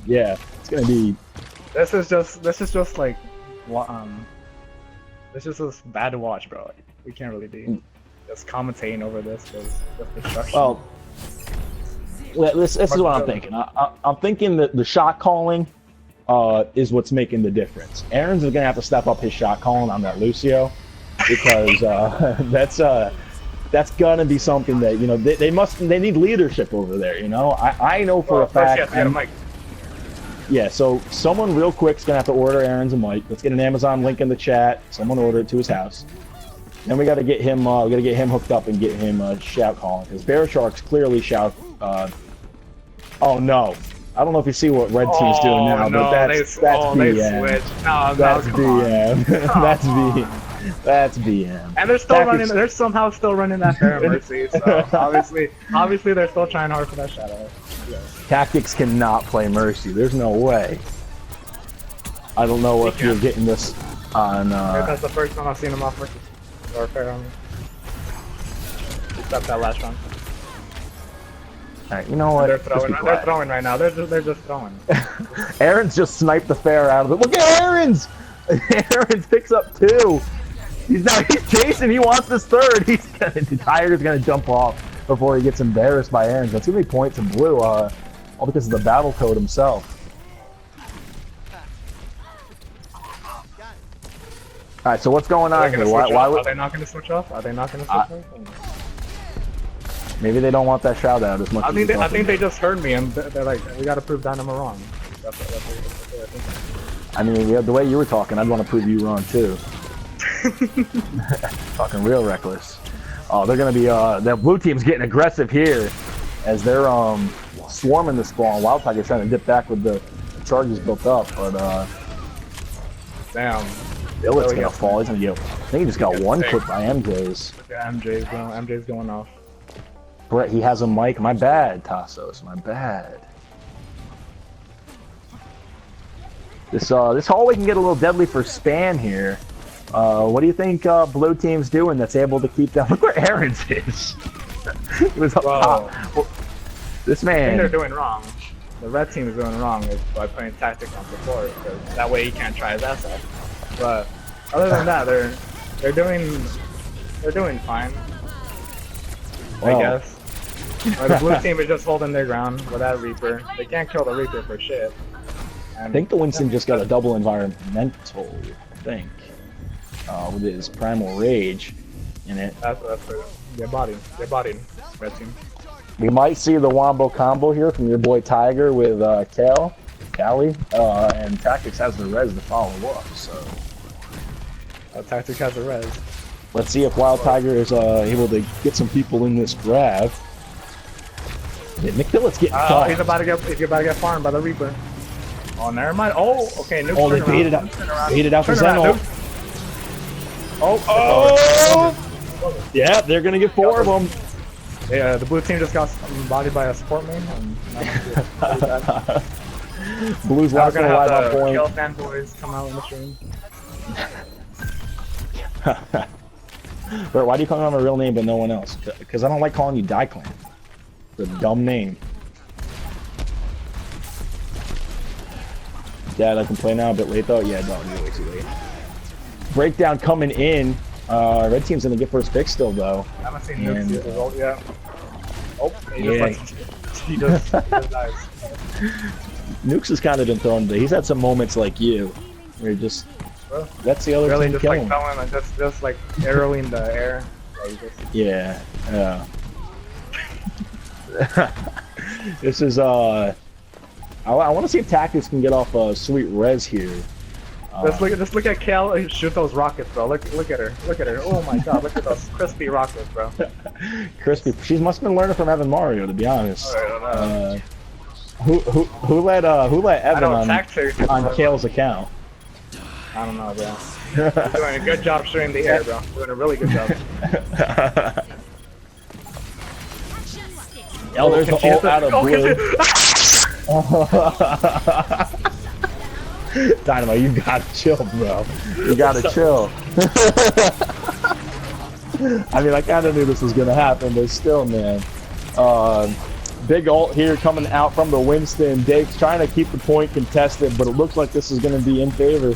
yeah, it's gonna be. This is just like, this is just bad to watch, bro. We can't really be just commentating over this because destruction. Well, this is what I'm thinking. I'm thinking that the shot calling is what's making the difference. Aaron's gonna have to step up his shot calling on that Lucio because that's gonna be something that, you know, they need leadership over there, you know. I know for a fact. Yeah, so someone real quick's gonna have to order Aaron's a mic. Let's get an Amazon link in the chat. Someone order it to his house. Then we gotta get him hooked up and get him shout calling, because Bear Shark's clearly shout. Oh no, I don't know if you see what Red Team's doing now, but that's BM. That's BM. That's BM. And they're still running. They're somehow still running that fair mercy. So obviously, they're still trying hard for that shadow. Yeah. Tactics cannot play Mercy. There's no way. I don't know if you're getting this. On That's the first time I've seen him off versus or fair on me. Except that last round. Alright, you know what? They're Just throwing. be They're quiet. throwing right now. They're just throwing. Aaron's just sniped the fair out of it. Look at Aaron's! Aaron's picks up 2. He's chasing. He wants this 3rd. The Tiger's gonna jump off before he gets embarrassed by Aaron's. That's too many points in blue. All because of the battle code himself. All right. So what's going on here? Why Are would they not going to switch off? Are they not going to switch off? maybe they don't want that shout out as much? I as think they I think they just heard me and they're like, we got to prove Dynamo wrong. That's what they're thinking. I mean, yeah, the way you were talking, I'd want to prove you wrong too. Talking real reckless. Oh, they're gonna be the blue team's getting aggressive here as they're swarming the spawn. Wild Tiger's trying to dip back with the charges built up, but Damn. Illitt's gonna fall. He's gonna get. I think he just got one clip by MJ's. Yeah, MJ's going off. Brett, he has a mic. My bad, Tassos. My bad. This hallway can get a little deadly for Span here. What do you think blue team's doing that's able to keep them? Look where Aaron's is. He was up top. Well, this I think man. they're doing wrong. The red team is doing wrong is by putting tactics on support, because that way he can't try his ass off. But other than that, they're doing fine. Well, I guess. But the blue team is just holding their ground with that Reaper. They can't kill the Reaper for shit. I think the Winston just got a double environmental, I think, with his primal rage in it. That's their body, red team. We might see the Wombo combo here from your boy Tiger with Callie, and Tactics has the res to follow up, so Tactic has a res. let's see if Wild Tiger is able to get some people in this grab. Yeah, McPillet's getting caught. He's about to get farmed by the Reaper. Oh, never mind. Oh, okay. Nuke's Oh, they turn baited around. out. Baited out for Turn around, Zenol. Nuke. Oh! Yeah, they're gonna get 4 of them. Yeah, the blue team just got bodied by a support main. Blue's Now we're last one gonna alive have on the point. kill fanboys come out in the stream. Bert, why do you call him a real name but no one else? Because I don't like calling you Dyclan. It's a dumb name. Dad, I can play now a bit late though? Yeah, no, you're way too late. Breakdown coming in. Red team's gonna get first pick still though. I haven't seen Nuke's use his ult yet. Oh, Yeah. he just dies. Nukes has kind of been thrown today. He's had some moments like you, where he just that's the other Really team just kill like him. throwing and just like arrowing the air. Like, just, Yeah, yeah. This is I want to see if Tactics can get off a sweet res here. just look at Cal shoot those rockets, bro. Look at her. Oh my god, look at those crispy rockets, bro. Crispy. She must have been learning from Evan Mario, to be honest. I Who let Evan don't on attack her. Kale's account? I don't know, bro. You're doing a good job shooting the air, bro. Doing a really good job. Oh, there's the ult out of blue. Dynamo, you gotta chill, bro. You gotta chill. I mean, I kind of knew this was gonna happen, but still, man. Big ult here coming out from the Winston. Dave's trying to keep the point contested, but it looks like this is gonna be in favor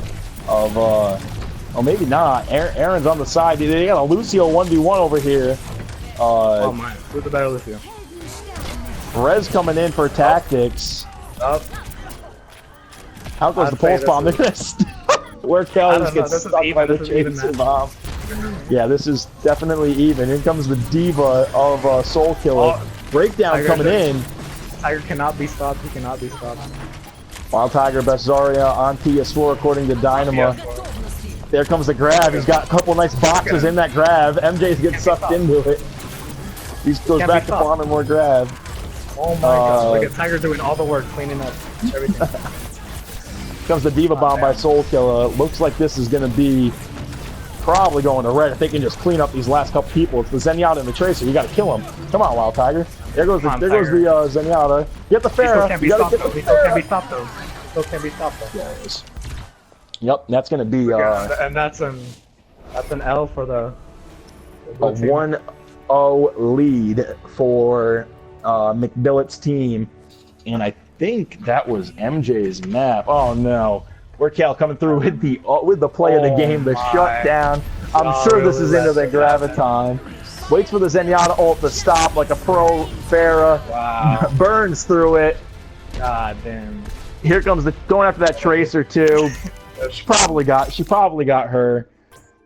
of, oh, maybe not. Aaron's on the side. They got a Lucio 1v1 over here. Oh my, who's the better Lucio? Rez coming in for Tactics. Up. How goes I'd the say pulse bomb? They're this gonna where I Kelly's don't know, gets this is stuck by even, the this is even, chainsaw man. bomb. Yeah, this is definitely even. Here comes the diva of Soul Killer. Oh, Breakdown Tiger coming just- in. Tiger cannot be stopped. He cannot be stopped. Wild Tiger best Zarya on PS4 according to Dynamo. There comes the grab. He's got a couple nice boxes in that grab. MJ's getting sucked into it. He goes Can't back be to stopped. farming more grab. Oh my god, look at Tiger doing all the work, cleaning up everything. Comes the Diva Bomb by Soul Killer. Looks like this is going to be probably going to red if they can just clean up these last couple people. It's the Zenyatta and the Tracer. You got to kill him. Come on, Wild Tiger. There goes the Zenyatta. Get the He still Pharah. can't You be got to stopped get though. the He still can't Pharah. be stopped though. Still can't be stopped though. Yes. Yep, that's gonna be and that's an L for the a blue team. 1-0 lead for McBillet's team, and I think that was MJ's map. Oh no, Cal coming through with the play of the game, the shutdown. I'm sure this is into the graviton. Waits for the Zenyatta ult to stop like a pro Pharah. Wow. Burns through it. God damn. Here comes the going after that Tracer too. She probably got her.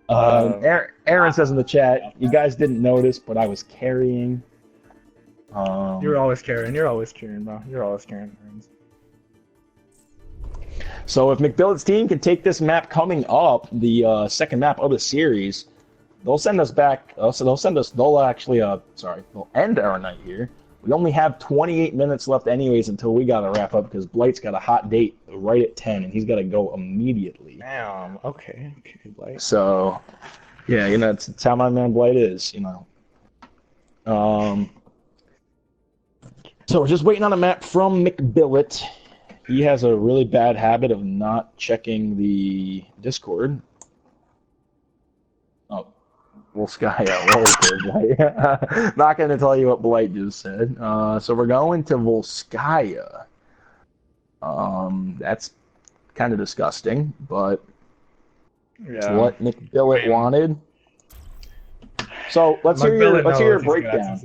Aaron says in the chat, you guys didn't notice, but I was carrying. You're always carrying. You're always carrying, bro. You're always carrying. So if McBillet's team can take this map coming up, the second map of the series, they'll send us back. They'll actually they'll end our night here. We only have 28 minutes left anyways until we gotta wrap up because Blight's got a hot date right at 10 and he's gotta go immediately. Damn. Okay, Blight. So, yeah, you know, it's how my man Blight is, you know. So we're just waiting on a map from McBillet. He has a really bad habit of not checking the Discord. Oh, Volskaya. Not going to tell you what Blight just said. So we're going to Volskaya. That's kind of disgusting, but it's what McBillet wanted. So let's hear your breakdown.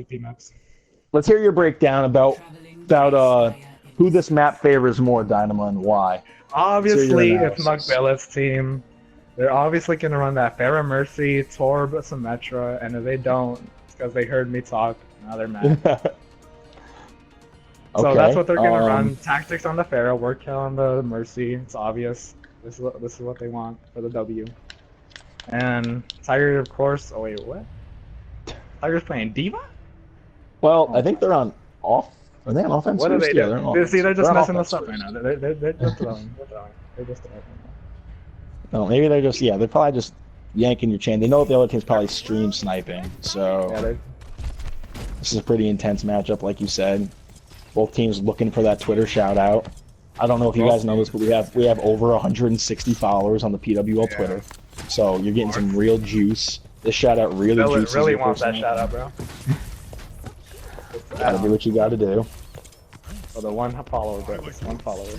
Let's hear your breakdown about who this map favors more, Dynamo, and why. Obviously, it's McBillet's team. They're obviously going to run that Pharah Mercy, Torb, Symmetra, and if they don't, it's because they heard me talk. Now they're mad. So that's what they're going to run. Tactics on the Pharah, work kill on the Mercy. It's obvious. This is what they want for the W. And Tiger, of course. Oh, wait, what? Tiger's playing Diva? Well, I think they're on off. Are they on offense? What are they doing? See, they're just messing us up right now. They're just throwing. They're just throwing. No, maybe they're just, they're probably just yanking your chain. They know that the other team's probably stream sniping, so this is a pretty intense matchup, like you said. Both teams looking for that Twitter shout out. I don't know if you guys know this, but we have over 160 followers on the PWL Twitter, so you're getting some real juice. This shout out really juices. Really wants that shout out, bro. Gotta do what you gotta do. For the one follower, bro. One follower.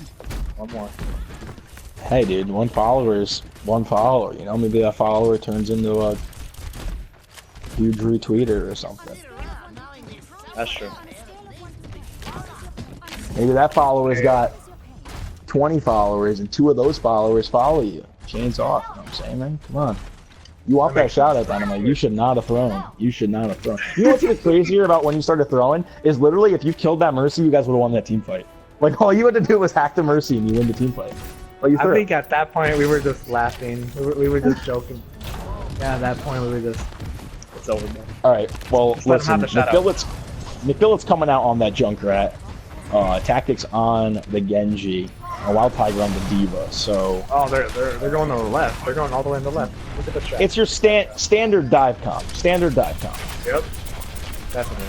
One more. Hey, dude, one follower is one follower. You know, maybe that follower turns into a huge retweeter or something. That's true. Maybe that follower's got 20 followers and 2 of those followers follow you. Chains off. You know what I'm saying, man? Come on. You want that shout out, Dynamite. You should not have thrown. You should not have thrown. You know what's even crazier about when you started throwing is literally if you killed that Mercy, you guys would have won that team fight. Like, all you had to do was hack the Mercy and you win the team fight. Like, I think at that point we were just laughing. We were just joking. Yeah, at that point we were just... It's over, man. Alright, well, listen. McBillet's coming out on that Junkrat. Tactics on the Genji. A Wild Tiger on the Diva, so... Oh, they're going to the left. They're going all the way in the left. Look at the track. It's your standard dive comp. Standard dive comp. Yep. Definitely.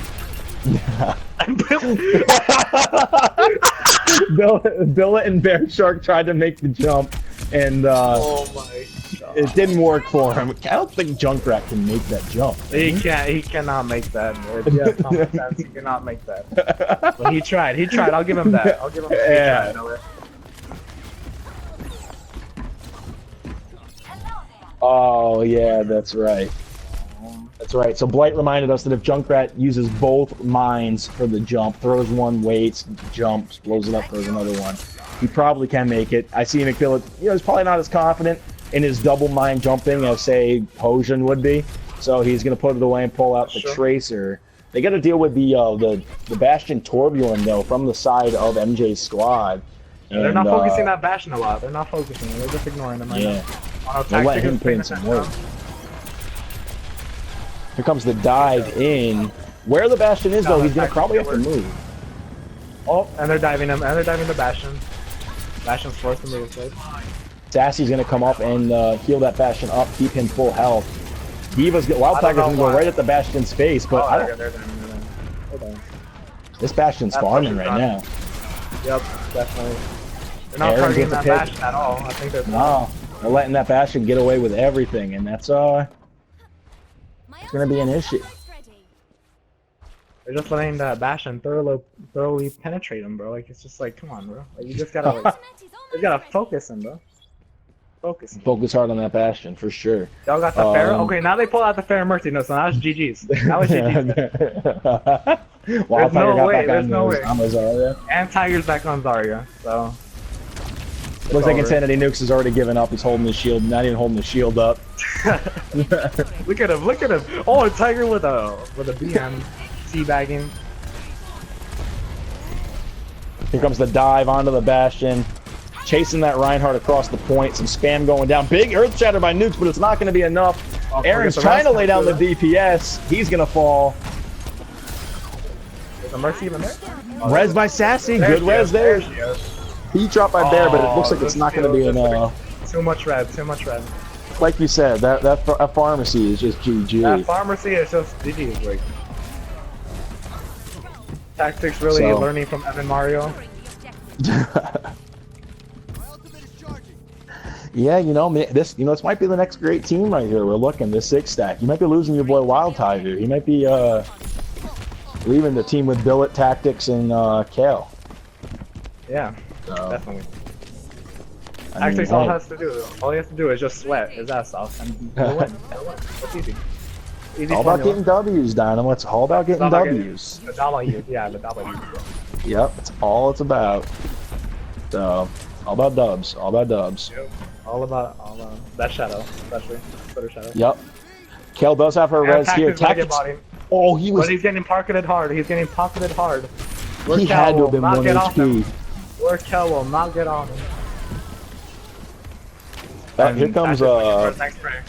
Billet and Bear Shark tried to make the jump, and oh my God. It didn't work for him. I don't think Junkrat can make that jump. He can't. He cannot make that. Yeah, common sense. He cannot make that. But he tried. He tried. I'll give him that. I'll give him that. Yeah. Oh, yeah, that's right. That's right. So Blight reminded us that if Junkrat uses both mines for the jump, throws one, waits, jumps, blows it up, throws another one, he probably can make it. I see McBillet, he's probably not as confident in his double mine jumping as, say, Hosian would be. So he's going to put it away and pull out the Tracer. They got to deal with the Bastion Torbjorn, though, from the side of MJ's squad. Yeah, they're not focusing that Bastion a lot. They're not focusing. They're just ignoring him right now. They'll let him put in some work. Here comes the dive in. Where the Bastion is, though, he's going to probably have to move. Oh, and they're diving him. And they're diving the Bastion. Bastion's forced to move, right? Sassy's going to come up and heal that Bastion up, keep him full health. Diva's Wild Tiger's going to go right at the Bastion's face, but I don't... Hold on. This Bastion's farming right now. Yep, definitely. They're not targeting that Bastion at all. I think they're... No. They're letting that Bastion get away with everything, and that's My it's gonna be an issue. ultimate's ready. They're just letting that Bastion thoroughly penetrate him, bro. Like it's just like, come on, bro. Like you just gotta like, Ultimate is you almost gotta ready. focus him, bro. Focus. Focus hard on that Bastion for sure. Y'all got the Pharah? Okay, now they pull out the Pharah Mercy. No, so now it's GG's. That was GG's. Wild Tiger no got way, back there's on no his way. Zarya. And Tiger's back on Zarya, so. Looks like over. Insanity Nukes has already given up. He's holding the shield, not even holding the shield up. Look at him, look at him. Oh, a Tiger with a BM teabagging. Here comes the dive onto the Bastion. Chasing that Reinhardt across the point. Some spam going down. Big Earth Shatter by Nukes, but it's not going to be enough. Aaron's trying to lay down the DPS. He's going to fall. Is the Mercy even there? Res by Sassy. There Good she res is, there. she is. He dropped by Bear, but it looks like it's this not going to be field enough. is too much red, too much red. Like you said, that pharmacy is just GG. That pharmacy is just GG's, like. Tactics really So- learning from Evan Mario. Bring the objective. Yeah, you know, this might be the next great team right here. We're looking this 6-stack. You might be losing your boy Wild Tiger. He might be leaving the team with Billet, Tactics, and Kale. Yeah, So, definitely. I mean, Tactics hey, all he has to do is just sweat his ass off and he'll win. He'll win. It's easy. Easy all about formula. getting W's, Dynamo. It's all about getting all about getting- W's. The W, yeah, the W. Yep, it's all it's about. So, all about dubs. All about dubs. All about that shadow, especially Twitter shadow. Yep. Kale does have her And res here. Tactics gonna get Tactics. bodied, Oh, he was. but he's getting pocketed hard. He's getting pocketed hard. He had to will have been not 1 get off him. HP. Cal will not get on him. Here comes Tactics looking for his next spray.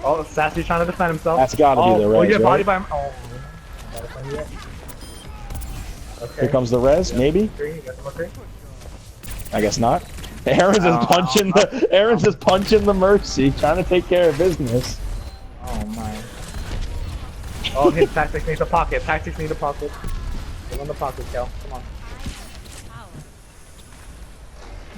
Oh, Sassy's trying to defend himself. That's gotta be the Oh, res, yeah, body right? by him. Oh. Gotta find you. Okay. Here comes the res, maybe? Three, you got some more three? I guess not. Aaron's just punching the Mercy, trying to take care of business. Oh my. Oh, his Tactics needs a pocket. Tactics need a pocket. Get on the pocket, Cal. Come on.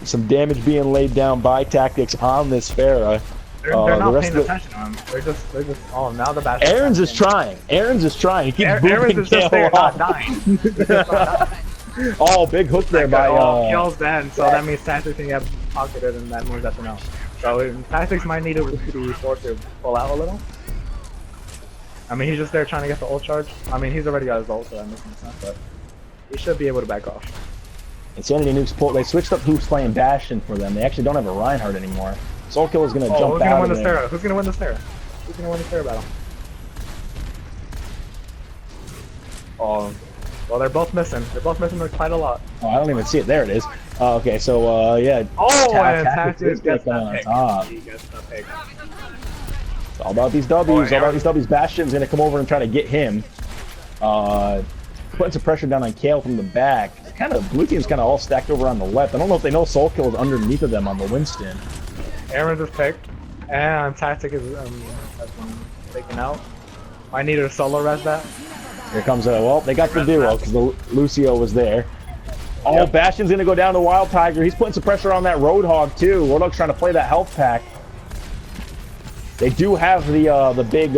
Some damage being laid down by Tactics on this Pharah. They're the not rest paying of the- attention to him. They're just, oh, now the Bastion. Aaron's is trying. Aaron's is trying. He keeps Aaron's booping is just there, Kale not off. dying. He's just not dying. Oh, big hook there by Kale's dead, so that means Tactics can get pocketed and that moves up to no. So Tactics might need to be forced to pull out a little. I mean, he's just there trying to get the ult charge. I mean, he's already got his ult, so that makes no sense, but he should be able to back off. Insanity Nukes pull. They switched up who's playing Bastion for them. They actually don't have a Reinhardt anymore. Soulkill is going to Oh, jump who's gonna out win of this there. Pharah? Who's gonna win this Pharah? Who's gonna win this Pharah battle? Oh, well, they're both missing. They're both missing quite a lot. Oh, I don't even see it. There it is. Okay, so yeah. Oh, and Tactics Tactics is gets coming that on pick. top. He gets the pick. It's all about these W's. All about these W's. Bastion's going to come over and try to get him. Putting some pressure down on Kale from the back. Kind of blue team's kind of all stacked over on the left. I don't know if they know Soulkill is underneath of them on the Winston. Aaron's is picked, and Tactic is has been taken out. I needed to solo res that. Here comes well, they got the duo because the Lucio was there. Oh, Bastion's gonna go down to Wild Tiger. He's putting some pressure on that Roadhog too. Roadhog's trying to play that health pack. They do have the big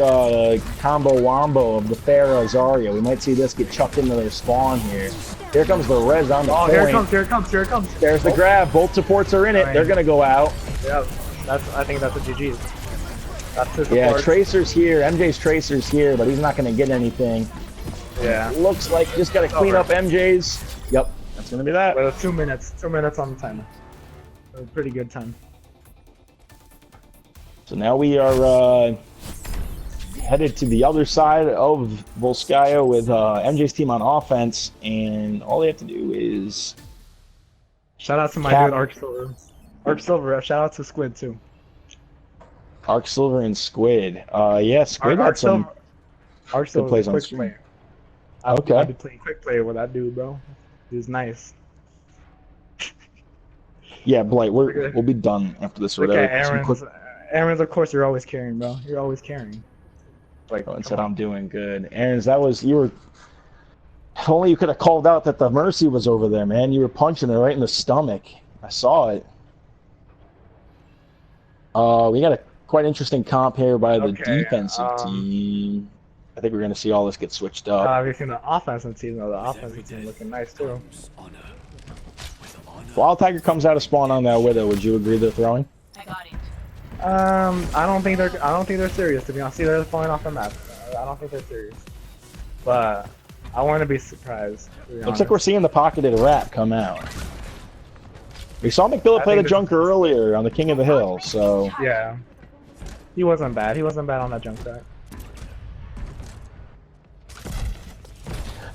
combo wombo of the Pharah Zarya. We might see this get chucked into their spawn here. Here comes the res on the Oh, point. here it comes, here it comes, here it comes. There's the grab. Both supports are in it. They're gonna go out. Yeah, I think that's a GG's. That's his Yeah, support. Tracer's here. MJ's Tracer's here, but he's not gonna get anything. Yeah. Looks like just gotta clean over. up MJ's. Yep, that's gonna be that. With 2 minutes on the timer. A pretty good time. So now we are headed to the other side of Volskaya with MJ's team on offense, and all they have to do is Shout out to my Cap. dude Arc Silver. Arc Silver, shout out to Squid too. Arc Silver and Squid. Yeah, Squid had some. Arc Silver plays on quick stream. player. Okay. I'd be playing quick player with that dude, bro. He's nice. Yeah, Blight, we'll be done after this. Or Look whatever. at Some Aaron's. quick- Aaron's, of course, you're always carrying, bro. You're always carrying. Like, and said I'm doing good. Aaron's, that was you were. If only you could have called out that the Mercy was over there, man. You were punching her right in the stomach. I saw it. We got a quite interesting comp here by the Okay, defensive team. I think we're going to see all this get switched up. Have you seen the offensive team though? The offensive team looking nice too. Wild Tiger comes out of spawn on that Widow. Would you agree they're throwing? I got it. I don't think they're serious to be honest. See, they're falling off the map. I don't think they're serious. But I want to be surprised. To be Looks like we're seeing the pocketed rat come out. We saw McBillet play the Junker earlier on the King of the Hill, so... Yeah. He wasn't bad. He wasn't bad on that jump track.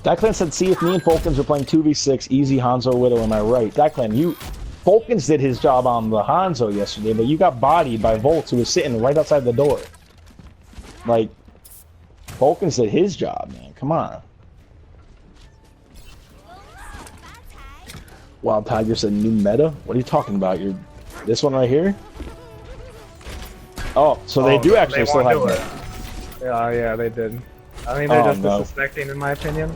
Declan said, see if me and Falcons are playing 2v6, easy Hanzo Widow, am I right? Declan, Falcons did his job on the Hanzo yesterday, but you got bodied by Volts, who was sitting right outside the door. Like, Falcons did his job, man. Come on. Wild Tiger said, new meta? What are you talking about? This one right here? Oh, so they do actually still have meta. Yeah, they did. I think they're just disrespecting, in my opinion.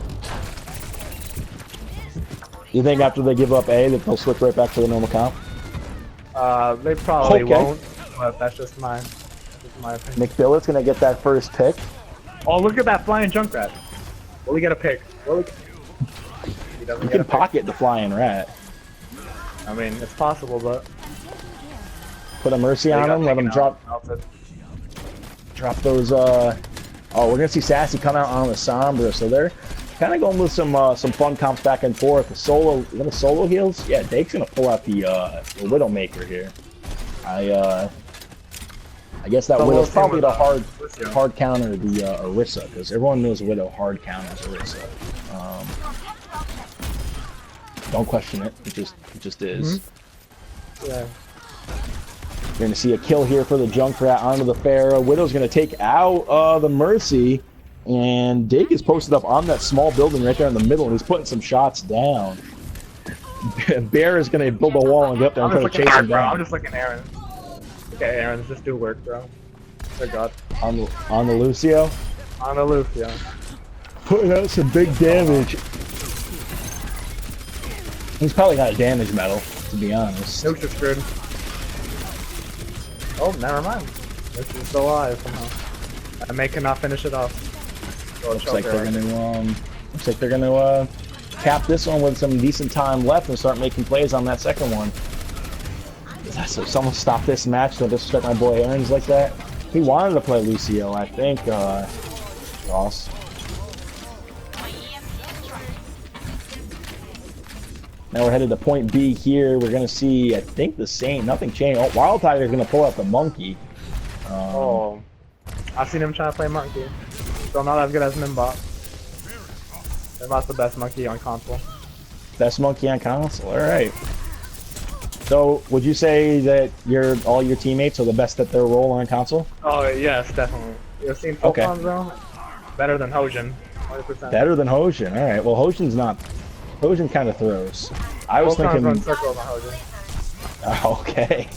You think after they give up A that they'll switch right back to the normal comp? They probably won't, but that's just my opinion. McBillet's gonna get that first pick. Oh, look at that flying Junkrat. Will he get a pick? You can pocket the flying rat. I mean, it's possible, but... Put a Mercy on him, let him drop those, Oh, we're gonna see Sassy come out on the Sombra, so they're kind of going with some fun comps back and forth. The solo heals? Yeah, Dake's gonna pull out the Widowmaker here. I guess that Widow's probably the hard counter the Orisa, because everyone knows Widow hard counters Orisa. Don't question it. It just is. Yeah. You're gonna see a kill here for the Junkrat onto the Pharaoh. Widow's gonna take out the Mercy, and Dake is posted up on that small building right there in the middle, and he's putting some shots down. Bear is gonna build a wall and get up there and try to chase him down. I'm just looking at Aaron. Okay, Aaron, just do work, bro. Good God. On the Lucio. On the Lucio. Putting out some big damage. He's probably got a damage medal, to be honest. Nuke's are screwed. Oh, never mind. This is still alive somehow. I may cannot finish it off. Looks like they're gonna cap this one with some decent time left and start making plays on that second one. So someone stop this match. Don't disrespect my boy Aaron's like that. He wanted to play Lucio, I think. Ross. Now we're headed to point B here. We're gonna see, I think, the same. Nothing changed. Oh, Wild Tiger's gonna pull out the monkey. Oh, I've seen him try to play monkey. Still not as good as Mimbot. Mimbot's the best monkey on console. Best monkey on console. All right. So, would you say that all your teammates are the best at their role on console? Oh yes, definitely. You've seen Pokemon though? Better than Hojin. 100%. Better than Hojin. All right. Well, Hojin's not. Hojin kind of throws. I was thinking. Run circles on Hojin. Oh, okay.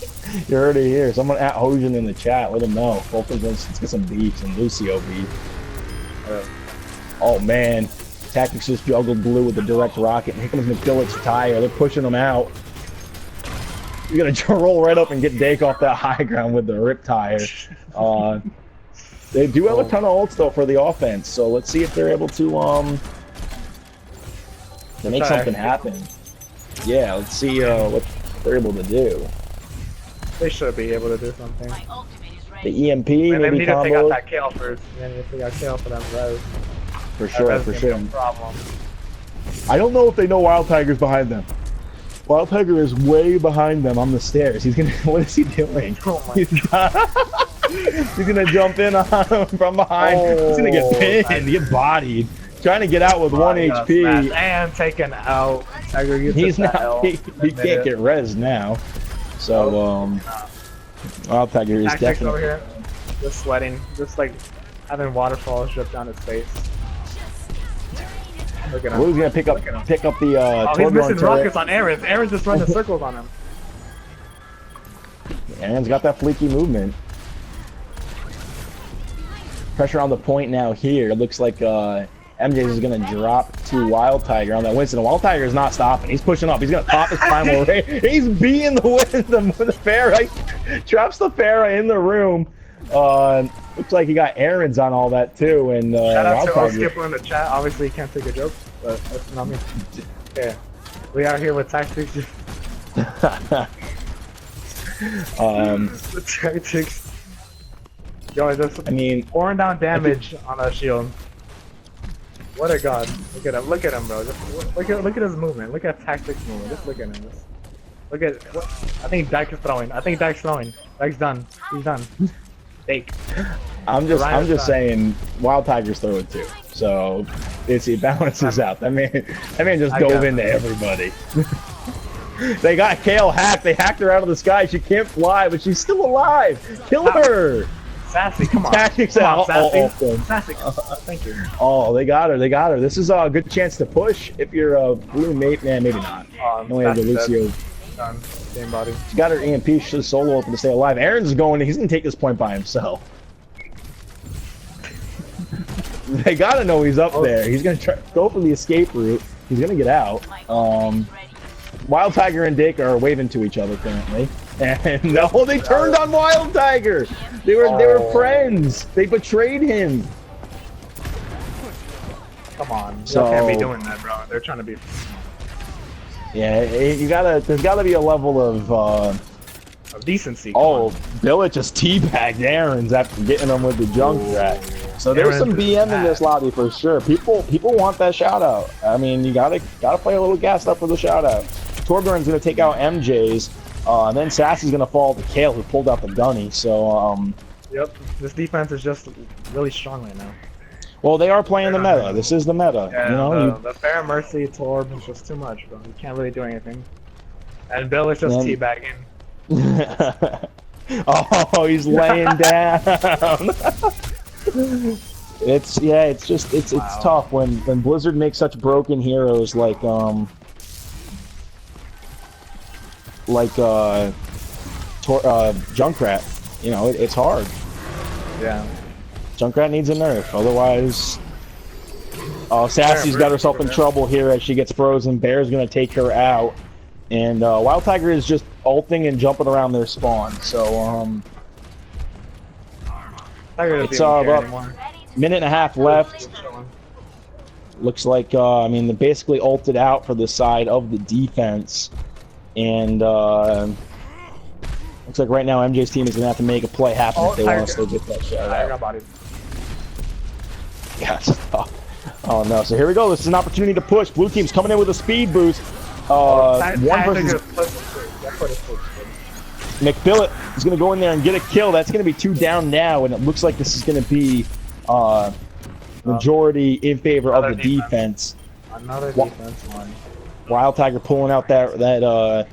You heard it here. Someone at Hojin in the chat. Let him know. Focus, let's get some beef, some Lucio beef. Oh man, Tactics just juggled blue with the direct rocket. And here comes McBillet's tire. They're pushing him out. You're gonna roll right up and get Dake off that high ground with the rip tire. They do have a ton of ults though for the offense, so let's see if they're able to make something happen. Yeah, let's see what they're able to do. They should be able to do something. My ultimate is ready. The EMP They maybe need to take out combo. that kill first. And then if they got kill for them, res. For sure, for sure. No problem. I don't know if they know Wild Tiger's behind them. Wild Tiger is way behind them on the stairs. He's gonna. What is he doing? Oh my He's gonna jump in on him from behind. He's gonna get pinned, get bodied. Trying to get out with 1 HP. And taken out. Tiger gets He's that not. L. He can't get res now. So Wild Tiger is Tactics definitely. over here. Just sweating. Just like having waterfalls drip down his face. Look at him. Blue's gonna pick up the Oh, he's Torbjorn missing turret. rockets on Aaron. Aaron's just running circles on him. Aaron's got that fleeky movement. Pressure on the point now here. It looks like MJ is gonna drop to Wild Tiger on that Winston. Wild Tiger is not stopping. He's pushing up. He's gonna pop his primal ray. He's beating the Winston with the Pharah. Traps the Pharah in the room. Looks like he got errands on all that too. And Shout out Wild to Tiger. Skipper in the chat. Obviously, he can't take a joke, but that's not me. Yeah, we out here with tactics. The tactics. Yo, I mean, pouring down damage on a shield. What a god! Look at him, bro. Just look at his movement. Look at tactics movement. Just look at him. Just look at. What? I think Dak is throwing. Dak's done. He's done. Fake. I'm just saying, Wild Tiger's throwing too, so it balances out. That man just dove into everybody. They got Kale hacked. They hacked her out of the sky. She can't fly, but she's still alive. Kill her. Sassy, come on. Tactics Come out. on, Sassy. Oh. Sassy. Thank you. Oh, they got her. This is a good chance to push if you're a blue mate. Man, maybe not. Only have the Lucio. Done. Same body. She got her EMP. She's solo open to stay alive. Aaron's going. He's gonna take this point by himself. They gotta know he's up there. He's gonna go for the escape route. He's gonna get out. Wild Tiger and Dick are waving to each other currently. And no, they turned on Wild Tiger. They were friends. They betrayed him. Come on. So, You can't be doing that, bro. They're trying to be. Yeah, there's gotta be a level of decency. Oh, Billet just teabagged Aaron's after getting him with the junk rat. So there's some BM in this lobby for sure. People want that shout out. I mean, you gotta play a little gassed up for the shout out. Torbjorn's gonna take out MJ's, and then Sassy's gonna fall to Kale, who pulled out the gunny. So Yep, this defense is just really strong right now. well, they are playing the meta. This is the meta. Yeah, you know, the Fair Mercy Torb is just too much, bro. You can't really do anything. And Bill is just teabagging. Oh, he's laying down. It's tough when Blizzard makes such broken heroes like Junkrat. You know, it's hard. Yeah. Junkrat needs a nerf, otherwise. Sassy's got herself in trouble here as she gets frozen. Bear's gonna take her out, and Wild Tiger is just ulting and jumping around their spawn. So it's about minute and a half left. Looks like I mean they basically ulted out for the side of the defense, and looks like right now MJ's team is gonna have to make a play happen if they want to still get that shot out. Yeah, it's tough. Oh no! So here we go. This is an opportunity to push. Blue team's coming in with a speed boost. One person's McBillet is going to go in there and get a kill. That's going to be 2 down now, and it looks like this is going to be majority in favor of the defense. Another defense one. Wild Tiger pulling out that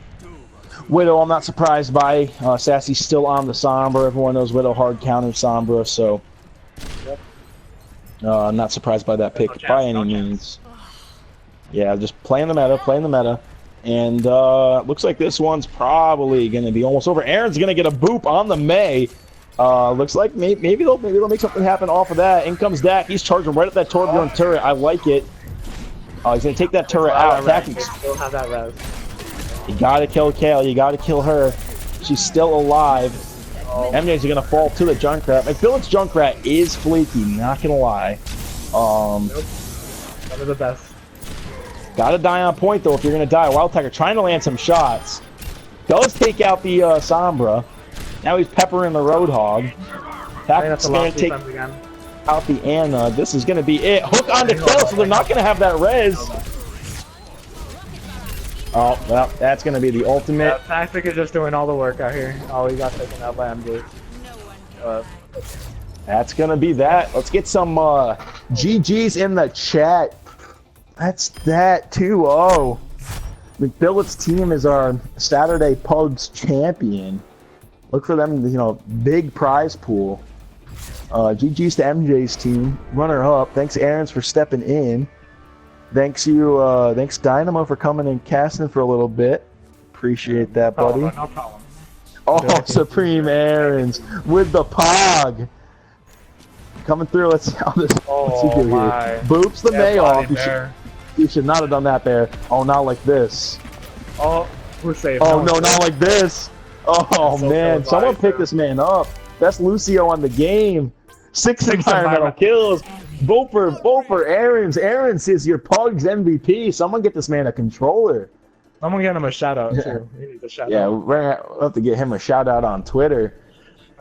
Widow. I'm not surprised by. Sassy's still on the Sombra. Everyone knows Widow hard counter Sombra, so I'm not surprised by that pick by any means. Yeah, just playing the meta. And looks like this one's probably going to be almost over. Aaron's going to get a boop on the May. Looks like maybe they'll make something happen off of that. In comes Dak. He's charging right at that Torbjorn turret. I like it. He's going to take that turret out. Still have that res. You got to kill Kale. You got to kill her. She's still alive. MJ's going to fall to the Junkrat. McBillet's Junkrat is flaky, not going to lie. Nope. One of the best. Gotta die on point though if you're gonna die. Wild Tiger trying to land some shots. Does take out the Sombra. Now he's peppering the Roadhog. That's gonna take out the Anna. This is gonna be it. Hook on the kill, so they're not gonna have that res. Oh, well, that's gonna be the ultimate. Yeah, Tactic is just doing all the work out here. Oh, he got taken out by MJ. That's gonna be that. Let's get some GGs in the chat. That's that 2-0. McBillet's team is our Saturday PUG's champion. Look for them, big prize pool. GG's to MJ's team, runner up. Thanks Aaron's for stepping in. Thanks Dynamo for coming and casting for a little bit. Appreciate that, buddy. No problem. Oh, Supreme Aaron's with the PUG. coming through. Let's see how this. What's he Oh do my. here? Boops the Yeah, May body off. there. You should not have done that there. Oh, not like this. Oh, we're safe. Oh no, not like this. Oh So man, body, someone pick too. this man up. That's Lucio on the game. 6 environmental kills. Vote for Aaron's. Aaron says your Pug's MVP. Someone get this man a controller. Someone get him a shout out too. He needs a shout Yeah, out. we'll have to get him a shout out on Twitter.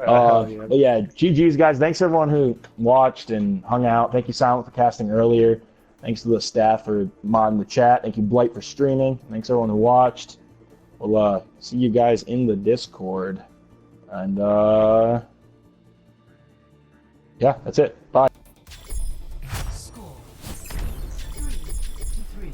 Hell yeah. But yeah, GG's guys. Thanks everyone who watched and hung out. Thank you Silent for casting earlier. Thanks to the staff for modding the chat. Thank you Blight for streaming. Thanks everyone who watched. We'll see you guys in the Discord. And yeah, that's it. Bye. Score 3-3.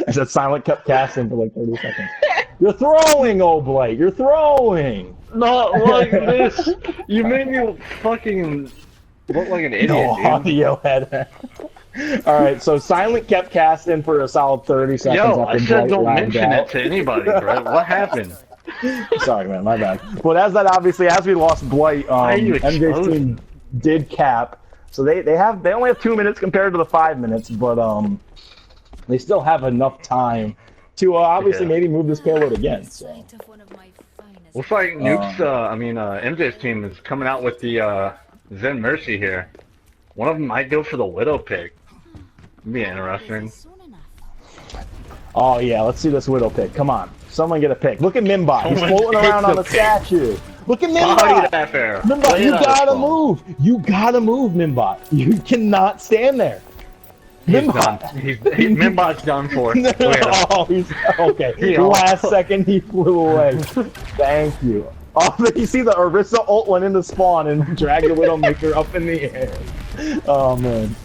I said Silent kept casting for like 30 seconds. You're throwing, Blight. You're throwing. Not like this. You made me fucking look like an idiot, No dude. audio head. All right, so Silent kept casting for a solid 30 seconds. Yo, after I said Blight don't lagged mention out. it to anybody, bro. What happened? Sorry, man, my bad. But as we lost Blight, are you MJ's exposing? team did cap, so they only have 2 minutes compared to the 5 minutes, but they still have enough time to obviously Yeah. maybe move this payload again. So. Sight of one of my finest. Looks like Nuke's, MJ's team is coming out with the Zen Mercy here. One of them might go for the Widow pick. It'd be interesting. Soon enough. Oh yeah, let's see this Widow pick. Come on, someone get a pick. Look at Mimbot. He's Someone floating take around on the the pick. statue. Look at Body Mimbot. that fair. Mimbot, Play you it out of gotta phone. move. You gotta move, Mimbot. You cannot stand there. He's Mimbot. done. Mimbot's done for. No, Look at him. oh, he's okay. He Last second he flew away. Thank you. Oh, you see the Orisa ult went into spawn and dragged the Widowmaker up in the air. Oh man.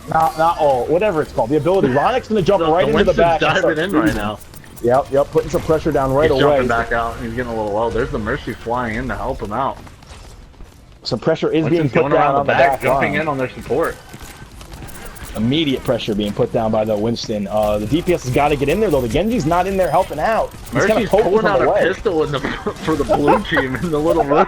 Not ult, whatever it's called. The ability. Ronik's gonna jump right into the back. and start diving in right freezing. now. Yep, putting some pressure down right He's away. jumping back out. And he's getting a little low. There's the Mercy flying in to help him out. Some pressure is being Winston's put going down around on the the back, back jumping line. in on their support. Immediate pressure being put down by the Winston. The DPS has got to get in there though. The Genji's not in there helping out. He's kind Mercy's of poking pulling from out a away. pistol in the, for the blue team in the little room.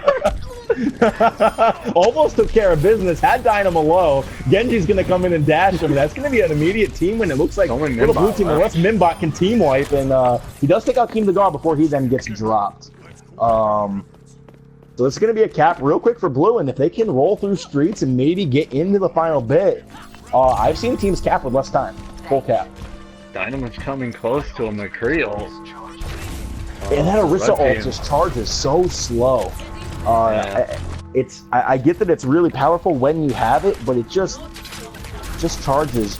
Almost took care of business. Had Dynamo low. Genji's gonna come in and dash him. That's gonna be an immediate team win. It looks like Only little blue Mimbot team, left. unless Mimbot can team wipe, and he does take out Team Dagar before he then gets dropped. So it's gonna be a cap real quick for blue, and if they can roll through streets and maybe get into the final bit, I've seen teams cap with less time. Full cap. Dynamo's coming close to a McCree ult. And that Orisa red ult team. just charges so slow. Yeah. I get that it's really powerful when you have it, but it just charges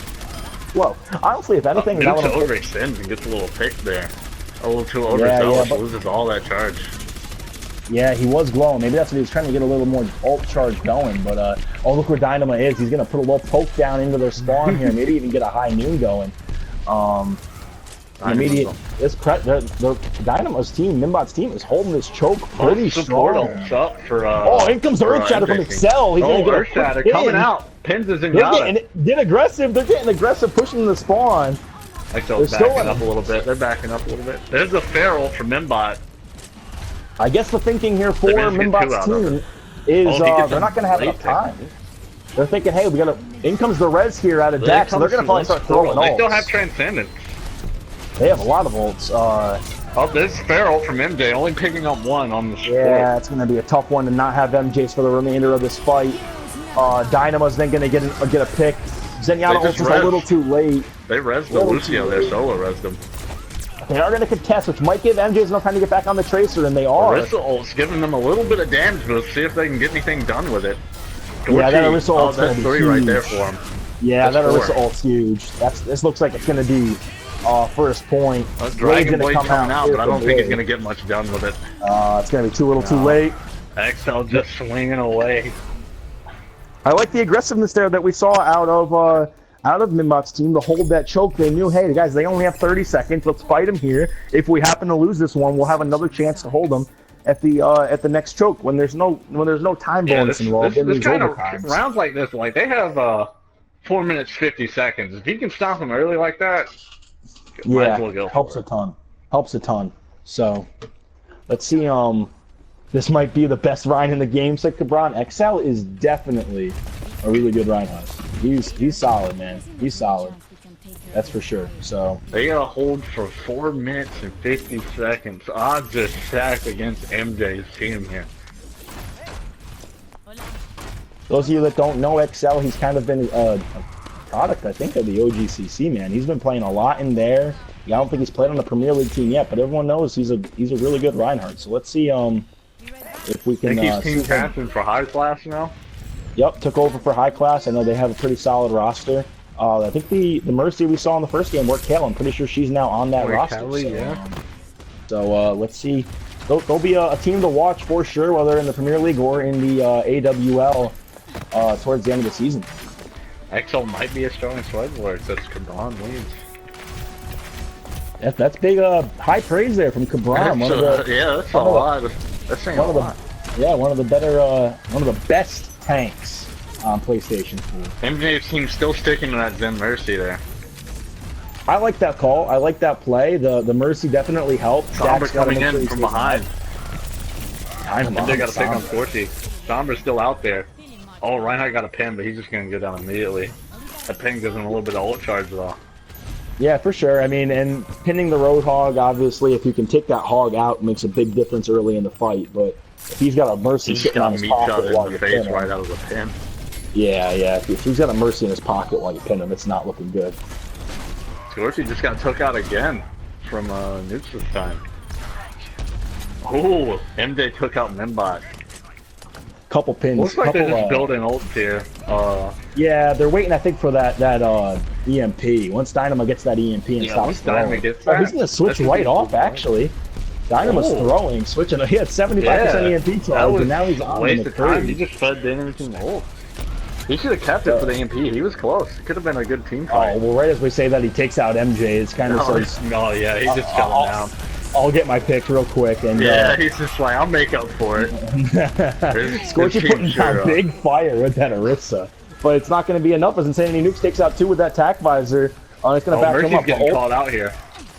slow. Honestly, if anything, that Nuke's one overextends and gets a little pick there. A little too Yeah, overzealous, but- loses all that charge. yeah, he was glowing. Maybe that's what he was trying to get a little more ult charge going. But oh, look where Dynamo is. He's gonna put a little poke down into their spawn here. Maybe even get a high noon going. Immediate. The Dynamo's team, Mimbot's team, is holding this choke pretty Support strong. ults up for Oh, in comes the for, Earthshatter from MJ team. Excel. He's gonna get a Earthshatter quick coming pin. out. Pins is in They're Gauntlet. getting aggressive. They're getting aggressive, pushing the spawn. Excel's they're still backing in- up a little bit. They're backing up a little bit. There's a feral from Mimbot. I guess the thinking here for They're gonna get two Mimbot's out of team it. is Oh, if he gets they're them not going to have late enough pick. time. They're thinking, hey, we got to. In comes the res here out of There deck, so they're comes going to probably some start throwing They still ults. have Transcendence. They have a lot of ults. Oh, this feral from MJ only picking up one on the support. Yeah, it's going to be a tough one to not have MJs for the remainder of this fight. Dynamo's then going to get a pick. Zenyatta They just ult is a res. little too late. They rezzed the Lucio there, solo rezzed him. They are going to contest, which might give MJs enough time to get back on the Tracer, and they are. Orisa ult's giving them a little bit of damage boost, see if they can get anything done with it. Yeah, that Orisa Oh, ult's gonna that's be 3 huge. right there for him. Yeah, That's that 4. Orisa ult's huge. This looks like it's gonna be first point. Dragon Blade's Blade gonna coming out, here but I for don't think he's Blade. gonna get much done with it. It's gonna be too little, too No. late. XL just swinging away. I like the aggressiveness there that we saw out of Minbot's team to hold that choke. They knew, hey, guys, they only have 30 seconds. Let's fight them here. If we happen to lose this one, we'll have another chance to hold them at the next choke. When there's no time bonus involved in this these kind of overtimes. rounds like this, like they have 4 minutes 50 seconds. If you can stop them early like that, might as well go helps for a ton. Helps a ton. So let's see. This might be the best Ryan in the game, said Cabron. XL is definitely a really good Reinhardt. He's solid, man. He's solid. That's for sure. So They gotta hold for 4 minutes and 50 seconds. Odds are stacked against MJ's team here. those of you that don't know XL, he's kind of been a product, I think, of the OGCC, man. He's been playing a lot in there. Yeah, I don't think he's played on the Premier League team yet, but everyone knows he's a really good Reinhardt. So let's see if we I can. think he's team see him. captain for high class now. Yep, took over for High Class. I know they have a pretty solid roster. I think the Mercy we saw in the first game worked Kale. I'm pretty sure she's now on that roster. Kelly, so, yeah. Let's see. There'll be a team to watch for sure, whether in the Premier League or in the AWL towards the end of the season. XL might be a strong sled where it says Cabron leads. That's big, high praise there from Cabron. One of the, yeah, that's a one of the- lot. That's saying a one of the, lot. yeah, one of the better, one of the best tanks on PlayStation 4. MJ's team still sticking to that Zen Mercy there. I like that call. I like that play. The Mercy definitely helped. Somber Dax gotta coming make sure in he from stays behind. alive. And they got to pick on Scorchy. Somber's still out there. Oh, Reinhardt got a pin, but he's just going to go down immediately. That pin gives him a little bit of ult charge though. Yeah, for sure. I mean, and pinning the Roadhog, obviously, if you can take that hog out, makes a big difference early in the fight. But if he's got a Mercy He's sitting on got a his meat shot pocket in while the you're face pinning right him, out of the pin. yeah, if he's got a Mercy in his pocket while you pin him, it's not looking good. Scorchy just got took out again from Nukes this time. Oh, MJ took out Mimbot. Couple pins. Looks like they're couple, just building ult here. Yeah, they're waiting, I think, for that EMP. Once Dynamo gets that EMP and Yeah, stops once Dynamo throwing. gets Oh, he's that, gonna switch that's right gonna be off, cool. actually. Dynamo's Oh. throwing, switching. He had 75% EMP that charge, was and now he's a on waste the of time. He third. just fed in everything ult. He should have kept it for the EMP. He was close. It could have been a good team Oh, fight. well, right as we say that, he takes out MJ. It's kind of says, No, yeah, he just shut him down. I'll get my pick real quick. And Yeah, he's just like, I'll make up for it. Scorchy putting down big fire with that Orisa. But it's not going to be enough as Insanity Nukes takes out 2 with that tack visor. It's going to back him Mercy's up. getting Oh, called out here.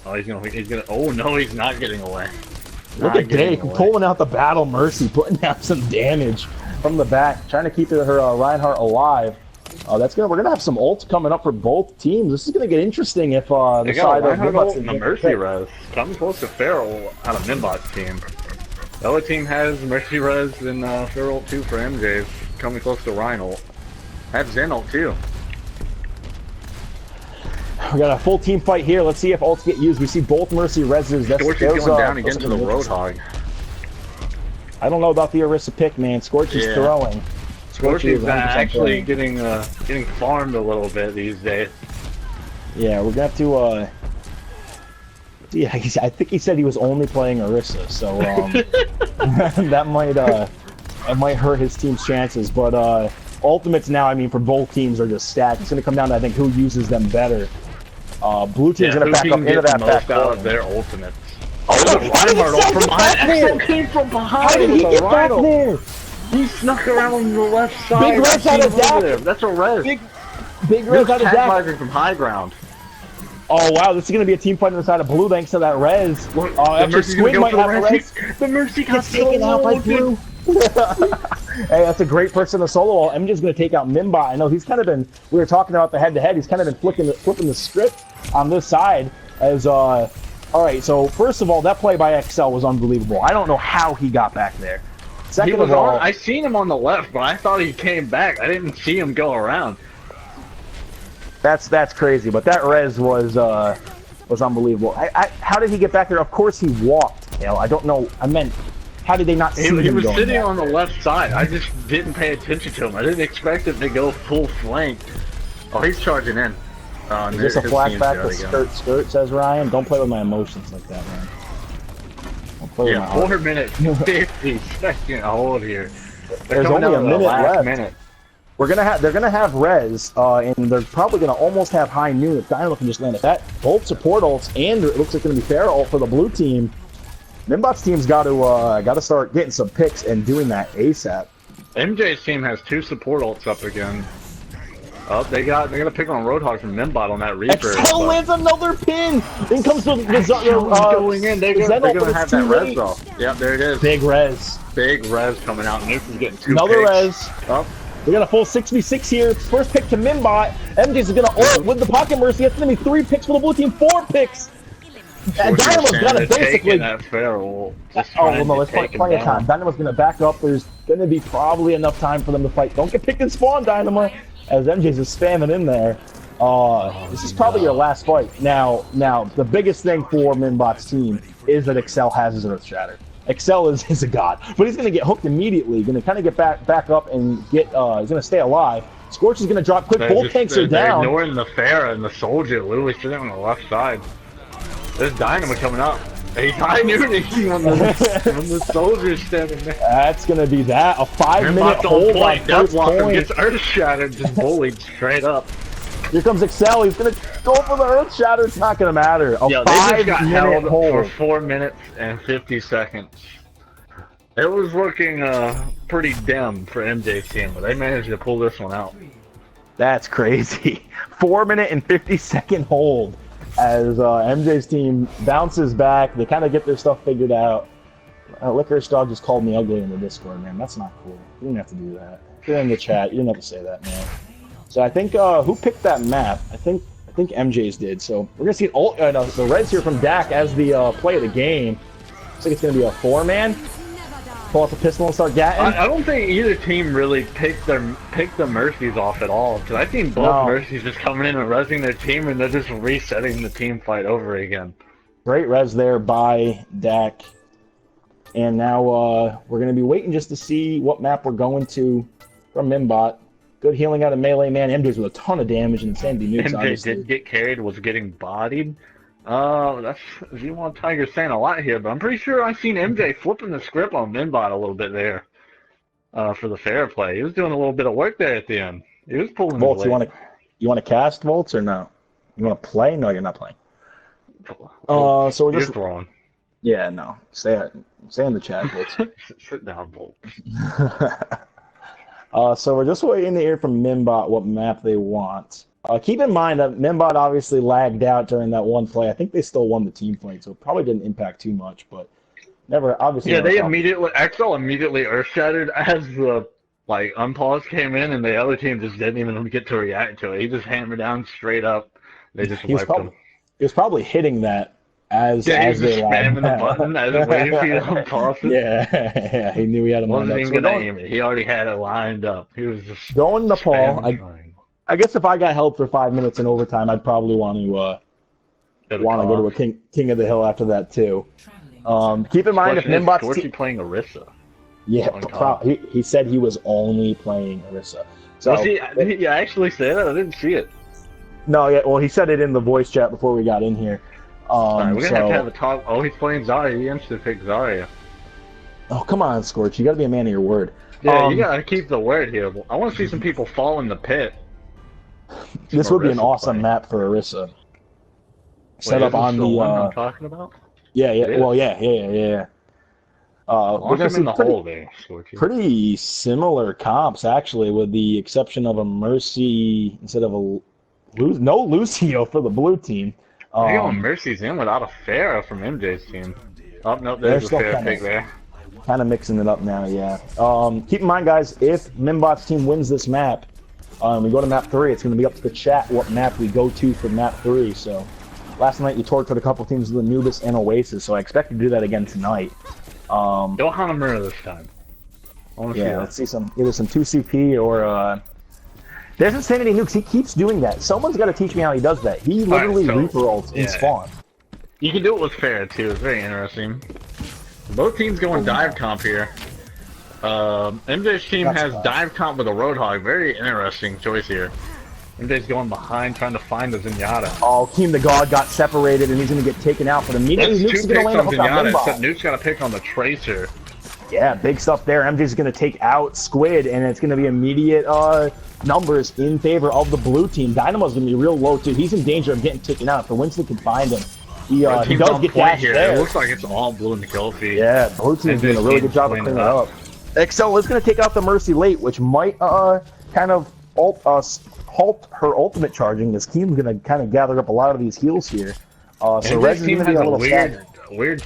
Oh, he's gonna. Oh no, he's not getting away. look at Dake pulling out the battle Mercy, putting down some damage from the back, trying to keep her Reinhardt alive. We're gonna have some ults coming up for both teams. This is gonna get interesting if They the got side a of Reinhardt Minbot's ult and a Mercy res. Coming close to Feral out of Minbot's team. The other team has Mercy res and Feral ult too for MJ's. Coming close to Rhino ult. Have Zen ult too. We got a full team fight here. Let's see if ults get used. We see both Mercy reses. Scorchy's going down again to the Roadhog. I don't know about the Orisa pick, man. Scorchy's Yeah. throwing. Scorchy's is 100% actually playing. getting farmed a little bit these days. Yeah, we're gonna have to. Yeah, I think he said he was only playing Orisa, so that might hurt his team's chances. But ultimates now, I mean, for both teams are just stacked. It's gonna come down to, I think, who uses them better. Blue team's gonna who back can up into get that the back most out of line. their ultimates. Oh, Reinhardt ult from behind. Axel came from behind. How did he with a get back Rhino. there? He snuck around the left side. Big res out of Dak. That's a res. Big res out of Tag Dak. visor from high ground. Oh wow, this is gonna be a team fight on the side of Blue thanks to that res. The Actually, Mercy's gonna Squid go might for the have the res. The Mercy got Gets taken out by soloed. Blue. Hey, that's a great person to solo wall. MJ's going to take out Mimbot. I know he's kind of been, we were talking about the head-to-head, he's kind of been flipping the script on this side as, all right, so first of all, that play by XL was unbelievable. I don't know how he got back there. He Second was of all, I seen him on the left, but I thought he came back. I didn't see him go around. that's crazy, but that res was unbelievable. How did he get back there? Of course he walked. You know, I don't know. I meant How did they not see He him was going sitting back on the there? left side. I just didn't pay attention to him. I didn't expect him to go full flank. Oh, he's charging in. Is this a flashback to skirt, says Ryan? Don't play with my emotions like that, man. Don't play with my Yeah, heart. 4 minutes, 50-second hold here. There's only a minute left. They're gonna have res, and they're probably gonna almost have high noon if Dynamo can just land it. That both support ults, and it looks like gonna be fair ult for the blue team. Minbot's team's got to start getting some picks and doing that ASAP. MJ's team has 2 support ults up again. Oh, they're gonna pick on Roadhog from Minbot on that Reaper. Excel lands another pin. Then comes the going in. They're gonna have that res though. Yep, there it is. Big res. Big res coming out. Nuke is getting 2 Another picks. res. Oh. We got a full 6v6 here. First pick to Minbot. MJ's gonna ult with the Pocket Mercy. It's gonna be 3 picks for the blue team, 4 picks. Dynamo's gonna basically. That feral. Oh well, no, there's plenty of time. Dynamo's gonna back up. There's gonna be probably enough time for them to fight. Don't get picked and spawn, Dynamo, as MJ's is spamming in there. This is probably your last fight. Now, the biggest thing for Minbot's team is that Excel has his Earth Shatter. Excel is a god, but he's gonna get hooked immediately. Gonna kind of get back up and get. He's gonna stay alive. Scorch is gonna drop quick. Both tanks are they're down. ignoring the Pharah and the Soldier, literally sitting on the left side. There's Dynamo coming up. He's high nooning when the Soldier's standing there. That's gonna be that. A 5-minute hold on first point. Gets Earth Shattered, just bullied straight up. Here comes Excel. He's gonna go for the Earth Shatter. It's not gonna matter. A Yo, they just got 5-minute held hold. for 4 minutes and 50 seconds. It was looking pretty dim for MJ's team, but they managed to pull this one out. That's crazy. 4-minute and 50-second hold as MJ's team bounces back. They kind of get their stuff figured out. Licorice Dog just called me ugly in the Discord, man. That's not cool. You didn't have to do that. You're in the chat. You didn't have to say that, man. So I think who picked that map? I think MJ's did. So we're gonna see the Reds here from Dak as the play of the game. Looks like it's gonna be a 4-man. Pull out the pistol and start gatting. I don't think either team really picked the Mercies off at all, because I think both Mercies just coming in and resing their team, and they're just resetting the team fight over again. Great res there by Dak. And now we're going to be waiting just to see what map we're going to from Minbot. Good healing out of Melee Man. MJ's with a ton of damage and Insanity Nukes, MJ obviously. did get carried, was getting bodied. That's Z1 Tiger saying a lot here, but I'm pretty sure I've seen MJ flipping the script on Minbot a little bit there for the fair play. He was doing a little bit of work there at the end. He was pulling his Volts, weight. you want to cast Volts or no? You want to play? No, you're not playing. So we're You're just throwing. yeah, no. Stay in the chat, Volts. Sit down, Bolt. So we're just waiting to hear from Minbot what map they want. Keep in mind that Minbot obviously lagged out during that one play. I think they still won the team fight, so it probably didn't impact too much, but obviously. Yeah, Excel immediately earth shattered as the unpause came in, and the other team just didn't even get to react to it. He just hammered down straight up. They just wiped him. He was probably hitting that as he was they spamming the button as he's waiting for you to unpause it. Yeah, he knew he had him lined up. Wasn't even gonna aim it. He already had it lined up. He was just going to Paul. trying. I guess if I got held for 5 minutes in overtime, I'd probably want to go to a King of the Hill after that too. Keep in mind if Minbot's team playing Orisa. Yeah, he said he was only playing Orisa. So did he actually say that? I didn't see it. No, yeah. Well, he said it in the voice chat before we got in here. We're gonna have a talk. Oh, he's playing Zarya. He instant picked Zarya. Oh, come on, Scorch. You gotta be a man of your word. Yeah, you gotta keep the word here. I want to see some people fall in the pit. This would be an awesome map for Orisa. Set up on the one I'm talking about? Yeah. Well, yeah. We're gonna see the hole there, pretty similar comps actually, with the exception of a Mercy instead of no Lucio for the blue team. They're going Mercy's in without a Pharah from MJ's team. Oh no, there's a Pharah pick there. Kind of mixing it up now, yeah. Keep in mind, guys, if Minbot's team wins this map, we go to map 3, it's going to be up to the chat what map we go to for map 3. So, last night you tortured a couple teams with Anubis and Oasis, so I expect to do that again tonight. Go Hanamura this time. Let's see either some 2CP or there's Insanity Nukes. He keeps doing that. Someone's got to teach me how he does that. He literally Reaper ults in spawn. You can do it with Pharah too. It's very interesting. Both teams going dive comp here. MJ's team has dive comp with a Roadhog. Very interesting choice here. MJ's going behind, trying to find the Zenyatta. Oh, Team the God got separated, and he's going to get taken out. But immediately, That's Nuke's two going to picks land a on hook on Zenyatta, Limbo. except Nuke's got a pick on the Tracer. Yeah, big stuff there. MJ's going to take out Squid, and it's going to be immediate numbers in favor of the blue team. Dynamo's going to be real low, too. He's in danger of getting taken out. If Winston can find him, he does get dashed here. there. It looks like it's all blue in the kill feed. Yeah, blue team's doing a really good job of cleaning it up. Excel is going to take out the Mercy late, which might kind of halt her ultimate charging. This team's going to kind of gather up a lot of these heals here. So Rez is team going to has be a a little weird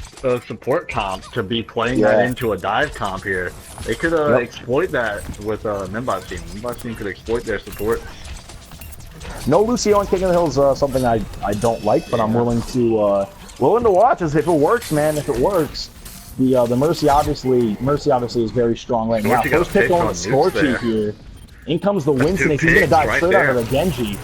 support comp to be playing that into a dive comp here. They could exploit that with Nimbot's team. Nimbot's team could exploit their support. No Lucio on King of the Hill is something I don't like, but I'm willing to watch as if it works, man. If it works, the Mercy obviously is very strong right now. First pick on Scorchy here. In comes the Winston. He's gonna dive straight onto the Genji,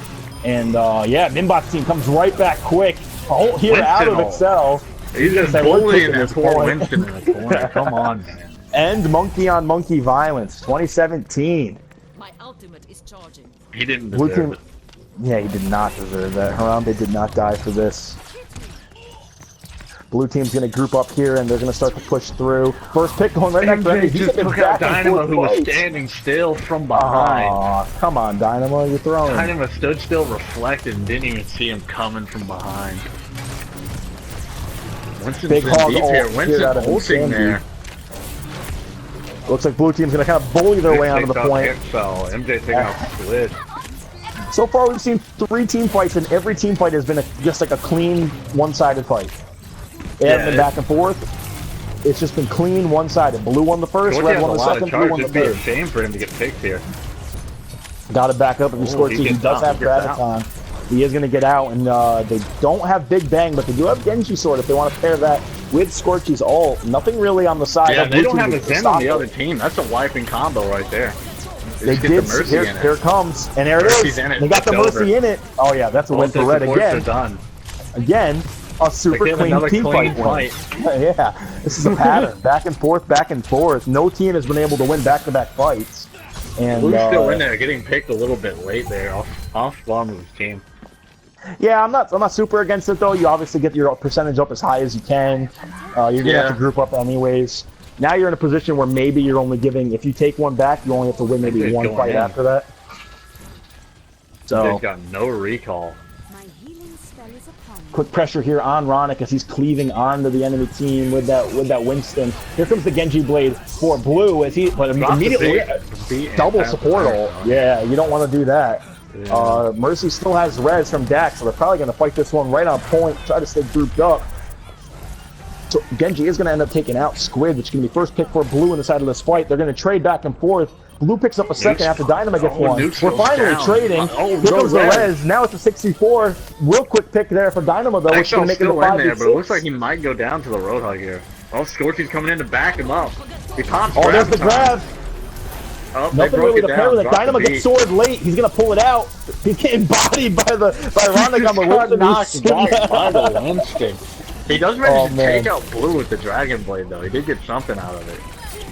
and yeah, Nimbot's team comes right back quick. Ult here out of Excel. He's just bullying that poor Winston in the corner. Come on, man. End monkey on monkey violence, 2017. My ultimate is charging. He didn't Blue deserve team, it. yeah, he did not deserve that. Harambe did not die for this. Blue team's gonna group up here, and they're gonna start to push through. First pick going right next to him. Just took out Dynamo, who was standing still from behind. Aw, come on, Dynamo, you're throwing. Dynamo stood still, reflected, and didn't even see him coming from behind. Winston's Big hog deep here. Winston ulting there. Looks like blue team's gonna kind of bully their way onto the point. So MJ taking out Squid. So far, we've seen 3 team fights, and every team fight has been just like a clean, one-sided fight. They haven't been back and forth. It's just been clean, one-sided. Blue won the first, red won the second, blue won the third. It'd be a third. shame for him to get picked here. Got to back up if he scores 2. He does have Graviton. He is going to get out, and they don't have Big Bang, but they do have Genji Sword if they want to pair that with Scorchy's ult. Nothing really on the side. Yeah, of they blue don't have team a to Zen stop on the it. other team. That's a wiping combo right there. They did. Here it comes, and there it is. They got the Mercy in it. Oh yeah, that's a win for Red again. Again, a super clean team fight. Yeah, this is a pattern. Back and forth, back and forth. No team has been able to win back-to-back fights. And Blue's still in there, getting picked a little bit late there off Farmer's team. Yeah, I'm not super against it though. You obviously get your percentage up as high as you can. You're gonna have to group up anyways. Now you're in a position where maybe you're only giving, if you take one back, you only have to win maybe one fight after that. So they've got no recall. My healing spell is upon me. quick pressure here on Ronick as he's cleaving onto the enemy team with that Winston. Here comes the Genji Blade for Blue as he, but immediately double support ult. Yeah, you don't want to do that. Yeah. Mercy still has res from Dax, so they're probably going to fight this one right on point, try to stay grouped up. So Genji is going to end up taking out Squid, which is going to be first pick for Blue in the side of this fight. They're going to trade back and forth. Blue picks up a second after Dynamite gets one. We're finally trading. Here comes the res. Now it's a 64. Real quick pick there for Dynamo, though, which is going to make it a 5v6. But it looks like he might go down to the Roadhog here. Oh, Scorchy's coming in to back him up. He pops. Oh, there's the grab. Oh, nothing really to pair with it. Dynamo gets sword late. He's gonna pull it out. He's getting bodied by Ronick on the Winston. He does manage to take out Blue with the Dragon Blade, though. He did get something out of it.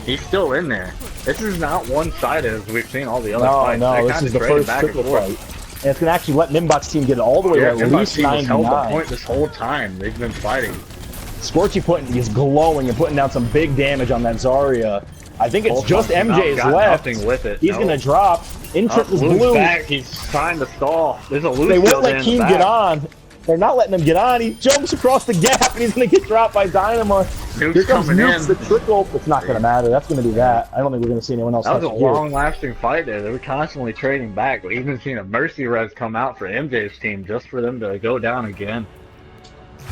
He's still in there. This is not one-sided as we've seen all the other fights. No, this is the first triple fight. And it's gonna actually let Nimbot's team get it all the way to at least 99. Held the point this whole time. They've been fighting. Scorchy is glowing and putting down some big damage on that Zarya. I think it's just MJ's left. With it. He's gonna drop. Interest is Blue. Back. He's trying to stall. There's a loose. They won't let Keem get on. They're not letting him get on. He jumps across the gap and he's gonna get dropped by Dynamo. Here comes Nukes, the trickle. It's not gonna matter. That's gonna be that. I don't think we're gonna see anyone else. That was a long-lasting fight there. They were constantly trading back. We even seen a Mercy Res come out for MJ's team just for them to go down again.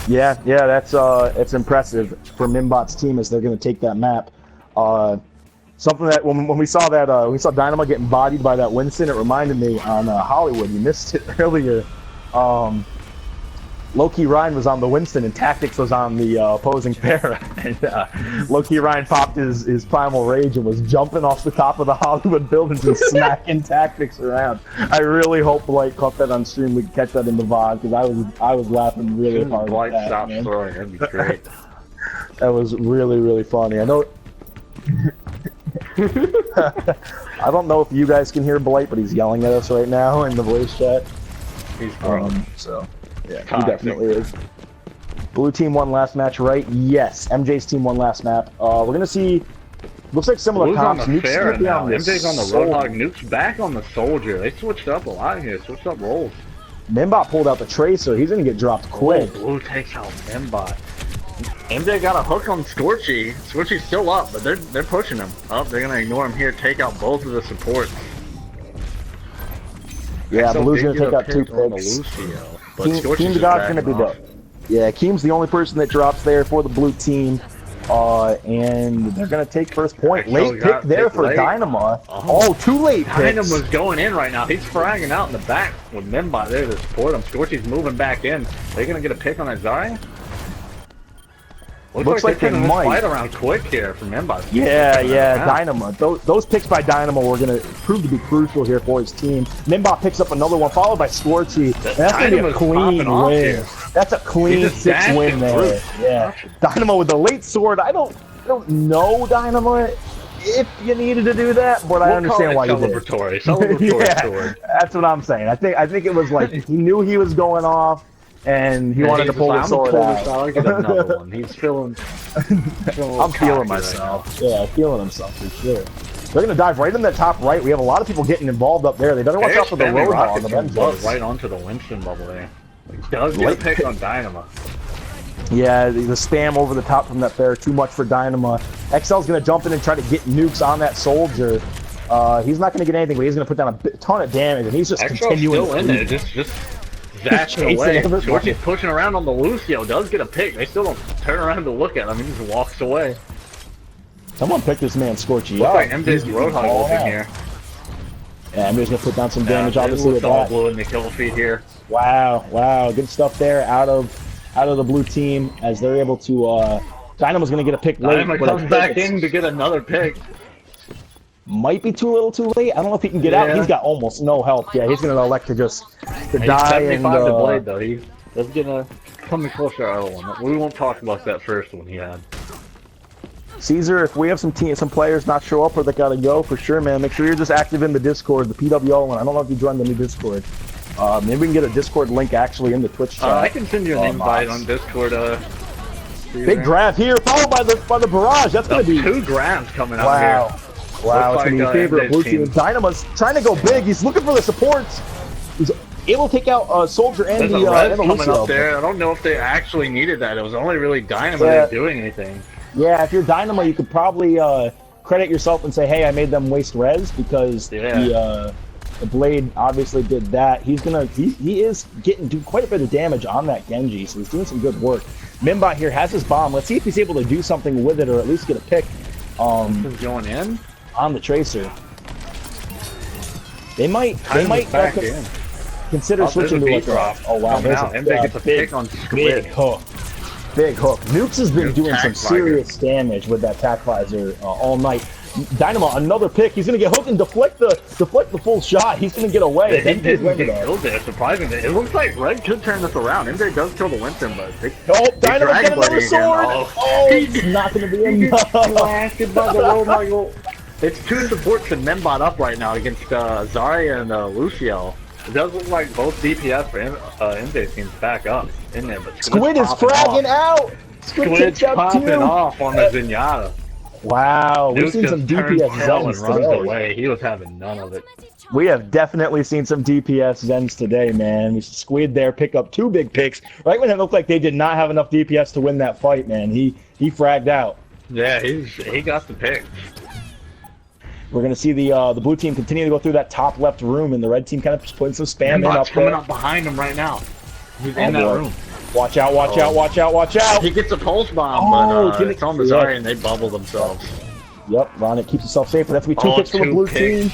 Yeah, that's it's impressive for Mimbot's team as they're gonna take that map. Something that when we saw that we saw Dynamo getting bodied by that Winston, it reminded me on Hollywood. You missed it earlier. Low-key Ryan was on the Winston and Tactics was on the opposing pair. And Low-key Ryan popped his primal rage and was jumping off the top of the Hollywood buildings and smacking Tactics around. I really hope Blight caught that on stream. We could catch that in the VOD because I was laughing really hard. Blight stopped throwing. That'd be great. That was really, really funny. I know. I don't know if you guys can hear Blight, but he's yelling at us right now in the voice chat. He's grown. So, yeah, he Toxic. definitely is. Blue team won last match, right? Yes. MJ's team won last map. We're gonna see. Looks like similar Blue's on comps. the Nuke's fair gonna be now. on the MJ's on the Soldier. Roadhog. Nuke's back on the Soldier. They switched up a lot here. Switched up roles. Mimbot pulled out the Tracer. He's gonna get dropped quick. Oh, Blue takes out Mbot. MJ got a hook on Scorchy. Scorchy's still up, but they're pushing him. Oh, they're gonna ignore him here. Take out both of the supports. Yeah, So Blue's they gonna get take a out 2 pick on the picks. Lucio, but Team Scorchy's the just God's gonna be backing off. the. Yeah, Keem's the only person that drops there for the blue team. And they're gonna take first point. So Late pick there for late. Dynamo. Oh, 2 late picks. Dynamo's going in right now. He's fragging out in the back with Mimbot there to support him. Scorchy's moving back in. They're gonna get a pick on that Zarya? Looks like they they're turning this might. fight around quick here for Mimbot. Yeah, Dynamo. Those picks by Dynamo were going to prove to be crucial here for his team. Mimbot picks up another one, followed by Scorchy. And that's going to be a Dynamo's clean popping off win. here. That's a clean He just 6 dashed win him there. through. Yeah. Dynamo with the late sword. I don't know Dynamo if you needed to do that, but I understand why you did. Celebratory Yeah, sword. that's what I'm saying. I think it was like he knew he was going off. And he wanted to pull the sword out. I'll get another one. He's feeling. I'm feeling myself. Yeah, feeling himself for sure. They're gonna dive right in the top right. We have a lot of people getting involved up there. They better watch out for the Roadhog. The Benz. Right onto the Winston bubble there. He does get a pick on Dynamo. Yeah, the spam over the top from that fair, too much for Dynamo. XL's gonna jump in and try to get nukes on that soldier. He's not gonna get anything, but he's gonna put down a ton of damage, and he's just continuing. Still in there, just zashing away. Scorchy's pushing around on the Lucio. Does get a pick. They still don't turn around to look at him. He just walks away. Someone pick this man Scorchy Looks up. like MJ's Roadhog looking here. Yeah, MJ's gonna put down some damage, Yeah, obviously with all that. blue in the kill feed here. Wow, good stuff there out of the blue team as they're able to. Dynamo's gonna get a pick late. Dynamo but I comes think back it's- in to get another pick. Might be too little, too late. I don't know if he can get out. Yeah. He's got almost no health. Yeah, he's gonna elect to just He's die and. 75 to blade though. He does get a coming closer to our other one. We won't talk about that first one he had. Caesar, if we have some players not show up or they gotta go, for sure, man. Make sure you're just active in the Discord, the PWO one. I don't know if you joined the new Discord. Maybe we can get a Discord link actually in the Twitch chat. I can send you an invite on Discord. Big grab here, followed by the barrage. That's gonna be 2 grabs coming out here. wow. It's gonna be your favorite blue team. Dynamo's trying to go big. He's looking for the supports. He's able to take out Soldier and There's the a res and the coming Lucio. up there. I don't know if they actually needed that. It was only really Dynamo doing anything. Yeah, if you're Dynamo, you could probably credit yourself and say, "Hey, I made them waste res," because the blade obviously did that. He is do quite a bit of damage on that Genji, so he's doing some good work. Mimbot here has his bomb. Let's see if he's able to do something with it or at least get a pick. He's going in on the Tracer. They might back in. consider switching to a like drop. Oh wow, there's MJ gets a pick on big Squid. hook. Big hook. Nukes has been Nuke doing some tack serious damage with that tack visor all night. Dynamo, another pick. He's gonna get hooked and deflect the full shot. He's gonna get away. They didn't get killed there, surprisingly. It looks like Red could turn this around. MJ does kill the Winston, but Dynamo get another sword. Oh, It's not gonna be enough. blasted by the Roadhog. It's 2 supports and Membot up right now against Zarya and Lucio. It does look like both DPS for MJ teams back up in there, but Squid is fragging out. Squid's popping off on the Zenyatta. Wow, we've Nuke seen some just turns DPS tail and Zens runs today. away. He was having none of it. We have definitely seen some DPS Zens today, man. We Squid there pick up 2 big picks right when it looked like they did not have enough DPS to win that fight, man. He fragged out. Yeah, he got the pick. We're gonna see the blue team continue to go through that top left room, and the red team kind of just putting some spam in up coming there. up behind him right now. He's in that room. Watch out! Watch out! Watch out! Watch out! He gets a pulse bomb, but it's on the Zarya and they bubble themselves. Yep, Ronit keeps himself safe, but that's gonna be 2 picks for the blue team.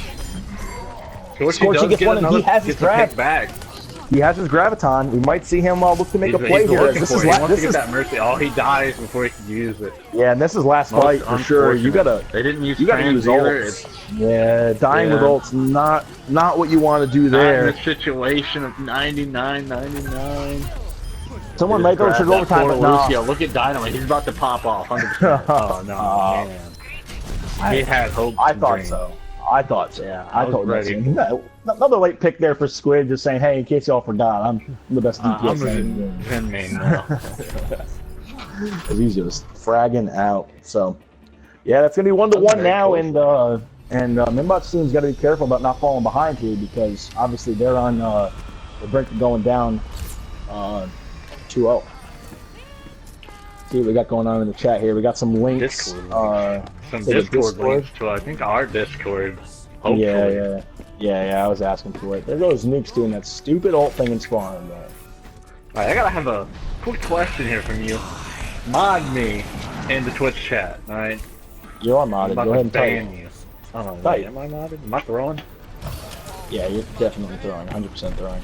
Scorchy gets one, and he has his grab. Back. He has his graviton. We might see him look to make a play He's here. looking This for is it. He wants to this get is that mercy. Oh, he dies before he can use it. yeah, and this is last Most fight for sure. You gotta. They didn't use You gotta use trans either. ults. Yeah, dying with ults not what you want to do Not there. in a situation of 99. Someone might go to overtime, but no. Lucio, look at Dynamite. He's about to pop off. 100%. Oh no, man. He had hope. I thought so. I thought so. Yeah, I I was told ready. Another late pick there for Squid, just saying, hey, in case y'all forgot, I'm the best I'm DPS in the game. Zen main now. Because he's just fragging out. So, yeah, that's gonna be 1-1 now, and Mimbot's team's got to be careful about not falling behind here because obviously they're on the brink of going down 2-0. See what we got going on in the chat here. We got some links. Some Discord links to, I think, our Discord. Hopefully. Yeah. I was asking for it. There goes Nukes doing that stupid ult thing in spawn. Alright, I gotta have a quick question here from you. Mod me in the Twitch chat, alright? You are modded. Go ahead and ban type. you. Oh, Type. wait, am I modded? Am I throwing? Yeah, you're definitely throwing. 100% throwing.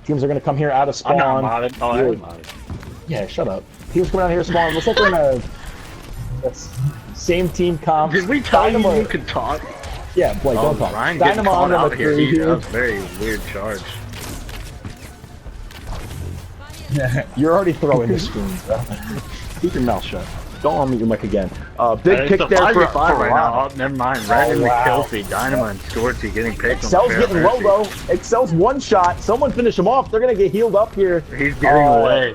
Teams are gonna come here out of spawn. I'm not modded. Oh, I am modded. Yeah, shut up. Teams coming out here spawn. Looks like we're in a same team comp. Did we tell you you could talk? Yeah, Blake, don't talk. Ryan getting Dynamo called on out number here. 3 That here. was a very weird charge. You're already throwing the screens, bro. Keep your mouth shut. Don't unmute your mic again. Big pick there for 5v5 right now. Oh, never mind. Red wow. Kelsey, Dynamo, and Scorchy getting picked. Excel's getting low though. Excel's one shot. Someone finish him off. They're gonna get healed up here. He's getting away.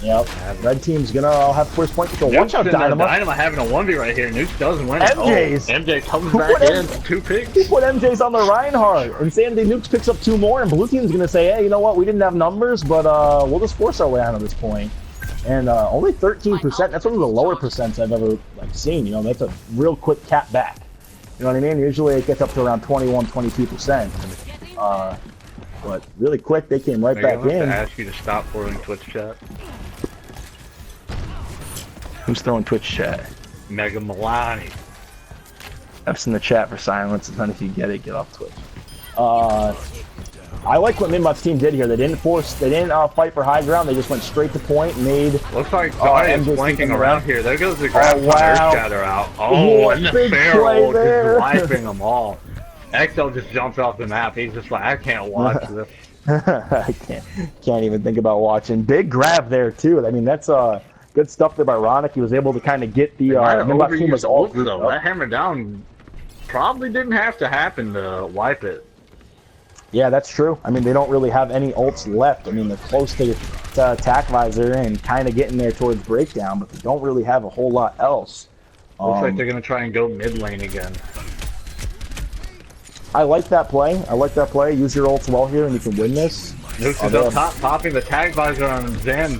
Yep. Red team's gonna have first point control. Watch out, Dynamo. Dynamo having a 1v right here. Nukes doesn't win. MJ's. MJ comes back in. 2 picks. He put MJ's on the Reinhardt. Insanity Nukes picks up 2 more, and Blue team's gonna say, hey, you know what? We didn't have numbers, but we'll just force our way out of this point. And only 13%. That's one of the lower percents I've ever seen. You know, that's a real quick cap back. You know what I mean? Usually it gets up to around 21, 22%. But really quick, they came right back in. I ask you to stop forwarding Twitch chat. Who's throwing Twitch chat? Mega Milani. F's in the chat for silence, and then if you get it, get off Twitch. I like what Minbot's team did here. They didn't fight for high ground. They just went straight to point, made. Looks like Zarya's flanking around here. There goes the grab shatter out. Oh, and the Pharaoh just wiping them all. XL just jumps off the map. He's just like, I can't watch this. I can't even think about watching. Big grab there too. I mean, that's good stuff there by Ronick. He was able to kind of get the Minbot team was all through. That hammer down probably didn't have to happen to wipe it. Yeah, that's true. I mean, they don't really have any ults left. I mean, they're close to attack visor and kind of getting there towards breakdown, but they don't really have a whole lot else. Looks like they're going to try and go mid lane again. I like that play. Use your ults well here and you can win this. Nukes is up top, popping the tag visor on Zen.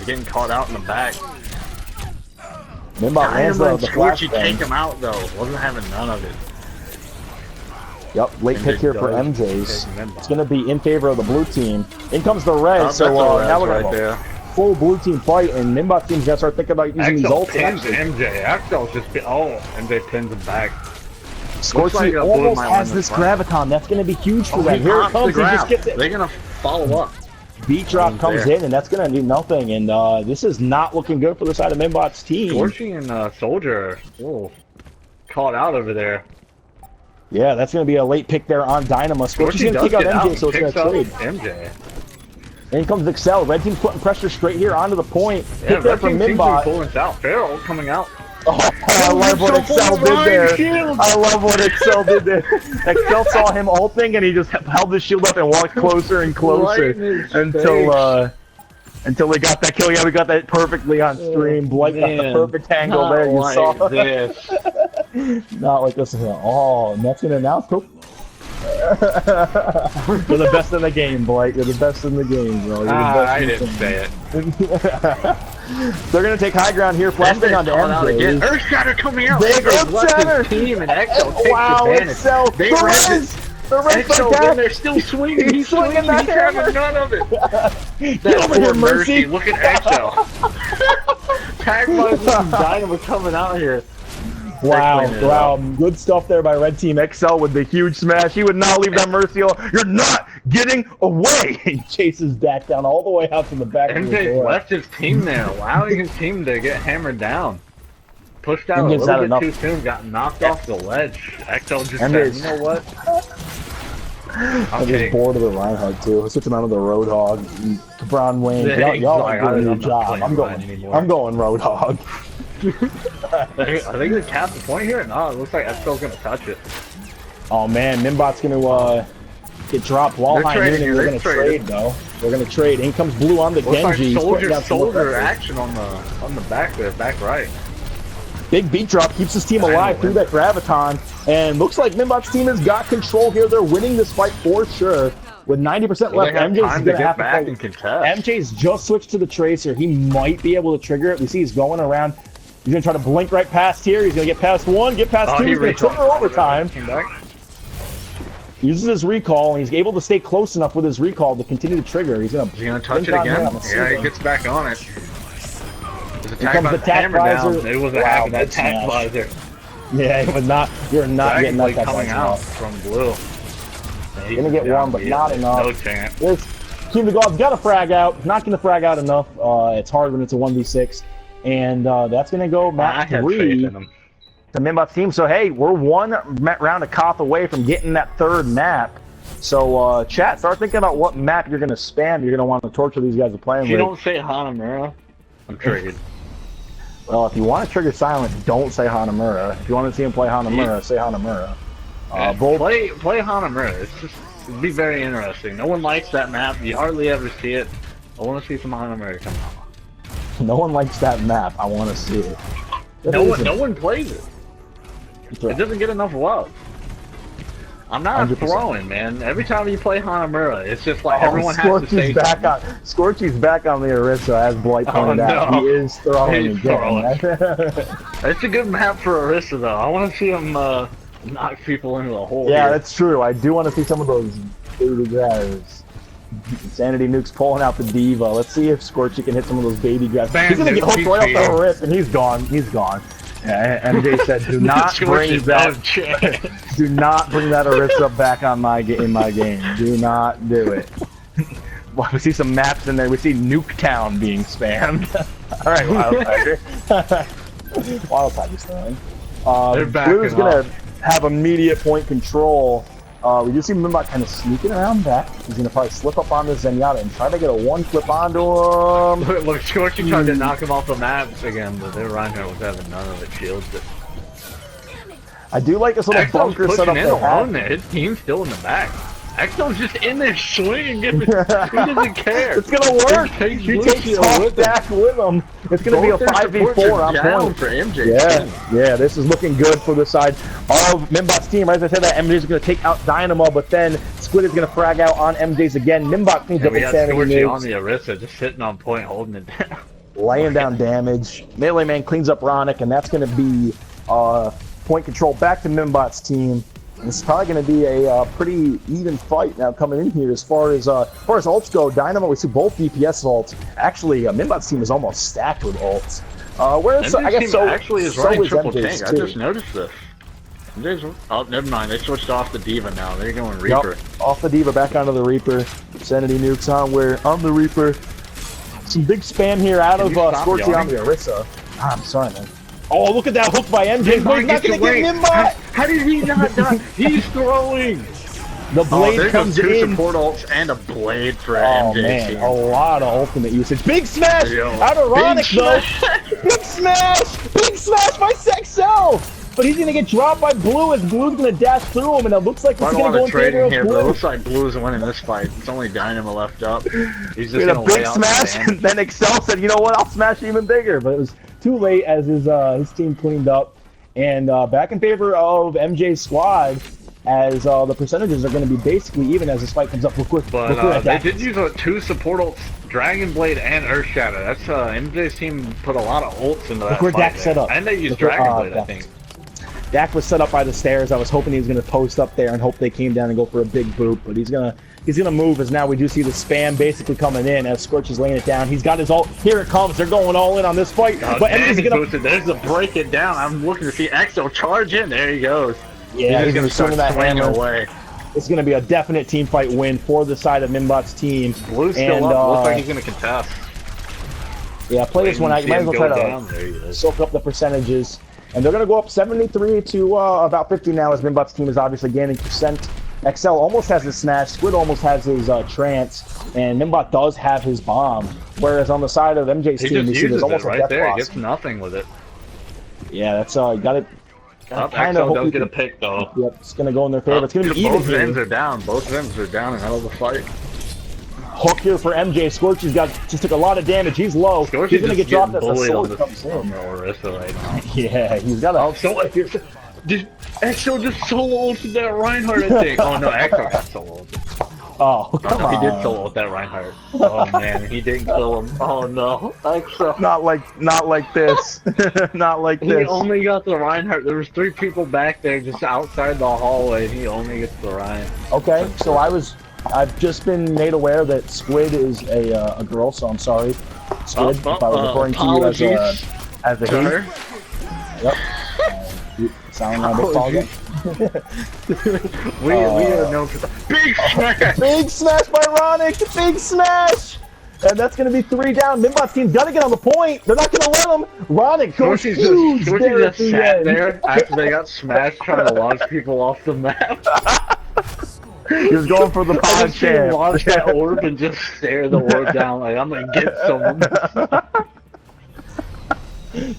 Getting caught out in the back. Minbot lands the flash bang. Take him out, though. Wasn't having none of it. Yep, late pick here for MJ's. It's going to be in favor of the blue team. In comes the red, so now we're going to have a full blue team fight, and Minbot team's going to start thinking about using these ults. MJ. Axel's just MJ pins him back. Scorchy almost has this graviton. That's going to be huge for them. Here it comes. He just gets it. They're going to follow up. Beat drop comes in, and that's going to do nothing. And this is not looking good for the side of Minbot's team. Scorchy and Soldier caught out over there. Yeah, that's going to be a late pick there on Dynamo. Scorchy's going to kick out MJ, so it's going to trade. MJ. And in comes Excel. Red team's putting pressure straight here onto the point. Yeah, Pick there from Minbot. Pulling out. Farrell coming out. Oh, I love what Excel did there. I love what Excel did there. Excel saw him ulting and he just held his shield up and walked closer and closer until we got that kill. Yeah, we got that perfectly on stream. Blake got the perfect angle there. You saw this. Not like this. Oh, and that's gonna announce. You're the best in the game, Blake. You're the best in the game, bro. You're the best I didn't say it. They're gonna take high ground here, flashing onto MJ. Earthshatter coming out. Big Earthshatter! Team and Excel Wow, Excel! They they're still swinging. He's swinging. He's having none of it. Get over here, Mercy. Look at Excel. Tag and Dynamo coming out here. Wow, good stuff there by Red Team. XL with the huge smash. He would not leave that Mercy. You're not getting away. He chases Dak down all the way out to the back. MJ left his team there, allowing his team to get hammered down. Pushed out a little bit too soon, got knocked off the ledge. XL just said, you know what? I'm just bored of the Reinhardt too. Let's switch him out of the Roadhog. Cabron Wayne, y'all are doing a good job. I'm going Roadhog. I think they capped the point here. No, it looks like Esco's gonna touch it. Oh man, Nimbot's gonna get dropped while high noon, and we're gonna trade though. We're gonna trade. In comes Blue on the Genji. Like soldier action on the back there, back right. Big beat drop keeps his team alive through that Graviton, and looks like Nimbot's team has got control here. They're winning this fight for sure. With 90% left, MJ's gonna have to back and contest. MJ's just switched to the Tracer. He might be able to trigger it. We see he's going around. He's gonna try to blink right past here. He's gonna get past one, get past two. He's gonna trigger overtime. Uses his recall, and he's able to stay close enough with his recall to continue to trigger. He's gonna touch it again. Yeah, he gets back on it. Here comes the tack visor. It was a half of that tack visor. Yeah, it was not. You're not getting that coming out from Blue. You're gonna get one, but not enough. No chance. There's Team the God's got to frag out. Not gonna frag out enough. It's hard when it's a 1v6, and that's gonna go map 3 to Mimbot's team. So hey, we're one round of Koth away from getting that third map. So chat, start thinking about what map you're gonna spam. You're gonna want to torture these guys to play with. If you don't say Hanamura, I'm triggered. Well, if you want to trigger silence, don't say Hanamura. If you want to see him play Hanamura, say Hanamura. Play Hanamura. It'd be very interesting. No one likes that map. You hardly ever see it. I want to see some Hanamura come out. No one likes that map. I want to see it. No one plays it. It doesn't get enough love. I'm not 100%. throwing, man. Every time you play Hanamura, it's just like everyone has to say Scorchy's back on the Orisa, as Blight pointed out. He is throwing again. It's a good map for Orisa, though. I want to see him knock people into the hole. Yeah, here. that's true. I do want to see some of those baby grabs. Sanity Nuke's pulling out the Diva. Let's see if Scorchy can hit some of those baby grabs. He's going to get hooked right off the wrist, and he's gone. He's gone. Yeah, MJ said, "Do not bring that. Do not bring that Orisa back on in my game. Do not do it." Well, we see some maps in there. We see Nuketown being spammed. All right, Wild Tiger. Wild Tiger's throwing. Blue's gonna have immediate point control. We do see Mimbot kind of sneaking around back. He's gonna probably slip up on the Zenyatta and try to get a one flip onto him. Look, Scorchy tried to knock him off the maps again, but their Reinhardt was having none of it. Shields it. I do like this little bunker setup they have. His team's still in the back. Exo's just in there swinging. He doesn't care. It's gonna work. He takes top back with him. It's gonna be a 5v4 on point for MJ. Yeah, this is looking good for the side of Mimbot's team. As I said, that MJ's gonna take out Dynamo, but then Squid is gonna frag out on MJ's again. Mimbot cleans up his sanity on the Orisa, just sitting on point, holding it down. Laying down damage. Melee Man cleans up Ronick, and that's gonna be point control back to Mimbot's team. This is probably going to be a pretty even fight now coming in here. As far as ults go, Dynamo, we see both DPS ults. Actually, Mimbot's team is almost stacked with ults. Whereas I guess so actually is running triple tank. I just noticed this. Oh, never mind. They switched off the Diva now. They're going Reaper. Yep, off the Diva, back onto the Reaper. Sanity Nukes on the Reaper. Some big spam here out of Scorchy on the Orisa. I'm sorry, man. Oh, look at that hook by MJ. He's not going to get Mimbot. How did he not die? He's throwing. The blade comes two in. Support ults and a blade for MJ. Oh man, team. A lot of ultimate usage. Big smash out of Ronick though. Big smash by Sexcel. But he's gonna get dropped by Blue as Blue's gonna dash through him, and it looks like he's gonna go in favor of Blue. But it looks like Blue's winning this fight. It's only Dynamo left up. He's just gonna big smash, and then Excel said, "You know what? I'll smash even bigger." But it was too late as his team cleaned up, and back in favor of MJ's squad. As the percentages are going to be basically even as this fight comes up. But they did use 2 support ults, Dragon Blade and Earthshatter. That's MJ's team put a lot of ults into that fight. Set up. And they used Dragon Blade, I think. Dak was set up by the stairs. I was hoping he was going to post up there and hope they came down and go for a big boot, but he's gonna move as now we do see the spam basically coming in as Scorch is laying it down. He's got his ult. Here it comes. They're going all in on this fight. But MJ's gonna boosted. There's a break it down. I'm looking to see Exo charge in. There he goes. Yeah, he's gonna start swinging away. It's gonna be a definite team fight win for the side of Mimbot's team. Blue's still up. Looks like he's gonna contest. Yeah, play this one out. You might as well try to soak up the percentages. And they're going to go up 73 to about 50 now as Mimbot's team is obviously gaining percent. XL almost has his smash, Squid almost has his trance, and Nimbot does have his bomb. Whereas on the side of MJ's He team, just you see uses there's it almost a right death there. He gets blossom. nothing with it. Yeah, that's you got it. Up, Kind XL of does get a pick though. Yep, it's gonna go in their favor. It's gonna be even Both here. Vims are down. Both Vims are down and out of the fight. Hook here for MJ. Scorchy's just took a lot of damage. He's low. Scorchy's He's gonna just get dropped getting as the bullied on sword the comes in. Orisa right now. Yeah, he's got a. Oh, so XL just solo ulted that Reinhardt, I think. Oh no, XL got solo ulted. Oh, come on. He did solo ult that Reinhardt. Oh man, he didn't kill him. Oh no, XL. Not like this. Not like He this. only got the Reinhardt. There was 3 people back there just outside the hallway, and he only gets the Ryan. Okay, so I've just been made aware that Squid is a girl, so I'm sorry, Squid, if I was referring to you as a he. Her? Yep. You sound like a big apology. We are known for big smash. Big smash by Ronick! Big smash! And that's going to be 3 down. Nimbot's team's got to get on the point. They're not going to let him. Ronick goes huge there at just the sat end. there after they got smashed trying to launch people off the map. He was going for the I pod just see him champ. launch that orb and just stare the orb down like, I'm going to get someone.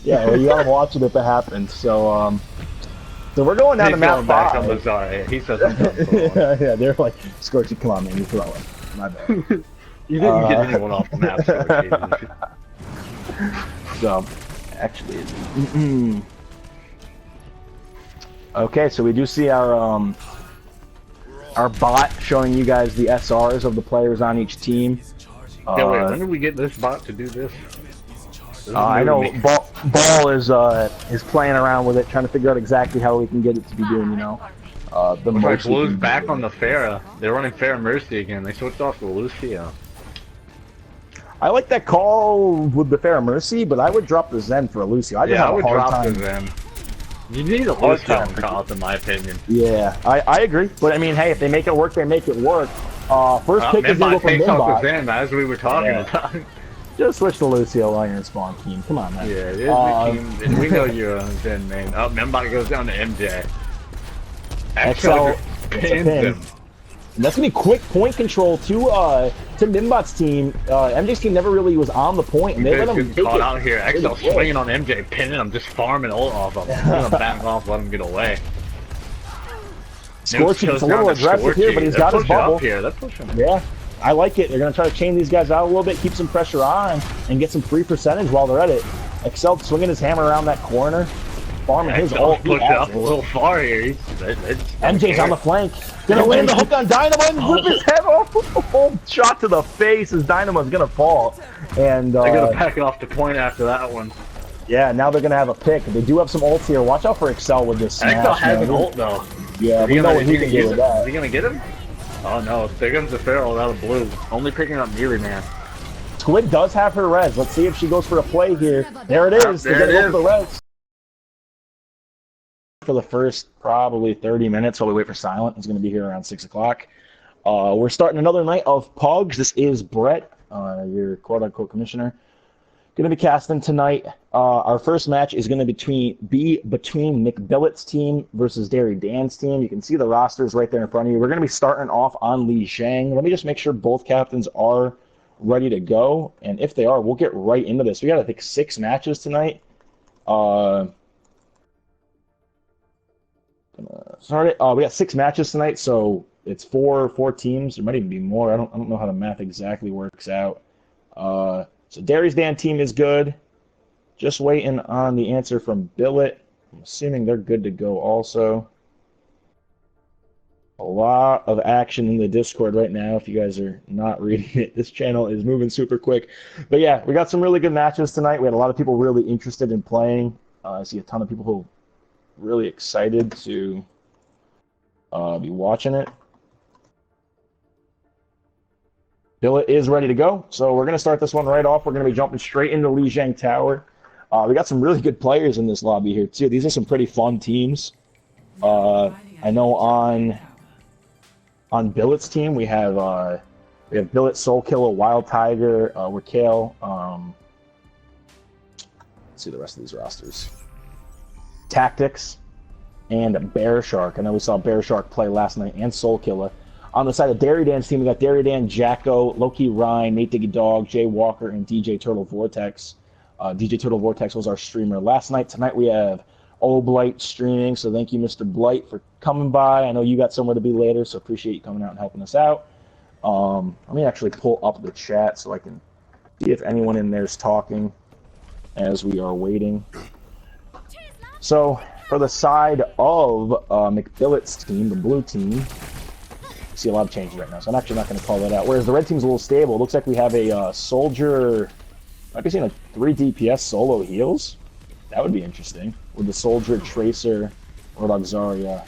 Yeah, well, you got to watch it if it happens. So, so we're going down to He's map going back 5. on the Zarya. He says I'm done throwing. Yeah, they're like, Scorchy, come on, man, you're throwing. My bad. You didn't get anyone off the map, so So, actually, okay, so we do see our bot showing you guys the SRs of the players on each team. yeah, wait, when did we get this bot to do this? I know Ball is playing around with it, trying to figure out exactly how we can get it to be doing, you know, the Looks like most. we Blue's can back do. on the Pharah. They're running Pharah Mercy again. They switched off to Lucio. I like that call with the Pharah Mercy, but I would drop the Zen for a Lucio. I just Yeah, I have a would hard drop time. the Zen. You need a Lucio in Call, in my opinion. Yeah, I agree. But I mean, hey, if they make it work, they make it work. First pick is gonna go Mimbot from takes off the Mimbot. Zen as we were talking Yeah. about. Just switch to Lucio while you're in spawn team. Come on, man. Yeah, it is the team. And we know you're on Zen, man. Oh, Mimbot goes down to MJ. XL pins pin. him. And that's gonna be quick point control to Mimbot's team. MJ's team never really was on the point, and they let him Getting take caught it. out here. XL quick. swinging on MJ, pinning him, just farming ult off of him. He's gonna back off, let him get away. Scorchy, it's a little Goes down to aggressive here, but he's They're got his pushing bubble. up here. They're pushing. Yeah, I like it. They're going to try to chain these guys out a little bit, keep some pressure on, and get some free percentage while they're at it. XL swinging his hammer around that corner, farming his XL ult. He pushed has up it. a little far here. MJ's on the flank. Gonna land the hook on Dynamo and rip his head off. Oh, shot to the face as Dynamo's gonna fall. And They're gonna back it off the point after that one. yeah, now they're gonna have a pick. They do have some ults here. Watch out for Excel with this smash. XL has man. an ult though. Yeah, we know what he can do with Is that. he gonna get him? Oh no, there comes the Pharaoh out of blue. Only picking up Mealy Man. Squid does have her res. Let's see if she goes for a play here. There it is. There They're it gonna is. go for the res. For the first probably 30 minutes while we wait for Silent. He's going to be here around 6 o'clock. We're starting another night of PUGs. This is Brett, your quote-unquote commissioner. Going to be casting tonight. Our first match is going to be between Nick Billett's team versus Derry Dan's team. You can see the rosters right there in front of you. We're going to be starting off on Li Zhang. Let me just make sure both captains are ready to go. And if they are, we'll get right into this. We got, I think, 6 matches tonight. Sorry, we got 6 matches tonight, so it's four teams. There might even be more. I don't know how the math exactly works out. So Derry's Dan team is good. Just waiting on the answer from Billet. I'm assuming they're good to go also. A lot of action in the Discord right now. If you guys are not reading it, this channel is moving super quick. But yeah, we got some really good matches tonight. We had a lot of people really interested in playing. I see a ton of people who really excited to be watching it. Billet is ready to go, so we're going to start this one right off. We're going to be jumping straight into Li Zhang Tower. We got some really good players in this lobby here too. These are some pretty fun teams. I know on Billet's team we have Billet, Soul Killer, Wild Tiger, Raquel. Let's see the rest of these rosters. Tactics, and Bear Shark. I know we saw Bear Shark play last night, and Soul Killer. On the side of Dairy Dan's team, we got Dairy Dan, Jacko, Loki Ryan, Nate Diggy Dog, Jay Walker, and DJ Turtle Vortex. DJ Turtle Vortex was our streamer last night. Tonight we have Blight streaming, so thank you, Mr. Blight, for coming by. I know you got somewhere to be later, so appreciate you coming out and helping us out. Let me actually pull up the chat so I can see if anyone in there is talking as we are waiting. So, for the side of McBillet's team, the blue team, see a lot of changes right now, so I'm actually not going to call that out. Whereas the red team's a little stable. It looks like we have a soldier, might be seeing a 3 DPS solo heals. That would be interesting. With the soldier, tracer, or Zarya.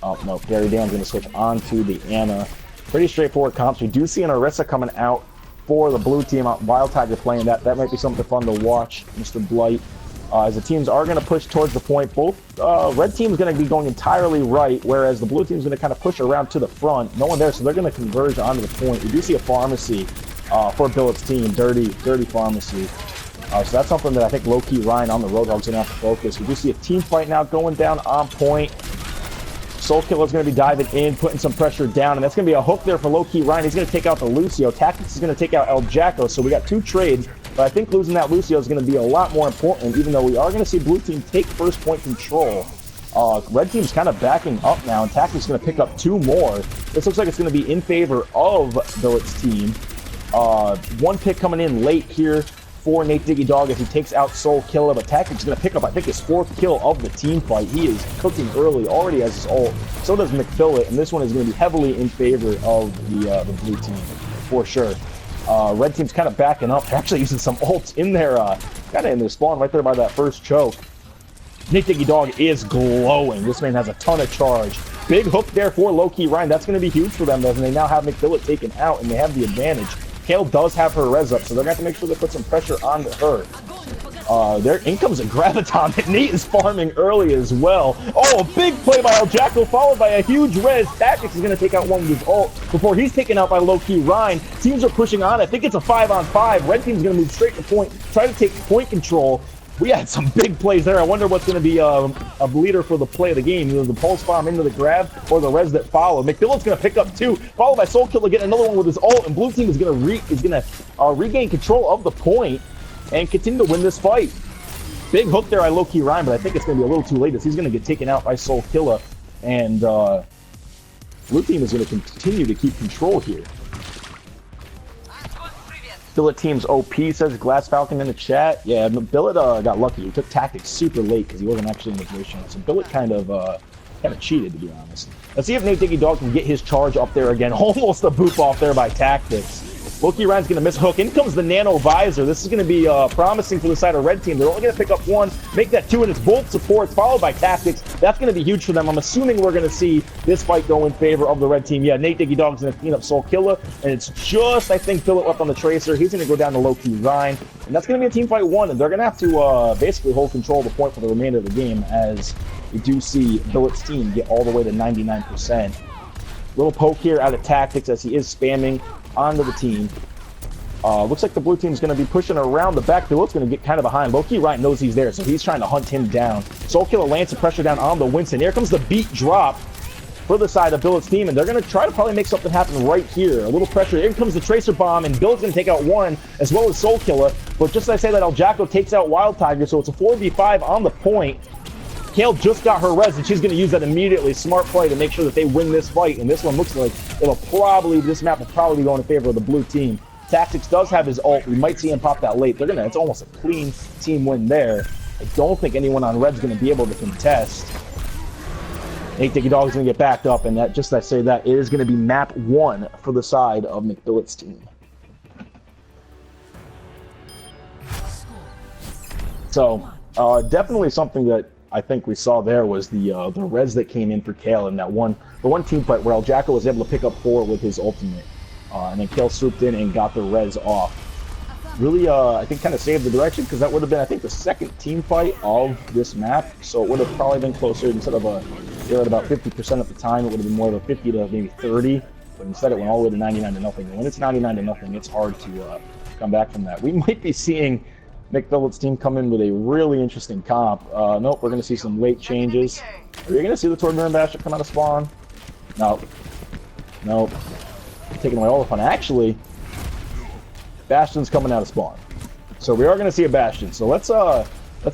Oh, no, Gary Dan's going to switch on to the Ana. Pretty straightforward comps. We do see an Orisa coming out for the blue team. Wild Tiger playing that. That might be something fun to watch, Mr. Blight. As the teams are going to push towards the point, both red team's going to be going entirely right, whereas the blue team's going to kind of push around to the front. No one there, so they're going to converge onto the point. We do see a pharmacy for Billet's team, dirty pharmacy. So that's something that I think low-key Ryan on the Roadhog's going to have to focus. We do see a team fight now going down on point. Soul Killer's going to be diving in, putting some pressure down, and that's going to be a hook there for low-key Ryan. He's going to take out the Lucio. Tactics is going to take out El Jacko, so we got 2 trades. But I think losing that Lucio is going to be a lot more important, even though we are going to see blue team take first point control. Red team's kind of backing up now, and Tactic's going to pick up 2 more. This looks like it's going to be in favor of Billet's team. 1 pick coming in late here for Nate Diggy Dog as he takes out Soul Killer, but Tactic's going to pick up, I think, his 4th kill of the team fight. He is cooking early, already has his ult. So does McBillet, and this one is going to be heavily in favor of the blue team, for sure. Red team's kind of backing up. They're actually using some ults in their kind of in their spawn right there by that first choke. Nate Diggy Dog is glowing. This man has a ton of charge. Big hook there for low-key Ryan. That's going to be huge for them, as they now have McBillet taken out, and they have the advantage. Kale does have her res up, so they're going to have to make sure they put some pressure onto her. There in comes a Graviton, and Nate is farming early as well. Oh, a big play by El Jacko, followed by a huge res. Tactics is going to take out one with his ult before he's taken out by low-key Ryan. Teams are pushing on. I think it's a 5-on-5. Red team's going to move straight to point, try to take point control. We had some big plays there. I wonder what's going to be a leader for the play of the game. Either the pulse bomb into the grab or the res that follow. McBillet's going to pick up 2, followed by Soul Killer getting another one with his ult, and blue team is going to regain control of the point and continue to win this fight. Big hook there by low-key Ryan, but I think it's going to be a little too late as he's going to get taken out by Soul Killer, and blue team is going to continue to keep control here. Billet team's OP, says Glass Falcon in the chat. Yeah, Billet got lucky. He took Tactics super late because he wasn't actually in the position. So Billet kind of cheated, to be honest. Let's see if Nate Diggy Dog can get his charge up there again. Almost a boop off there by Tactics. Loki Ryan's going to miss hook. In comes the Nano Visor. This is going to be promising for the side of red team. They're only going to pick up 1, make that 2, and it's both supports, followed by Tactics. That's going to be huge for them. I'm assuming we're going to see this fight go in favor of the red team. Yeah, Nate Diggy Dog's going to clean up Soul Killer, and it's just, I think, Billet left on the Tracer. He's going to go down to low-key Ryan, and that's going to be a team fight 1, and they're going to have to basically hold control of the point for the remainder of the game, as we do see Billet's team get all the way to 99%. Little poke here out of Tactics as he is spamming onto the team. Looks like the blue team is going to be pushing around the back. Billet's going to get kind of behind. Low-key Ryan knows he's there, so he's trying to hunt him down. Soul Killer lands some pressure down on the Winston. Here comes the beat drop for the side of Billet's team, and they're going to try to probably make something happen right here. A little pressure. Here comes the Tracer Bomb, and Billet's going to take out 1, as well as Soul Killer. But just as I say that, El Jacko takes out Wild Tiger, so it's a 4v5 on the point. Kale just got her res, and she's going to use that immediately. Smart play to make sure that they win this fight, and this one looks like this map will probably be going in favor of the blue team. Tactics does have his ult. We might see him pop that late. It's almost a clean team win there. I don't think anyone on red's going to be able to contest. Nate Diggy Dog is going to get backed up, and that, just as I say that, it is going to be map 1 for the side of McBillet's team. So, definitely something that I think we saw there was the res that came in for Kale in that the one team fight where El Jacko was able to pick up 4 with his ultimate. And then Kale swooped in and got the res off. Really, I think kind of saved the direction, because that would have been, I think, the 2nd team fight of this map. So it would have probably been closer, instead of they were at about 50% at the time, it would have been more of a 50 to maybe 30. But instead it went all the way to 99-0. And when it's 99-0, it's hard to come back from that. We might be seeing Nick Phillips' team come in with a really interesting comp. Nope, we're going to see some late changes. Are you going to see the Tornado Bastion come out of spawn? No. Nope. Taking away all the fun. Actually, Bastion's coming out of spawn. So we are going to see a Bastion. So let's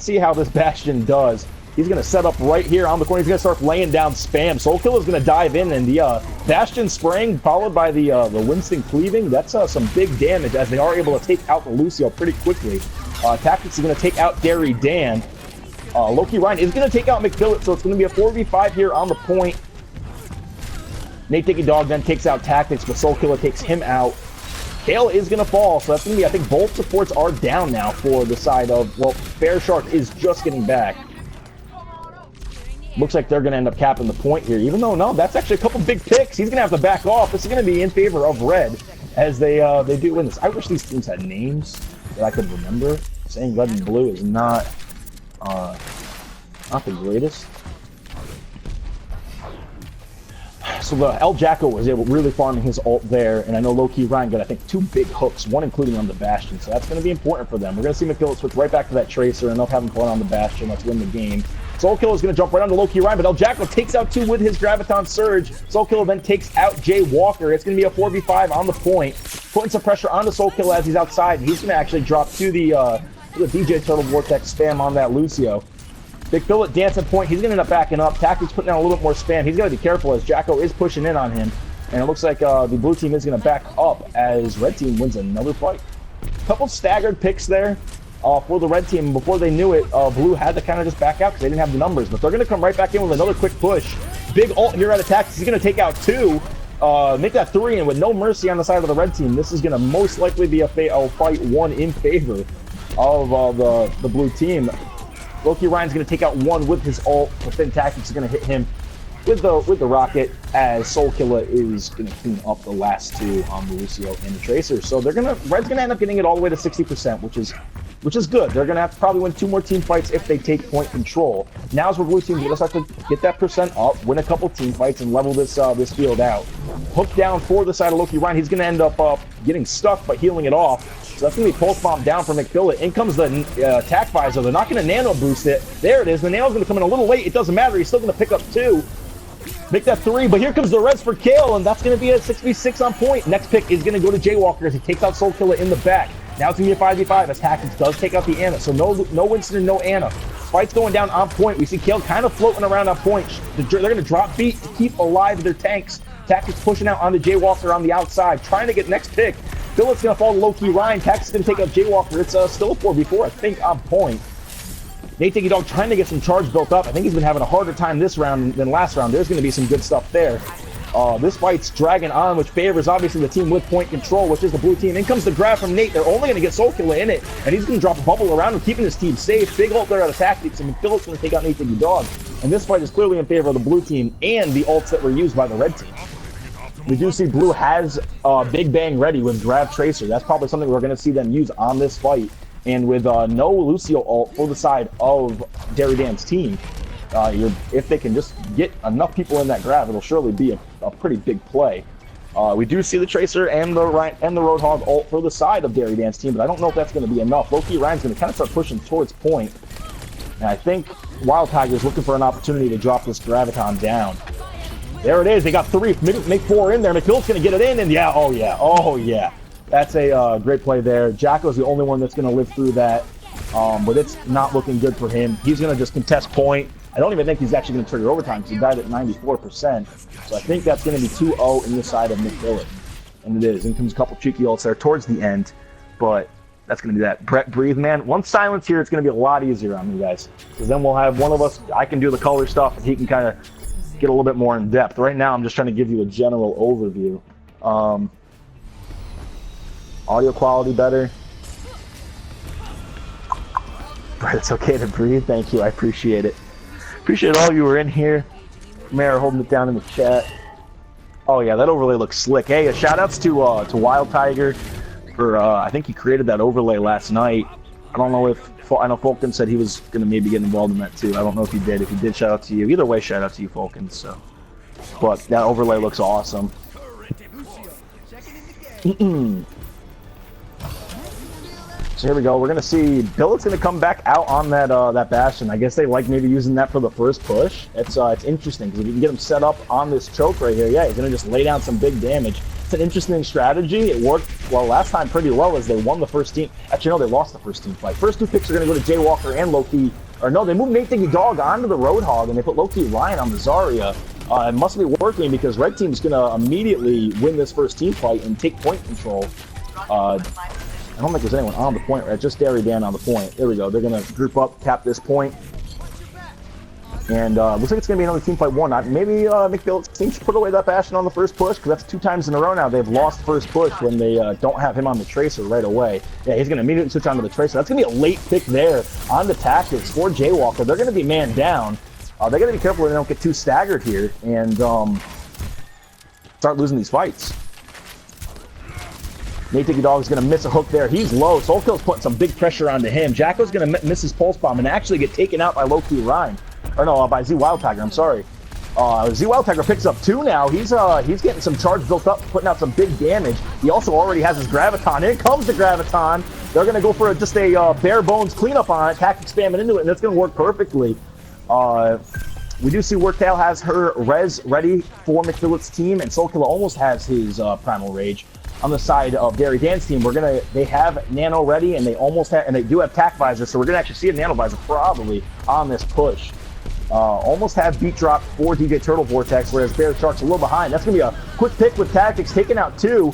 see how this Bastion does. He's going to set up right here on the corner. He's going to start laying down spam. Soulkiller's going to dive in, and the Bastion spraying followed by the Winston cleaving. That's some big damage as they are able to take out the Lucio pretty quickly. Tactics is going to take out Derry Dan. Loki Ryan is going to take out McPhillips, so it's going to be a 4v5 here on the point. Nate Dicky Dog then takes out Tactics, but Soulkiller takes him out. Kale is going to fall, so that's going to be, I think both supports are down now for the side of, well, Bear Shark is just getting back. Looks like they're going to end up capping the point here, even though, no, that's actually a couple big picks. He's going to have to back off. This is going to be in favor of Red as they do win this. I wish these teams had names that I could remember. Saying Red and Blue is not the greatest. So the El Jacko was able really farming his ult there, and I know low-key Ryan got, I think, 2 big hooks, one including on the Bastion, so that's going to be important for them. We're going to see McKillop switch right back to that Tracer, enough having fun on the Bastion. Let's win the game. Soulkiller is going to jump right onto low-key Ryan, but El Jacko takes out 2 with his Graviton Surge. Soulkiller then takes out Jay Walker. It's going to be a 4v5 on the point, putting some pressure onto Soulkiller as he's outside, and he's going to actually drop to the DJ Turtle Vortex spam on that Lucio. Big Phil at dancing point. He's going to end up backing up. Tactics putting down a little bit more spam. He's got to be careful as Jacko is pushing in on him. And it looks like the blue team is going to back up as red team wins another fight. Couple staggered picks there for the red team. Before they knew it, blue had to kind of just back out because they didn't have the numbers. But they're going to come right back in with another quick push. Big ult here at Tactics. He's going to take out 2. Make that 3, and with no mercy on the side of the red team, this is going to most likely be a fight 1 in favor of the blue team. Loki Ryan's going to take out 1 with his ult, but then Tactics is going to hit him with the rocket as Soulkiller is going to clean up the last 2 on the Lucio and the Tracer. So Red's going to end up getting it all the way to 60%, which is good. They're going to have to probably win 2 more team fights if they take point control. Now's where blue team going to start to get that percent up, win a couple team fights, and level this field out. Hook down for the side of Loki Ryan. He's going to end up getting stuck, but healing it off. So that's going to be pulse bomb down for McPhillips. In comes the attack visor. They're not going to nano boost it. There it is. The nano's going to come in a little late. It doesn't matter. He's still going to pick up 2. Make that 3, but here comes the reds for Kale, and that's going to be a 6v6 on point. Next pick is going to go to Jaywalker as he takes out Soulkiller in the back. Now it's going to be a 5v5 as Tactics does take out the Ana. So no Winston and no Ana. Fight's going down on point. We see Kale kind of floating around on point. They're going to drop beat to keep alive their tanks. Tactics pushing out on the Jaywalker on the outside, trying to get next pick. Phillips going to fall to low-key Ryan. Tactics is going to take out Jaywalker. It's still a 4v4, I think, on point. Nate Dicky Dog trying to get some charge built up. I think he's been having a harder time this round than last round. There's going to be some good stuff there. This fight's dragging on, which favors, obviously, the team with point control, which is the blue team. In comes the grab from Nate. They're only going to get Soulkiller in it, and he's going to drop a bubble around him, keeping his team safe. Big ult there out of Tactics, and Phillips going to take out Nate Dicky Dog. And this fight is clearly in favor of the blue team and the ults that were used by the red team. We do see blue has Big Bang ready with Grab Tracer. That's probably something we're going to see them use on this fight. And with no Lucio ult for the side of Derry Dan's team, if they can just get enough people in that grab, it'll surely be a pretty big play. We do see the Tracer and the Roadhog ult for the side of Derry Dan's team, but I don't know if that's going to be enough. Loki Ryan's going to kind of start pushing towards point. And I think Wild Tiger's looking for an opportunity to drop this Graviton down. There it is. They got 3. Make 4 in there. McPhillips going to get it in, and yeah, oh yeah. That's a great play there. Jacko's the only one that's going to live through that, but it's not looking good for him. He's going to just contest point. I don't even think he's actually going to trigger overtime because he died at 94%. So I think that's going to be 2-0 in the side of McPhillips. And it is. In comes a couple cheeky ults there towards the end, but that's going to be that. Brett, breathe, man. Once silence here, it's going to be a lot easier on you guys. Because then we'll have one of us, I can do the color stuff, and he can kind of get a little bit more in depth. Right now, I'm just trying to give you a general overview. Audio quality better. But it's okay to breathe. Thank you. I appreciate it. Appreciate all you were in here. Mayor holding it down in the chat. Oh yeah, that overlay looks slick. Hey, shout outs to Wild Tiger for I think he created that overlay last night. I don't know if I know Falcon said he was gonna maybe get involved in that too. I don't know if he did. If he did, shout out to you. Either way, shout out to you, Falcon. So, but that overlay looks awesome. So here we go. We're gonna see Billet's gonna come back out on that that Bastion. I guess they like maybe using that for the first push. It's interesting because if you can get him set up on this choke right here, yeah, he's gonna just lay down some big damage. It's an interesting strategy. It worked well last time pretty well as they won the first team. Actually, no, they lost the first team fight. First two picks are gonna go to Jay Walker and Loki. Or no, they moved Nate Diggy Dog onto the Roadhog and they put Loki Ryan on the Zarya. It must be working because Red Team's gonna immediately win this first team fight and take point control. I don't think there's anyone on the point, right? Just Derry Dan on the point. There we go. They're going to group up, cap this point. And looks like it's going to be another team fight one. Maybe McBillet's team should put away that Bastion on the first push, because that's 2 times in a row now they've lost first push when they don't have him on the Tracer right away. Yeah, he's going to immediately switch onto the Tracer. That's going to be a late pick there on the Tactics for Jaywalker. They're going to be man down. They got to be careful they don't get too staggered here and start losing these fights. Nate Diggy Dog is going to miss a hook there. He's low. Soulkill's putting some big pressure onto him. Jacko's going to miss his pulse bomb and actually get taken out by Loki Rhyme. Or no, by Z Wild Tiger. I'm sorry. Z Wild Tiger picks up 2 now. He's getting some charge built up, putting out some big damage. He also already has his Graviton. In comes the Graviton. They're going to go for just a bare bones cleanup on it. Tactic spamming into it, and that's going to work perfectly. We do see Worktail has her res ready for McBillet's team, and Soulkiller almost has his Primal Rage. On the side of Derry Dan's team, they have Nano ready, and they do have Tac Visor, so we're gonna actually see a Nano Visor probably on this push. Almost have beat drop for DJ Turtle Vortex, whereas Bear Shark's a little behind. That's gonna be a quick pick with Tactics, taking out 2.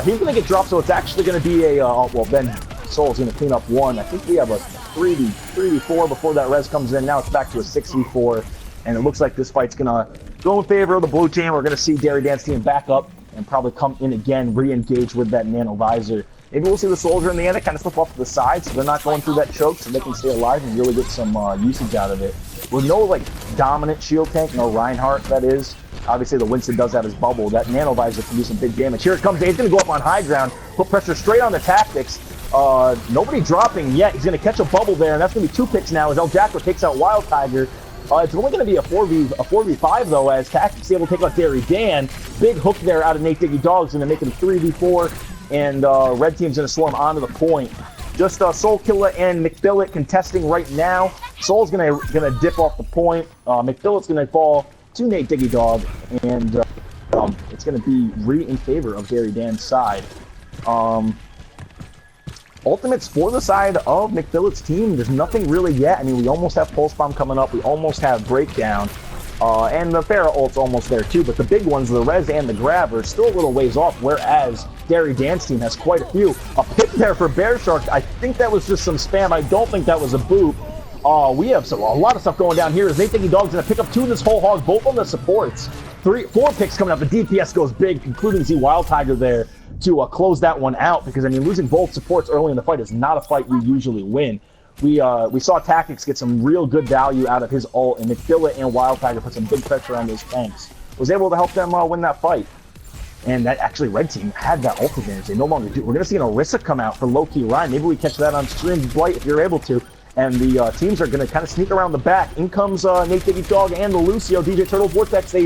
He's gonna get dropped, so it's actually gonna be a well, Ben Soul's gonna clean up 1. I think we have a 3v4 before that res comes in. Now it's back to a 6v4, and it looks like this fight's gonna go in favor of the blue team. We're gonna see Derry Dan's team back up and probably come in again, re-engage with that Nano Visor. Maybe we'll see the Soldier in the end kind of slip off to the side so they're not going through that choke, so they can stay alive and really get some usage out of it. With no like dominant shield tank, no Reinhardt that is. Obviously the Winston does have his bubble. That Nano Visor can do some big damage. Here it comes, Dave's gonna go up on high ground, put pressure straight on the Tactics. Nobody dropping yet. He's gonna catch a bubble there, and that's gonna be 2 picks now as El Jacko takes out Wild Tiger. It's only going to be a 4v5 though, as Tactics is able to take out Derry Dan. Big hook there out of Nate Diggy Dog's going to make it a 3v4, and Red Team's going to swarm onto the point. Just Soulkiller and McBillet contesting right now. Soul's going to dip off the point. McBillet's going to fall to Nate Diggy Dog, and it's going to be in favor of Derry Dan's side. Ultimates for the side of McBillet's team, there's nothing really yet. I mean, we almost have Pulse Bomb coming up. We almost have Breakdown. And the Pharah ult's almost there too. But the big ones, the Res and the Grab, are still a little ways off, whereas Derry Dan's team has quite a few. A pick there for Bear Shark. I think that was just some spam. I don't think that was a boot. We have a lot of stuff going down here. As Nate Diggy Dog's going to pick up 2 in this whole hog, both on the supports. 4 picks coming up. The DPS goes big, including Z Wild Tiger there, to close that one out, because I mean, losing both supports early in the fight is not a fight you usually win. We saw Tactics get some real good value out of his ult, and McBillet and Wild Tiger put some big pressure on those tanks. Was able to help them win that fight. And that actually Red Team had that ult advantage. They no longer do. We're going to see an Orisa come out for Loki Ryan. Maybe we catch that on stream, Blight, if you're able to. And the teams are going to kind of sneak around the back. In comes Nate Diggy Dog and the Lucio. DJ Turtle Vortex, they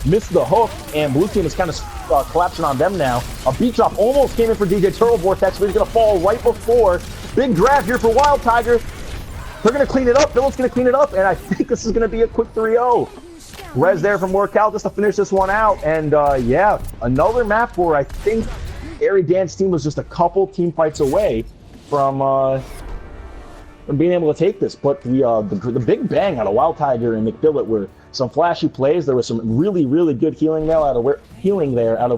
missed the hook, and Blue Team is kind of collapsing on them now. A beat drop almost came in for DJ Turtle Vortex, but he's going to fall right before. Big grab here for Wild Tiger. They're going to clean it up. Billet's going to clean it up, and I think this is going to be a quick 3-0. Res there from Workout just to finish this one out. And yeah, another map where I think Derry Dan's team was just a couple team fights away from being able to take this. But the big bang out of Wild Tiger and McBillet were some flashy plays. There was some really, really good healing there out of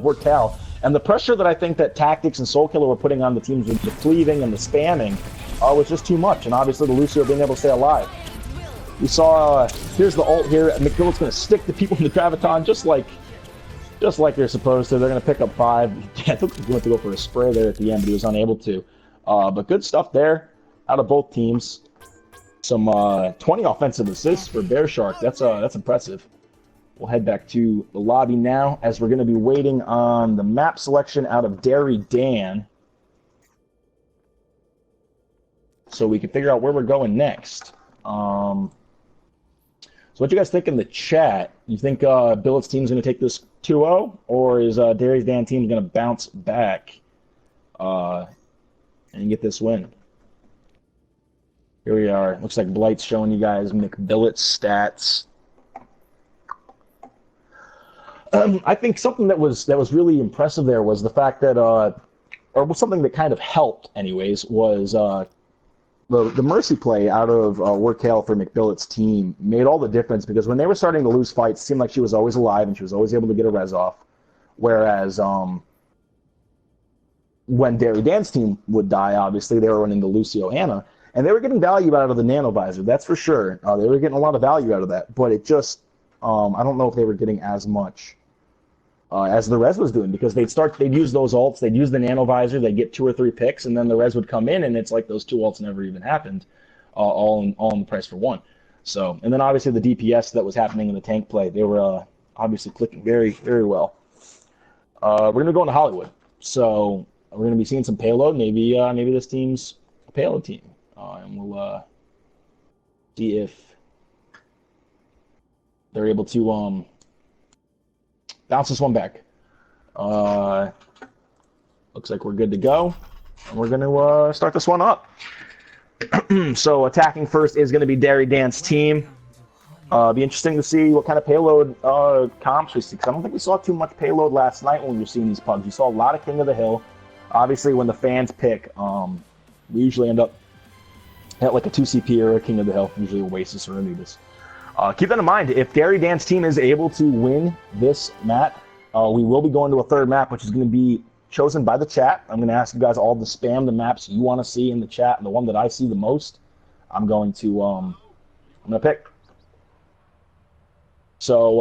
Worktal. And the pressure that I think that Tactics and Soulkiller were putting on the teams with the cleaving and the spamming was just too much. And obviously the Lucio being able to stay alive. We saw, here's the ult here. McBillet's going to stick the people in the Graviton just like they're supposed to. They're going to pick up 5. I think he went to go for a spray there at the end, but he was unable to. But good stuff there out of both teams. Some 20 offensive assists for Bear Shark. That's impressive. We'll head back to the lobby now, as we're going to be waiting on the map selection out of Derry Dan, so we can figure out where we're going next. So what you guys think in the chat? You think Billet's team's going to take this 2-0, or is Derry Dan team going to bounce back and get this win? Here we are. Looks like Blight's showing you guys McBillet's stats. I think something that was really impressive there was the fact that, or was something that kind of helped, anyways, was the mercy play out of Workhale for McBillet's team made all the difference, because when they were starting to lose fights, it seemed like she was always alive and she was always able to get a res off. Whereas when Dairy Dan's team would die, obviously they were running the Lucio Anna, and they were getting value out of the Nano Visor, that's for sure. They were getting a lot of value out of that, but it just, I don't know if they were getting as much as the res was doing, because they'd use those ults, they'd use the Nano Visor, they'd get 2 or 3 picks, and then the res would come in, and it's like those 2 ults never even happened, all in the price for 1. So, and then obviously the DPS that was happening in the tank play, they were obviously clicking very, very well. We're going to go into Hollywood, so we're going to be seeing some payload. Maybe this team's a payload team, and we'll see if they're able to bounce this one back. Looks like we're good to go, and we're going to start this one up. So attacking first is going to be Dairy Dan's team. Be interesting to see what kind of payload comps we see, because I don't think we saw too much payload last night when we were seeing these pugs. You saw a lot of King of the Hill. Obviously, when the fans pick, we usually end up at like a 2CP or a King of the Hill, usually Oasis or Anubis. Keep that in mind. If Dairy Dan's team is able to win this map, we will be going to a third map, which is going to be chosen by the chat. I'm going to ask you guys all to spam the maps you want to see in the chat, and the one that I see the most, I'm going to pick. So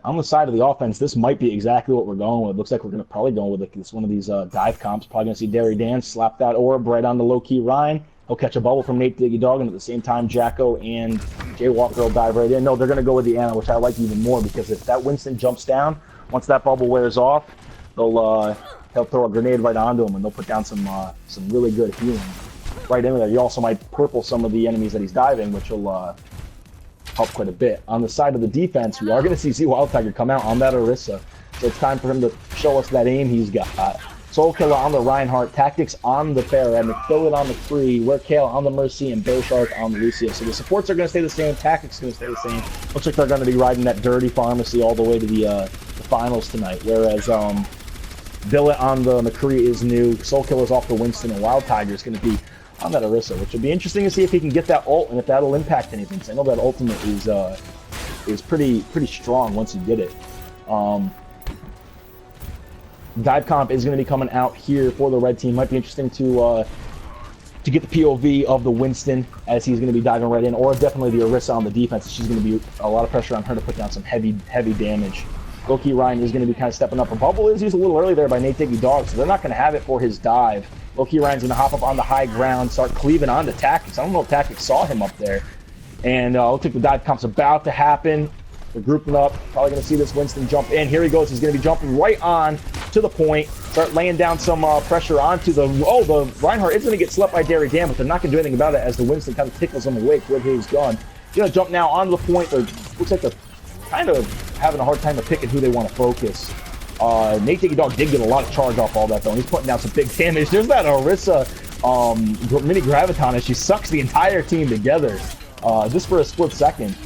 on the side of the offense, this might be exactly what we're going with. Looks like we're going to probably go with this one of these dive comps. Probably going to see Dairy Dan slap that orb right on the low-key Ryan. He'll catch a bubble from Nate Diggy Dog, and at the same time, Jacko and Jay Walker will dive right in. No, they're going to go with the Ana, which I like even more, because if that Winston jumps down, once that bubble wears off, he'll throw a grenade right onto him, and they'll put down some really good healing right in there. You also might purple some of the enemies that he's diving, which will help quite a bit. On the side of the defense, we are going to see Z Wild Tiger come out on that Orisa, so it's time for him to show us that aim he's got. Soul Killer on the Reinhardt, Tactics on the Pharah, McFillet on the Free, Workhale on the Mercy, and Bear Shark on the Lucio. So the supports are going to stay the same, Tactics going to stay the same. Looks like they're going to be riding that dirty pharmacy all the way to the finals tonight, whereas Billet on the McCree is new, Soul Killer's off the Winston, and Wild Tiger is going to be on that Orisa, which will be interesting to see if he can get that ult and if that'll impact anything. So I know that ultimate is pretty strong once you get it. Dive comp is going to be coming out here for the red team. Might be interesting to get the POV of the Winston as he's going to be diving right in, or definitely the Orisa on the defense. She's going to be a lot of pressure on her to put down some heavy damage. Loki Ryan is going to be kind of stepping up. A bubble is used a little early there by Nate Diggy Dog, so they're not going to have it for his dive. Loki Ryan's going to hop up on the high ground, start cleaving onto Tactics. I don't know if Tactics saw him up there. And looks like the dive comp's about to happen. They're grouping up. Probably going to see this Winston jump in. Here he goes. He's going to be jumping right on to the point. Start laying down some pressure onto the... Oh, the Reinhardt is going to get slept by Dairy Dan, but they're not going to do anything about it as the Winston kind of tickles him awake where he's gone. He's going to jump now onto the point. Looks like they're kind of having a hard time of picking who they want to focus. Nate Diggy Dog did get a lot of charge off all that, though, and he's putting down some big damage. There's that Orisa mini Graviton as she sucks the entire team together just for a split second.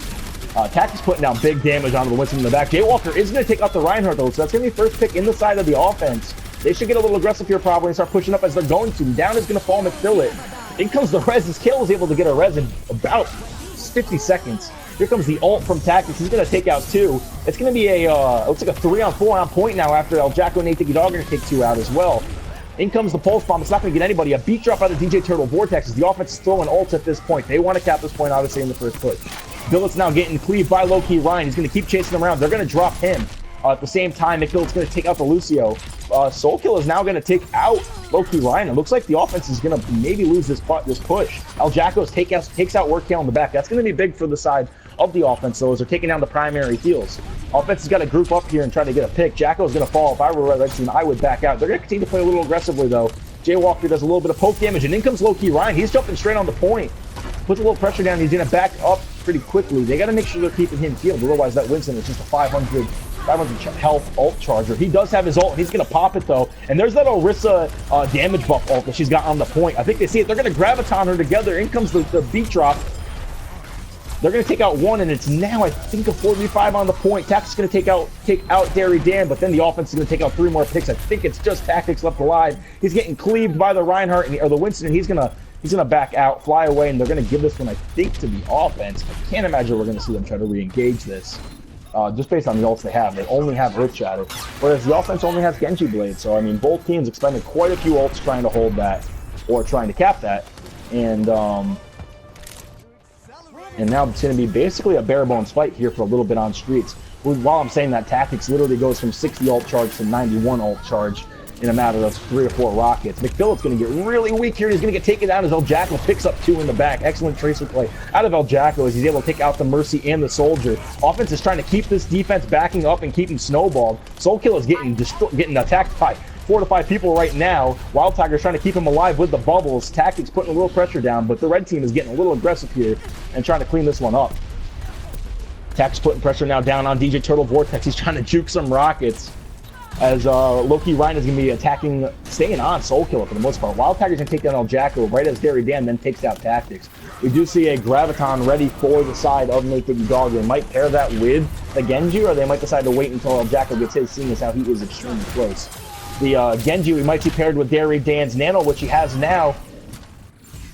Tactics putting down big damage onto the Winston in the back. Jay Walker is going to take out the Reinhardt, though, so that's going to be first pick in the side of the offense. They should get a little aggressive here probably and start pushing up as they're going to. Down is going to fall McFillet. In comes the res. His kill is able to get a res in about 50 seconds. Here comes the ult from Tactics. He's going to take out 2. It's going to be a, looks like a 3-on-4 on point now after El Jacko and Nate Diggy Dog are going to take 2 out as well. In comes the Pulse Bomb. It's not going to get anybody. A beat drop out of DJ Turtle Vortex as the offense is throwing ults at this point. They want to cap this point, obviously, in the first push. Billet's now getting cleaved by low-key Ryan. He's going to keep chasing him around. They're going to drop him. At the same time, McFillet's going to take out the Lucio. Soulkill is now going to take out low-key Ryan. It looks like the offense is going to maybe lose this push. El Jacko's takes out Workhale in the back. That's going to be big for the side of the offense, though, as they're taking down the primary heals. Offense has got to group up here and try to get a pick. Jacko's going to fall. If I were a red team, I would back out. They're going to continue to play a little aggressively, though. Jay Walker does a little bit of poke damage, and in comes low-key Ryan. He's jumping straight on the point. Puts a little pressure down. He's going to back up pretty quickly. They got to make sure they're keeping him healed. Otherwise, that Winston is just a 500 500 health ult charger. He does have his ult. He's going to pop it, though. And there's that Orisa damage buff ult that she's got on the point. I think they see it. They're going to graviton her together. In comes the beat drop. They're going to take out one, and it's now, I think, a 4v5 on the point. Tactics going to take out Derry Dan, but then the offense is going to take out 3 more picks. I think it's just Tactics left alive. He's getting cleaved by the Reinhardt, or the Winston, and he's going to back out, fly away, and they're going to give this one, I think, to the offense. I can't imagine we're going to see them try to re-engage this. Just based on the ults they have. They only have Earth Shatter, whereas the offense only has Genji Blade. So, I mean, both teams expended quite a few ults trying to hold that, or trying to cap that. And now it's going to be basically a bare bones fight here for a little bit on streets. While I'm saying that, Tactics literally goes from 60 ult charge to 91 ult charge in a matter of 3 or 4 rockets. McBillet's going to get really weak here. He's going to get taken down as El Jackal picks up 2 in the back. Excellent tracer play out of El Jackal as he's able to take out the Mercy and the Soldier. Offense is trying to keep this defense backing up and keep him snowballed. Soulkill is getting attacked by 4 to 5 people right now. Wild Tiger's trying to keep him alive with the bubbles. Tactics putting a little pressure down, but the red team is getting a little aggressive here and trying to clean this one up. Tactics putting pressure now down on DJ Turtle Vortex. He's trying to juke some rockets as Loki Ryan is going to be attacking, staying on Soulkiller for the most part. Wild Tiger's going to take down El Jacko right as Derry Dan then takes out Tactics. We do see a Graviton ready for the side of Nate Diggy Dog. They might pair that with the Genji, or they might decide to wait until El Jacko gets his, seeing as how he is extremely close. The Genji we might see paired with Derry Dan's Nano, which he has now.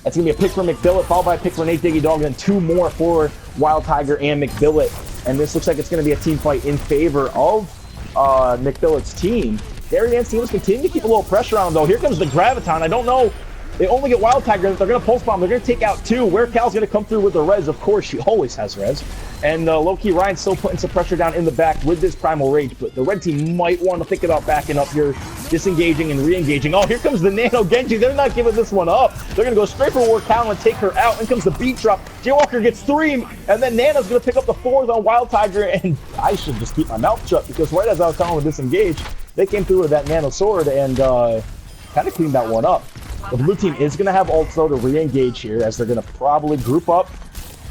That's going to be a pick for McBillet, followed by a pick for Nate Diggy Dog, and 2 more for Wild Tiger and McBillet. And this looks like it's going to be a team fight in favor of McBillet's team. Derry Dan's team is continuing to keep a little pressure on him, though. Here comes the Graviton. I don't know. They only get Wild Tiger. They're going to pulse bomb. They're going to take out 2. Where Cal's going to come through with the res. Of course, she always has res. And Loki Ryan's still putting some pressure down in the back with this Primal Rage. But the red team might want to think about backing up here, disengaging and re-engaging. Oh, here comes the Nano Genji. They're not giving this one up. They're going to go straight for War Cal and take her out. In comes the beat drop. Jaywalker gets 3. And then Nano's going to pick up the 4th on Wild Tiger. And I should just keep my mouth shut, because right as I was telling them to disengage, they came through with that Nano Sword and kind of cleaned that one up. The blue team is going to have ults, though, to re-engage here, as they're going to probably group up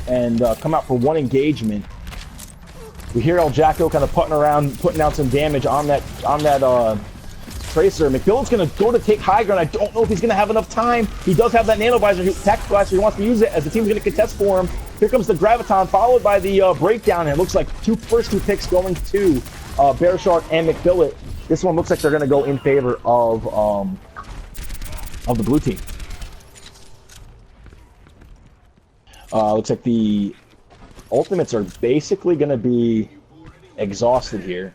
and come out for 1 engagement. We hear El Jacko kind of putting around, putting out some damage on that Tracer. McBillet's going to go to take high ground. I don't know if he's going to have enough time. He does have that Nano Visor, Tactical Blaster. He wants to use it as the team's going to contest for him. Here comes the Graviton, followed by the Breakdown, and it looks like first two picks going to Bear Shark and McBillet. This one looks like they're going to go in favor of the blue team. Looks like the ultimates are basically going to be exhausted here,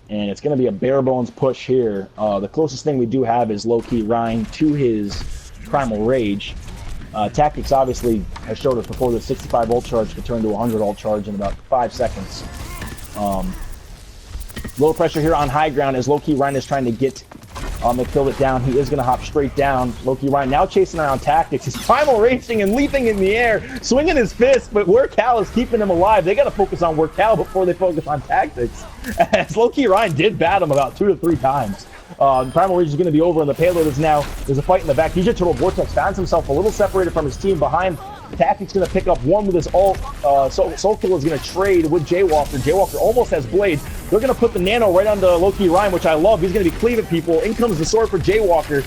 and it's going to be a bare bones push here. The closest thing we do have is Loki Ryan to his Primal Rage. Tactics obviously has showed us before the 65 ult charge could turn to 100 ult charge in about 5 seconds. Low pressure here on high ground as Loki Ryan is trying to get McBillet down. He is going to hop straight down. Loki Ryan now chasing around Tactics. He's Primal Raging and leaping in the air, swinging his fist, but Where Cal is keeping him alive. They got to focus on Where Cal before they focus on Tactics, as Loki Ryan did bat him about 2 to 3 times. Primal Rage is going to be over, and the payload is now, there's a fight in the back. DJ Turtle Vortex finds himself a little separated from his team behind. Tactics going to pick up 1 with his ult. Soulkill is going to trade with Jaywalker. Jaywalker almost has Blade. They're going to put the Nano right onto Loki Ryan, which I love. He's going to be cleaving people. In comes the sword for Jaywalker.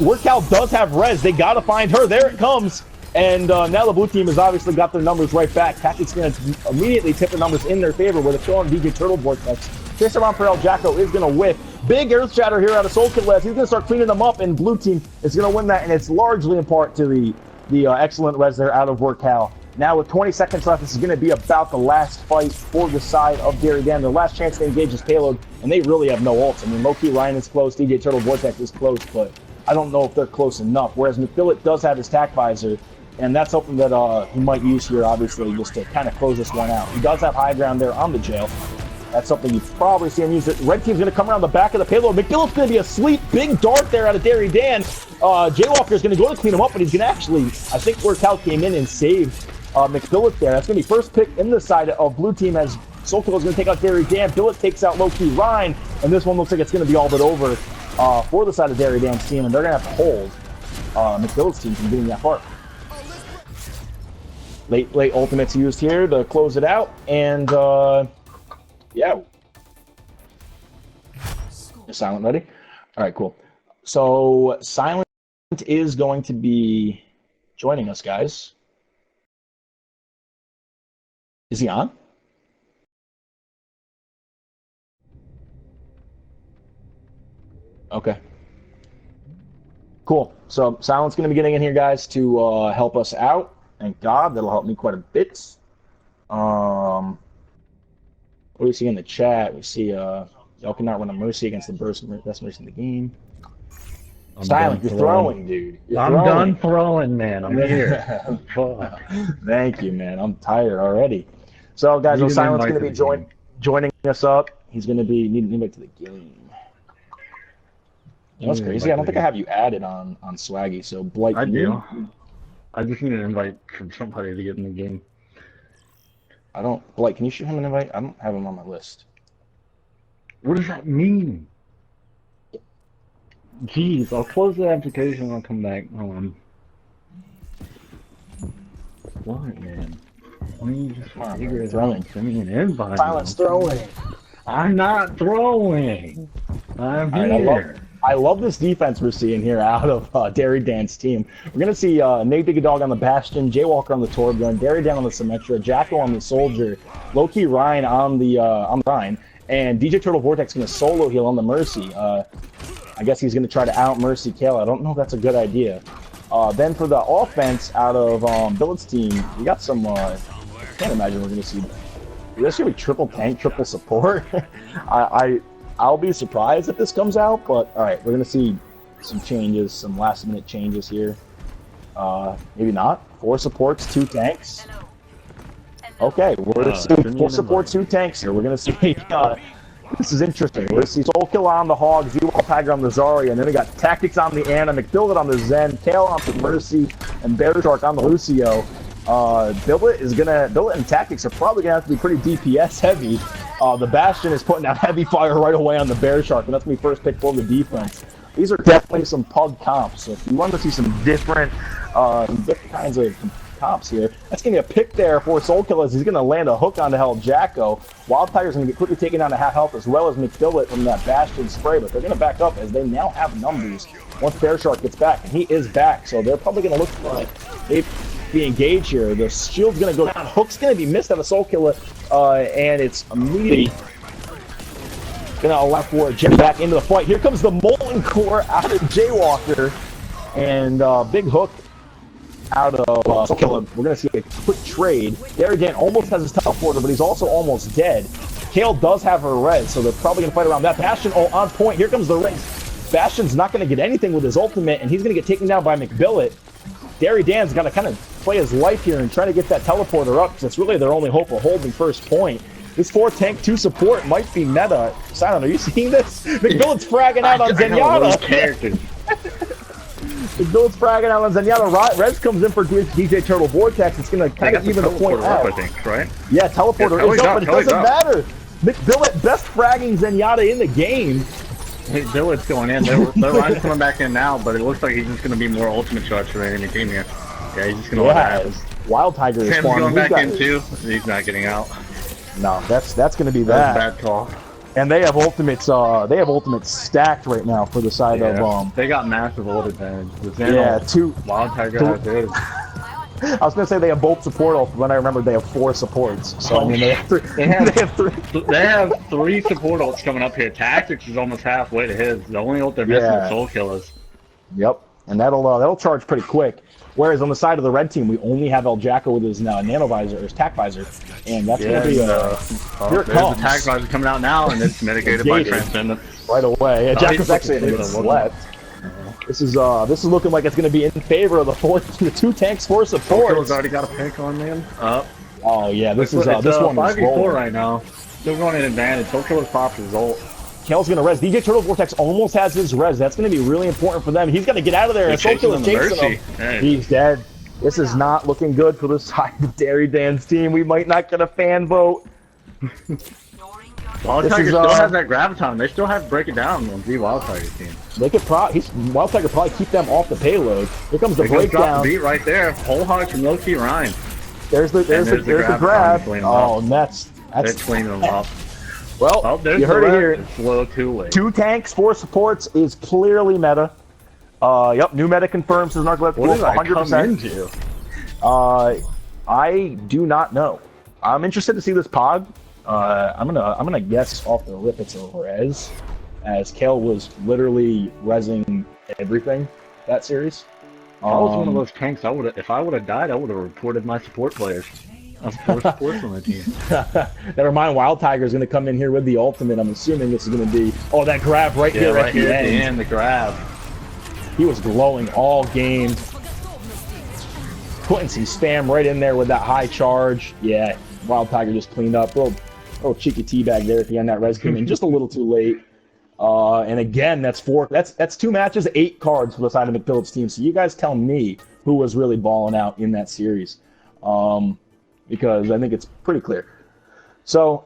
Where Cal does have res. They got to find her. There it comes. And now the blue team has obviously got their numbers right back. Tactics going to immediately tip the numbers in their favor with a kill on DJ Turtle Vortex. Chase around for El Jacko is going to whiff. Big Earth Shatter here out of Soulkill. He's going to start cleaning them up, and blue team is going to win that, and it's largely in part to the excellent res there out of Where Cal. Now with 20 seconds left, this is going to be about the last fight for the side of Derry Dan. Their last chance to engage his payload, and they really have no ults. I mean, Loki Ryan is close, DJ Turtle Vortex is close, but I don't know if they're close enough. Whereas McBillet does have his Tac Visor, and that's something that he might use here, obviously, just to kind of close this one out. He does have high ground there on the jail. That's something you probably see him use. It. Red team's going to come around the back of the payload. McBillet's going to be asleep. Big dart there out of Derry Dan. Jaywalker's going to go to clean him up, but he's going to actually, I think Where Cal came in and saved McBillet there. That's going to be first pick in the side of blue team as Soulkill is going to take out Derry Dan. Billet takes out Loki Ryan, and this one looks like it's going to be all but over for the side of Derry Dan's team, and they're going to have to hold McBillet's team from getting that far. Late ultimates used here to close it out, and Yeah. Is Silent ready? All right, cool. So Silent is going to be joining us, guys. Is he on? Okay. Cool. So Silent's going to be getting in here, guys, to help us out. Thank God. That'll help me quite a bit. What do we see in the chat? We see y'all cannot run a Mercy against the best Mercy in the game. Silent, you're throwing, dude. I'm done throwing, man. I'm here. Fuck. Thank you, man. I'm tired already. So, guys, Silent's going to be joining us up. He's going to be needing invite to the game. You know what's crazy? I don't think I have you added on Swaggy. So, Blight, I do. I just need an invite from somebody to get in the game. Blight, can you shoot him an invite? I don't have him on my list. What does that mean? Jeez, I'll close the application and I'll come back. Hold on. What, man? Why don't you just figure it out? Send me an invite. Silent's throwing. I'm not throwing. I'm here. I love this defense we're seeing here out of Dairy Dan's team. We're going to see Nate Digadog on the Bastion, Jay Walker on the Torbjorn, Dairy Dan on the Symmetra, Jacko on the Soldier, Loki Ryan on the Ryan, and DJ Turtle Vortex going to solo heal on the Mercy. I guess he's going to try to out Mercy Kale. I don't know if that's a good idea. Then for the offense out of Billet's team, we got some, I can't imagine we're going to see, this going to be triple tank, triple support. I'll be surprised if this comes out, but all right, we're going to see some changes, some last minute changes here. Maybe not. 4 supports, 2 tanks. Okay, we're seeing 4 supports, 2 tanks here. We're going to see, this is interesting. We're going to see Soul Killer on the Hog, Z-Wall Tiger on the Zarya, and then we got Tactics on the Ana, McBillet on the Zen, Kale on the Mercy, and Bear Shark on the Lucio. Billet and Tactics are probably gonna have to be pretty DPS heavy. The Bastion is putting out heavy fire right away on the Bear Shark, and that's my first pick for the defense. These are definitely some PUG comps. So if you want to see some different kinds of comps here, that's gonna be a pick there for Soul Killers. He's gonna land a hook onto Hell Jacko. Wild Tiger's gonna get quickly taken down to half health, as well as McBillet from that Bastion spray, but they're gonna back up as they now have numbers once Bear Shark gets back, and he is back, so they're probably gonna look for like be engaged here. The shield's gonna go down. Hook's gonna be missed out of Soul Killer, and it's immediately gonna allow for a jet back into the fight. Here comes the Molten Core out of Jaywalker, and Big Hook out of Soul Killer. We're gonna see a quick trade. There again, almost has his teleporter, but he's also almost dead. Kale does have her res, so they're probably gonna fight around that. Bastion on point. Here comes the res. Bastion's not gonna get anything with his ultimate, and he's gonna get taken down by McBillet. Dairy Dan's got to kind of play his life here and try to get that teleporter up, because it's really their only hope of holding first point. This 4 tank 2 support might be meta. Silent, are you seeing this? McBillet's fragging out on Zenyatta. McBillet's fragging out on Zenyatta. Rez comes in for DJ Turtle Vortex. It's going to kind of even the point out. I think, right? Yeah, teleporter is up, but it doesn't matter. McBillet best fragging Zenyatta in the game. Hey, Billet's going in. Their line's coming back in now, but it looks like he's just going to be more ultimate charge for any team here. Yeah, he's just going to let that happen. Wild Tiger is going back in too. He's not getting out. No, that's going to be that. That's a bad call. And they have ultimates. They have ultimates stacked right now for the side of They got massive ult advantage. Yeah, 2. Wild Tiger has his. I was gonna say they have both support ult, when I remember they have 4 supports. So I mean they have 3. They have 3. They have 3 support ults coming up here. Tactics is almost halfway to his. The only ult they're missing is Soul Killers. Yep, and that'll charge pretty quick. Whereas on the side of the red team, we only have El Jacko with his nano visor, or his tac visor, and that's gonna be here it comes. The tac visor coming out now, and it's mitigated by Transcendence right away. Yeah, Jacko's actually gonna get slept. This is looking like it's going to be in favor of the 2 tanks, 4 supports. Soul's already got a pick on man. Oh yeah, this one is 5v4 right now. Still going in advantage. Soul Killer's popped his ult. Kale's going to res. DJ Turtle Vortex almost has his res. That's going to be really important for them. He's got to get out of there. And Soul Killer's chasing him. Hey. He's dead. This is not looking good for the side of Dairy Dan's team. We might not get a fan vote. Wild Tiger still has that graviton. They still have to break it down on the Wild Tiger's team. They could Wild Tiger probably keep them off the payload. Here comes the breakdown. Drop the beat right there. Whole heart from Loki Ryan. There's the grab. Oh, and that's they're cleaning them up. Well, Oh, there's you the heard it red. here. It's low too late. 2 tanks, 4 supports is clearly meta. Yep, new meta confirmed says Narcoleptic What Wolf did I 100%. come into? I do not know. I'm interested to see this POG. I'm gonna guess off the rip it's a res, as Kale was literally rezzing everything that series. If I was one of those tanks, if I would have died, I would have reported my support players. I have 4 supports on the team. Never mind, Wild Tiger's gonna come in here with the ultimate. I'm assuming this is gonna be that grab right here right at the end. the grab. He was glowing all game. Putting some spam right in there with that high charge. Yeah, Wild Tiger just cleaned up. Little cheeky teabag there at the end. That res came in just a little too late. And again, that's 2 matches, 8 cards for the side of McPhillips' team. So you guys tell me who was really balling out in that series, because I think it's pretty clear. So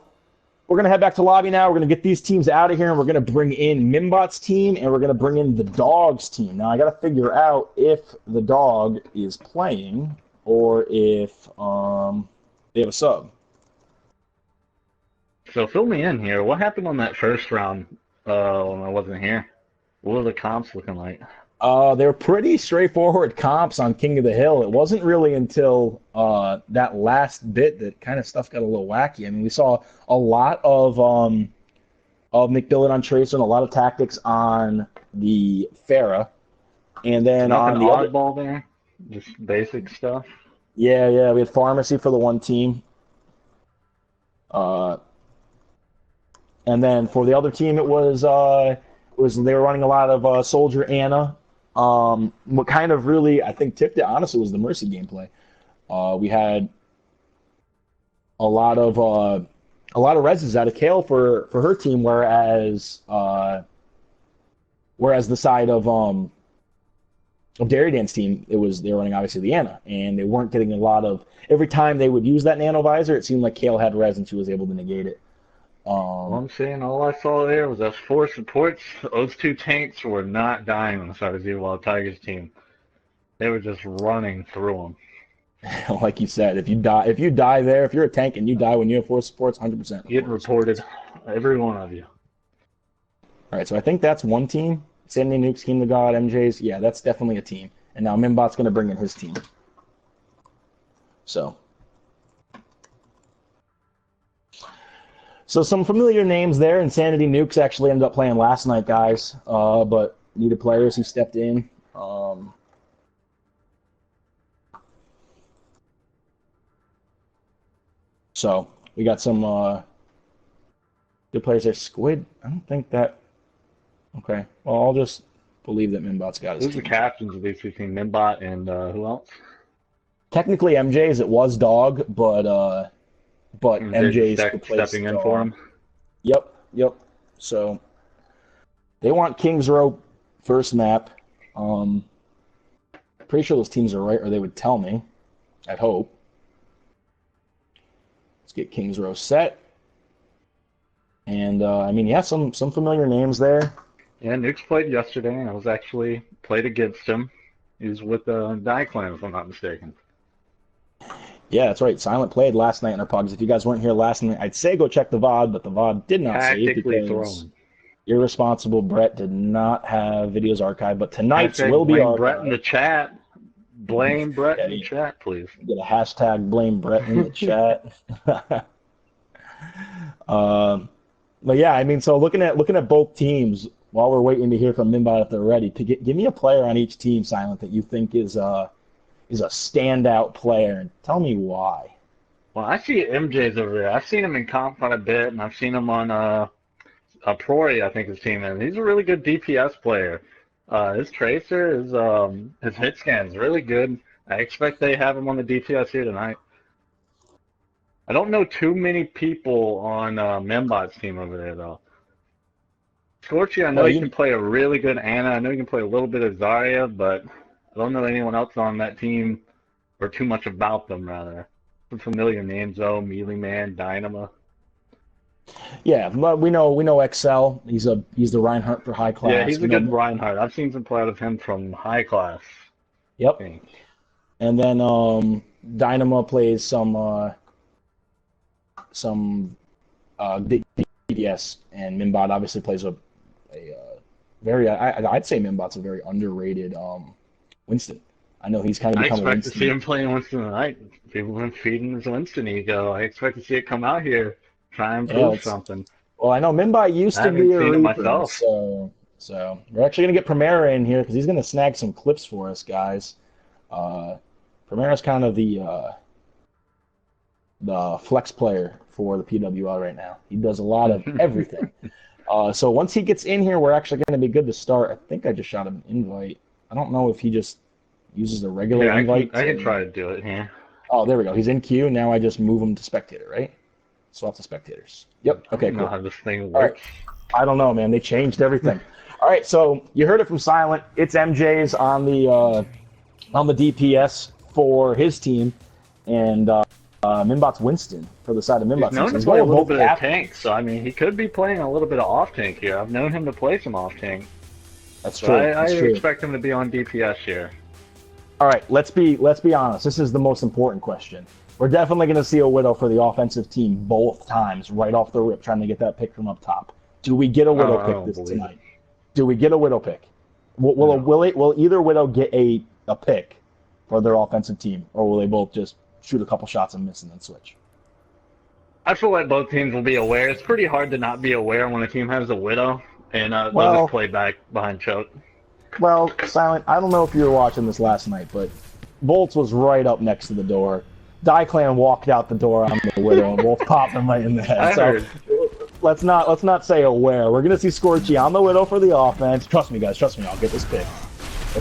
we're gonna head back to lobby now. We're gonna get these teams out of here, and we're gonna bring in Mimbot's team, and we're gonna bring in the Dog's team. Now I gotta figure out if the Dog is playing or if they have a sub. So fill me in here. What happened on that first round when I wasn't here? What were the comps looking like? They were pretty straightforward comps on King of the Hill. It wasn't really until that last bit that kind of stuff got a little wacky. I mean, we saw a lot of McBillet on Tracer and a lot of tactics on the Pharah. And then on the other oddball there? Just basic stuff? Yeah, we had Pharmacy for the one team. And then for the other team, it was they were running a lot of Soldier Anna. What kind of really I think tipped it honestly was the Mercy gameplay. We had a lot of reses out of Kale for her team, whereas the side of Dairy Dan's team, they were running obviously the Anna, and they weren't getting a lot of every time they would use that nano visor, it seemed like Kale had res and she was able to negate it. All I'm saying, all I saw there was those 4 supports. Those 2 tanks were not dying on the side of Zero Wild Tigers team. They were just running through them. Like you said, if you die there, if you're a tank and you die when you have 4 supports, 100%. Getting reported, every one of you. All right, so I think that's one team. Sandy Nukes, Team the God, MJ's. Yeah, that's definitely a team. And now Mimbot's going to bring in his team. So some familiar names there. Insanity Nukes actually ended up playing last night, guys, but needed players. He stepped in. So we got some good players there. Squid, I don't think that. Okay, well, I'll just believe that Mimbot's got his Who's team. the captains of these 2 teams? Mimbot and who else? Technically MJ's, it was Dog, but MJ's stepping in for him. Yep. So they want Kings Row first map. Pretty sure those teams are right, or they would tell me. I'd hope. Let's get Kings Row set. And I mean, yeah, some familiar names there. Yeah, Nukes played yesterday, and I was actually played against him. He was with Die Clan, if I'm not mistaken. Yeah, that's right. Silent played last night in our PUGs. If you guys weren't here last night, I'd say go check the VOD, but the VOD did not save because throwing. irresponsible Brett did not have videos archived. But tonight's will be blame archived. Brett in the chat. Blame Brett in the chat, please. Get a hashtag blame Brett in the chat. But yeah, I mean, so looking at both teams while we're waiting to hear from Mimbot if they're ready, to give me a player on each team, Silent, that you think is a standout player, and tell me why. Well, I see MJ's over there. I've seen him in comp quite a bit, and I've seen him on a Prori, I think his team is. He's a really good DPS player. His tracer, his hit scan is really good. I expect they have him on the DPS here tonight. I don't know too many people on Membot's team over there, though. Scorchy, I know he can play a really good Ana. I know he can play a little bit of Zarya, but I don't know anyone else on that team, or too much about them, rather. Some familiar names, though. Melee Man, Dynamo. Yeah, we know Excel. He's the Reinhardt for high class. Yeah, he's a good Reinhardt. I've seen some play out of him from high class. Yep. And then Dynamo plays some DPS DPS, and Minbot obviously plays a very, I'd say Minbot's a very underrated Winston. I know he's kind of I become a expect to Winston. see him playing Winston tonight. People have been feeding his Winston ego. I expect to see it come out here, try and prove something. Well, I know Minbot used I to haven't be a seen it Reaper, myself. so we're actually gonna get Primera in here because he's gonna snag some clips for us, guys. Primera's kind of the flex player for the PWL right now. He does a lot of everything. So once he gets in here, we're actually going to be good to start. I think I just shot him an invite. I don't know if he just uses the regular invite. I can try to do it here. Oh, there we go. He's in queue. Now I just move him to spectator, right? Swap to spectators. Yep. Okay, I don't know cool. how this thing All right. works. I don't know, man. They changed everything. All right, so you heard it from Silent. It's MJ's on the DPS for his team, and Minbot's Winston for the side of Minbot's He's known team. to play a little bit of tank, so I mean, he could be playing a little bit of off tank here. I've known him to play some off tank. That's So true. I That's true. expect him to be on DPS here. All right, let's be honest. This is the most important question. We're definitely going to see a Widow for the offensive team both times, right off the rip, trying to get that pick from up top. Do we get a Widow I pick don't this believe tonight? Do we get a Widow pick? Will either Widow get a pick for their offensive team, or will they both just shoot a couple shots and miss and then switch? I feel like both teams will be aware. It's pretty hard to not be aware when a team has a Widow, and they'll just play back behind choke. Well, Silent, I don't know if you were watching this last night, but Volts was right up next to the door. Clan walked out the door on the Widow, and Wolf popped him right in the head. I heard. Let's not say aware. We're gonna see Scorchy on the Widow for the offense. Trust me, guys. Trust me. I'll get this pick.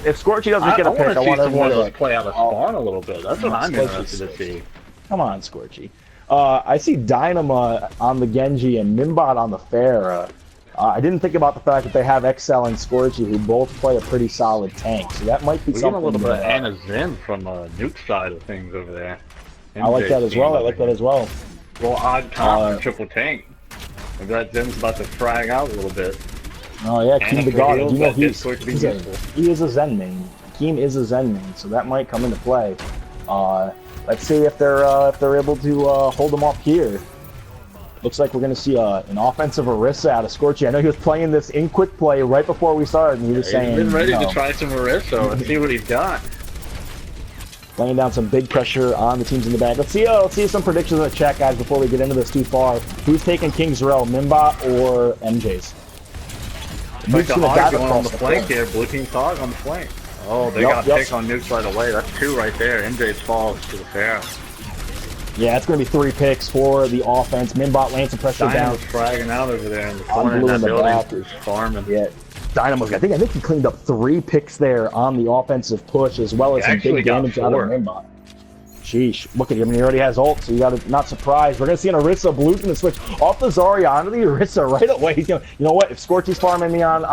If Scorchy doesn't get a pick, I want everyone to play out of spawn a little bit. That's what I'm interested to see. Come on, Scorchy. I see Dynama on the Genji and Minbot on the Pharah. I didn't think about the fact that they have XL and Scorchy, who both play a pretty solid tank. So that might be We get something. a little bit of Anna Zen from Nuke side of things over there. I like that as well. Well, odd comp for triple tank. Maybe that Zen's about to frag out a little bit. Oh yeah, Keem the God. You know he is a Zen main. Keem is a Zen main, so that might come into play. Let's see if they're able to hold them off here. Looks like we're going to see an offensive Orisa out of Scorchy. I know he was playing this in quick play right before we started, and he was saying, he's been ready to try some Orisa and see what he's got. Laying down some big pressure on the teams in the back. Let's see some predictions in the chat, guys, before we get into this too far. Who's taking King's Row, Minbot or MJ's? Like the Hog going on the flank here. Blue Team's Hog on the flank. Oh, they got picked on Nukes right away. That's two right there. MJ's falls to the Pharah. Yeah, it's going to be 3 picks for the offense. Minbot laying some pressure down. Fragging out over there in the corner. Blue in the back. Is farming. Yeah. Dynamo, I think he cleaned up 3 picks there on the offensive push, as well as some big damage out of Minbot. Sheesh. Look at him. He already has ult, so you got to not surprised. We're going to see an Orisa. Blue's going to switch off the Zarya onto the Orisa right away. He's gonna, you know what? If Scorchy's farming me on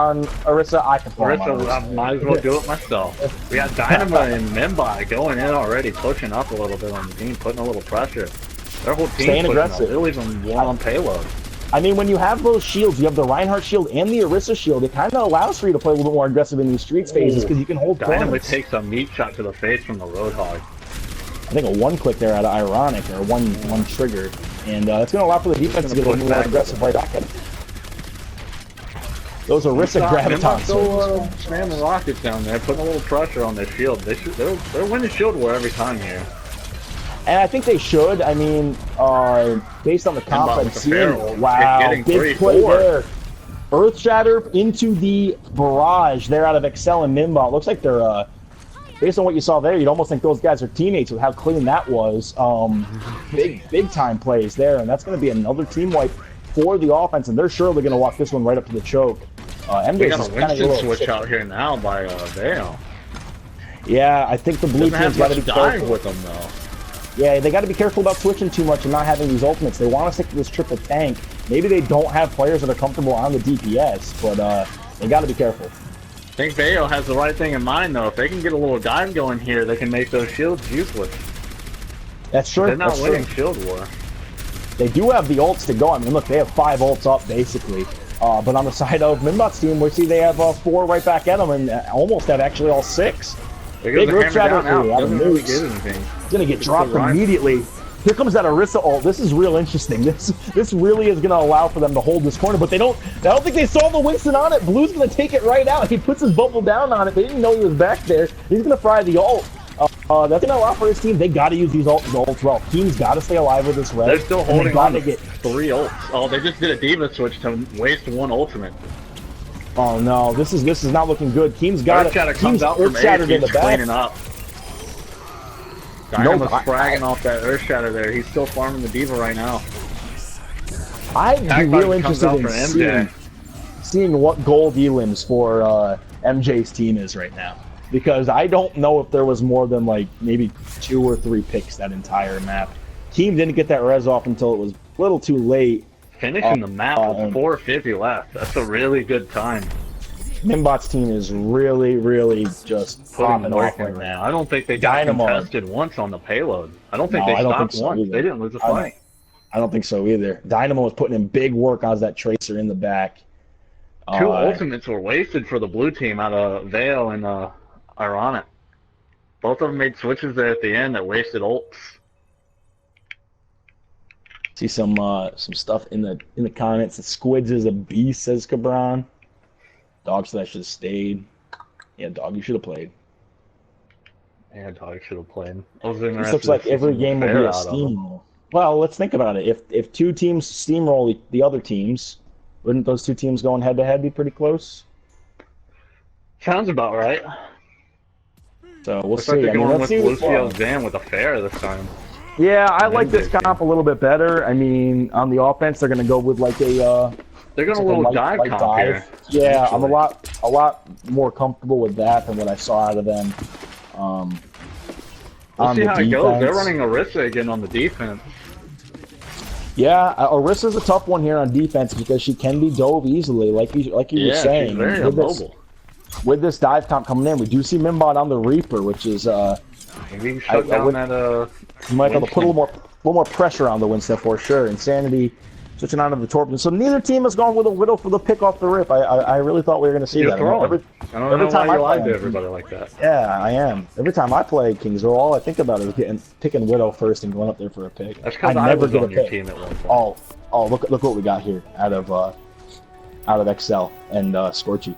Orisa, I can farm on Orisa. I might as well do it myself. We got Dynamo and Minbot going in already, pushing up a little bit on the team, putting a little pressure. Their whole team staying aggressive. They're leaving one on payload. I mean, when you have those shields, you have the Reinhardt shield and the Orisa shield, it kind of allows for you to play a little bit more aggressive in these streets phases because you can hold Dynamo corners. takes a meat shot to the face from the Roadhog. I think a 1-click there out of Ironic, or one trigger, and that's going to allow for the defense to get a little more aggressive right back at it. Those Orisa Gravitons. Still spamming rockets down there, putting a little pressure on their shield. They're winning shield war every time here. And I think they should. I mean, based on the comp I'm seeing, wow, big play there. Earth Shatter into the barrage there out of Excel and Minbot. Looks like they're, based on what you saw there, you'd almost think those guys are teammates with how clean that was. Big time plays there, and that's going to be another team wipe for the offense, and they're surely going to walk this one right up to the choke. We got a Winston switch out here now by Vale. Yeah, I think the blue team's got to be careful with them though. Yeah, they got to be careful about switching too much and not having these ultimates. They want to stick to this triple tank. Maybe they don't have players that are comfortable on the DPS, but they got to be careful. I think Bayo has the right thing in mind, though. If they can get a little dive going here, they can make those shields useless. That's true. They're not winning shield war. They do have the ults to go. I mean, look, they have 5 ults up, basically. But on the side of Minbot's team, we see they have 4 right back at them and almost have actually all 6. Big Rip Shadow out of Nukes. Get anything. Gonna get dropped immediately. Here comes that Orisa ult. This is real interesting. This really is going to allow for them to hold this corner, but I don't think they saw the Winston on it. Blue's going to take it right out. He puts his bubble down on it. They didn't know he was back there. He's going to fry the ult. That's going to allow for his team. They got to use these ults well. Team's got to stay alive with this red. They're still holding on to get 3 ults. Oh, they just did a diva switch to waste 1 ultimate. Oh no, this is not looking good. Team's got it. Earthshatter comes out from A, in the keeps back. cleaning up. Dynamo's fragging off that Earthshatter there. He's still farming the diva right now. I'd be real interested in MJ. seeing what gold elims for MJ's team is right now. Because I don't know if there was more than like maybe 2 or 3 picks that entire map. Team didn't get that res off until it was a little too late. Finishing the map with 450 left. That's a really good time. Mimbot's team is really just popping off right now. I don't think they got contested once on the payload. I don't think they stopped once. They didn't lose a fight. I don't think so either. Dynamo was putting in big work on that Tracer in the back. 2 ultimates were wasted for the blue team out of Veil and Ironic. Both of them made switches there at the end that wasted ults. See some stuff in the comments. The Squids is a beast, says Cabron. Dog said I should have stayed. Yeah, Dog, you should have played. Yeah, Dog should have played. This looks like every game will be a steamroll. Well, let's think about it. If 2 teams steamroll the other teams, wouldn't those 2 teams going head to head be pretty close? Sounds about right. So we'll see. Like they're going with Lucio Zan with a fair this time. Yeah, I like this comp a little bit better. I mean, on the offense, they're going to go with like a. They're going to little dive comp here. Yeah, I'm a lot more comfortable with that than what I saw out of them. We'll see how it goes. They're running Orisa again on the defense. Yeah, Orisa's a tough one here on defense because she can be dove easily, like you were saying. She's very immobile. With this dive comp coming in, we do see Mimbot on the Reaper, which is maybe shut down that you might have to put a little more pressure on the Winston for sure. Insanity switching on to the Torpin. So neither team has gone with a Widow for the pick off the rip. I really thought we were going to see that. I don't know why you lied to everybody like that. Yeah, I am. Every time I play Kings Row, all I think about is picking Widow first and going up there for a pick. That's because I was on your team at one point. Oh, look what we got here out of XL and Scorchy.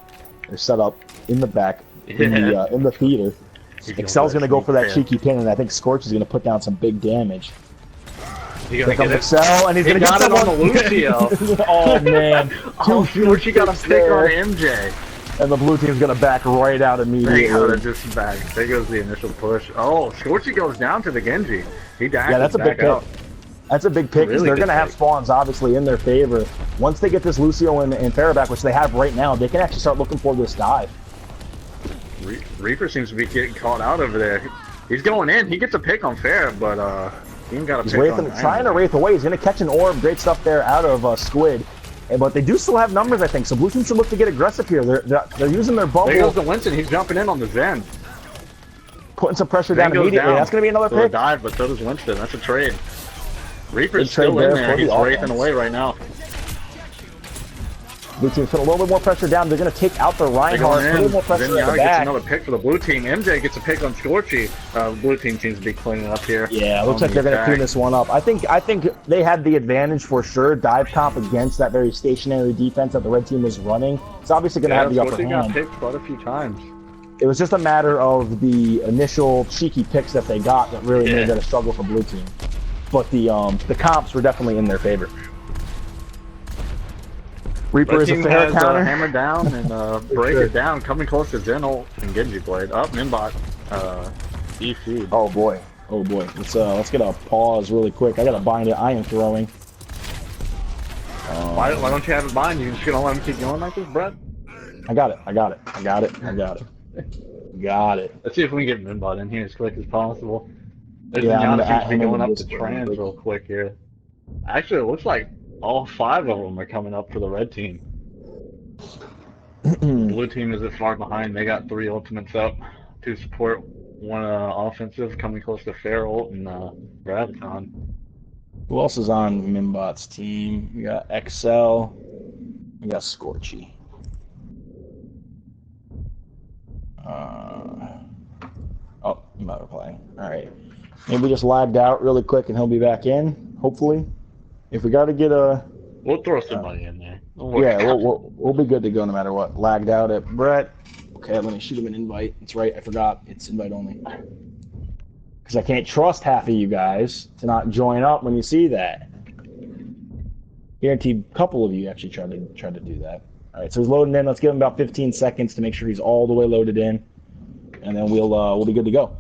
They're set up in the back in the theater. Excel's going to go for that cheeky pin, and I think Scorch is going to put down some big damage. Here comes Excel, and he's going to get it on the Lucio. Oh, man. Scorchy got a pick on MJ. And the blue team's going to back right out immediately. They got to just back. There goes the initial push. Oh, Scorchy goes down to the Genji. He dashes that's a big pick. Out. That's a big pick because they're going to have spawns, obviously, in their favor. Once they get this Lucio and Pharah back, which they have right now, they can actually start looking for this dive. Reaper seems to be getting caught out over there. He's going in. He gets a pick on Pharah, but he ain't got a pick on trying to wraith away. He's going to catch an orb. Great stuff there out of Squid. But they do still have numbers, I think. So blue team should look to get aggressive here. They're using their bubble. There goes the Winston. He's jumping in on the Zen. Putting some pressure down immediately. That's going to be another pick. A dive, but so does Winston. That's a trade. Reaper's still in there. He's wraithing away right now. Blue team's putting a little bit more pressure down. They're going to take out the Reinhardt. Put a little more pressure at the back. Gets another pick for the blue team. MJ gets a pick on Scorchy. Blue team seems to be cleaning up here. Yeah, it looks like they're going to clean this one up. I think they had the advantage for sure. Dive comp against that very stationary defense that the red team was running. It's obviously going to have the upper hand. Got picked quite a few times. It was just a matter of the initial cheeky picks that they got that really made that a struggle for blue team. But the comps were definitely in their favor. Reaper is a fair counter. Hammer down and break it down, coming close to Zenol and Genji blade. Up Nimbot, EC. Oh boy. Let's get a pause really quick. I gotta bind it. I am throwing. Why don't you have it bind? You just gonna let him keep going like this, Brett? I got it. Got it. Let's see if we can get Nimbot in here as quick as possible. There's I'm seems to be going up to trans real quick here. Actually, it looks like all 5 of them are coming up for the red team. Blue team is as far behind. They got 3 ultimates up to support 1 offensive coming close to Fair ult and Graviton. Who else is on Mimbot's team? We got XL. We got Scorchy. Oh, I'm not replying. All right. Maybe just lagged out really quick and he'll be back in, hopefully. If we got to get a... We'll throw somebody in there. Yeah, we'll be good to go no matter what. Lagged out at Brett. Okay, let me shoot him an invite. That's right, I forgot. It's invite only. Because I can't trust half of you guys to not join up when you see that. Guaranteed a couple of you actually tried to do that. All right, so he's loading in. Let's give him about 15 seconds to make sure he's all the way loaded in, and then we'll be good to go.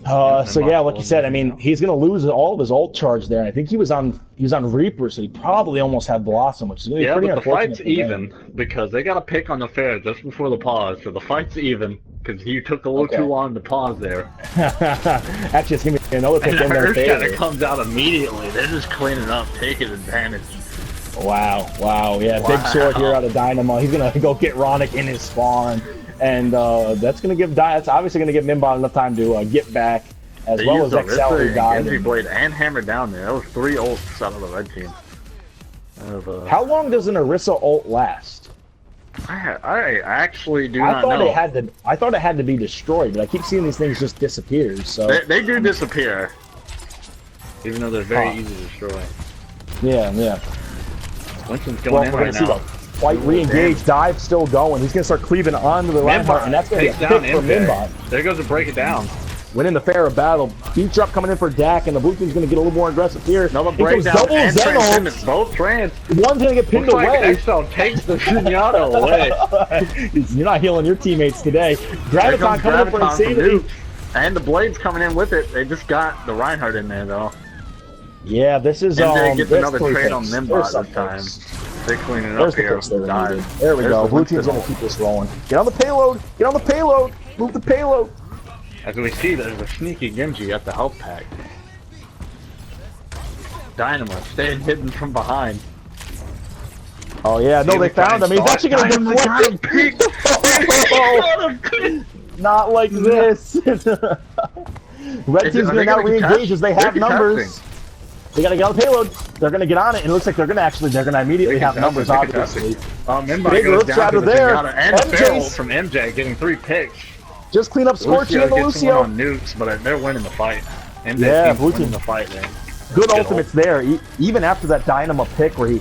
So yeah, like you said, I mean, he's gonna lose all of his ult charge there. And I think he was on Reaper, so he probably almost had Blossom, which is gonna be pretty unfortunate. The fight's even because they got a pick on the fair just before the pause, so the fight's even because he took a little too long to pause there. Actually, it's gonna be another pick in their favor. Earthshatter comes out immediately. They're just cleaning up, taking advantage. Wow, yeah, big sword here out of Dynamo. He's gonna go get Ronick in his spawn. And that's obviously going to give Mimbot enough time to get back, as well as Excel who died. Genji Blade and Hammer down there. That was 3 ults out of the red team. How long does an Orisa ult last? I actually do not know. I thought it had to be destroyed, but I keep seeing these things just disappear. So they do disappear, even though they're very easy to destroy. Yeah. Winston's going in right now. Fight re-engage, dive still going. He's gonna start cleaving onto the Reinhardt, and that's gonna be a pick for Mimbot. There goes to break it down. Winning the fair of battle. Beat drop coming in for Dak, and the blue team's gonna get a little more aggressive here. Another breakdown and trans. Both trans. One's gonna get pinned away. Exo takes the Zenyatta away. You're not healing your teammates today. Graviton coming in for Insanity. And the Blade's coming in with it. They just got the Reinhardt in there though. Yeah, this is and they get another trade on Mimbot this time. They're cleaning it up here. There we go. Blue team's gonna keep this rolling. Get on the payload. Get on the payload. Move the payload. As we see, there's a sneaky Genji at the health pack. Dynamo staying hidden from behind. Oh yeah, no, they found him. He's actually gonna deflect him. Not like this. Red team's gonna now re-engage as they have numbers. They gotta get on the payload. They're gonna get on it, and it looks like they're gonna immediately have numbers, obviously. Mimbot goes down to the Zenyatta and Feral from MJ getting 3 picks. Just clean up Scorchy and the Lucio. On nukes, but they're winning the fight. Yeah, blue team winning the fight there. Good ultimates there. Even after that Dynamo pick where he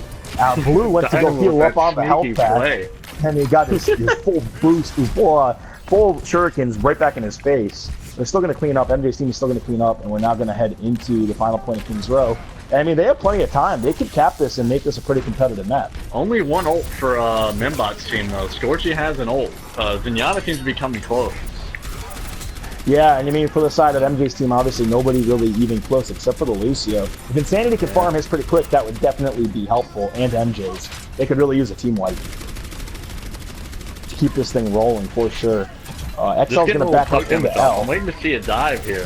Blue went to go heal up on the health pack, and he got his full boost, full shurikens right back in his face. They're still going to clean up. MJ's team is still going to clean up, and we're now going to head into the final point of Kings Row. And, I mean, they have plenty of time. They could cap this and make this a pretty competitive map. Only 1 ult for Mimbot's team, though. Scorchy has an ult. Zenyatta seems to be coming close. Yeah, and I mean, for the side of MJ's team, obviously nobody really even close except for the Lucio. If Insanity could farm his pretty quick, that would definitely be helpful, and MJ's. They could really use a team wipe to keep this thing rolling for sure. XL's going to back up into L. I'm waiting to see a dive here.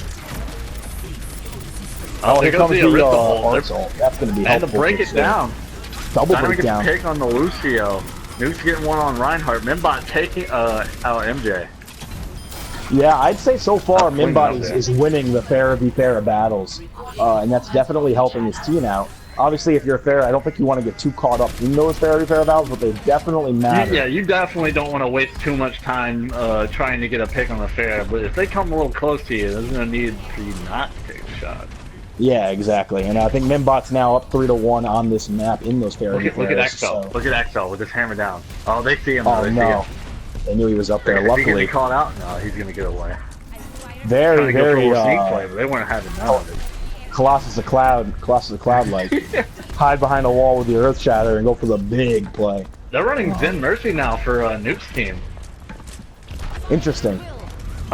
Oh, here comes the ult. That's going to be helpful. And to break it down. Double breakdown. Pick on the Lucio. Nuke's getting one on Reinhardt. Mimbot taking out MJ. Yeah, I'd say so far Mimbot is winning the Pharah v Pharah battles, and that's definitely helping his team out. Obviously, if you're a Pharah, I don't think you want to get too caught up in those Pharah v Pharah battles, but they definitely matter. Yeah, you definitely don't want to waste too much time trying to get a pick on the Pharah, but if they come a little close to you, there's no need for you not to take a shot. Yeah, exactly, and I think Mimbot's now up 3-1 on this map in those Pharah v Pharahs. Look at XL. Look at XL with his hammer down. Oh, they see him. Oh, no. They knew he was up there. Luckily, is he gonna be caught out? No, he's gonna get away. Very, very. Sneak play, but they weren't having none of it. Colossus of Cloud, like hide behind a wall with the Earth Shatter and go for the big play. They're running Zen Mercy now for Nuke's team. Interesting.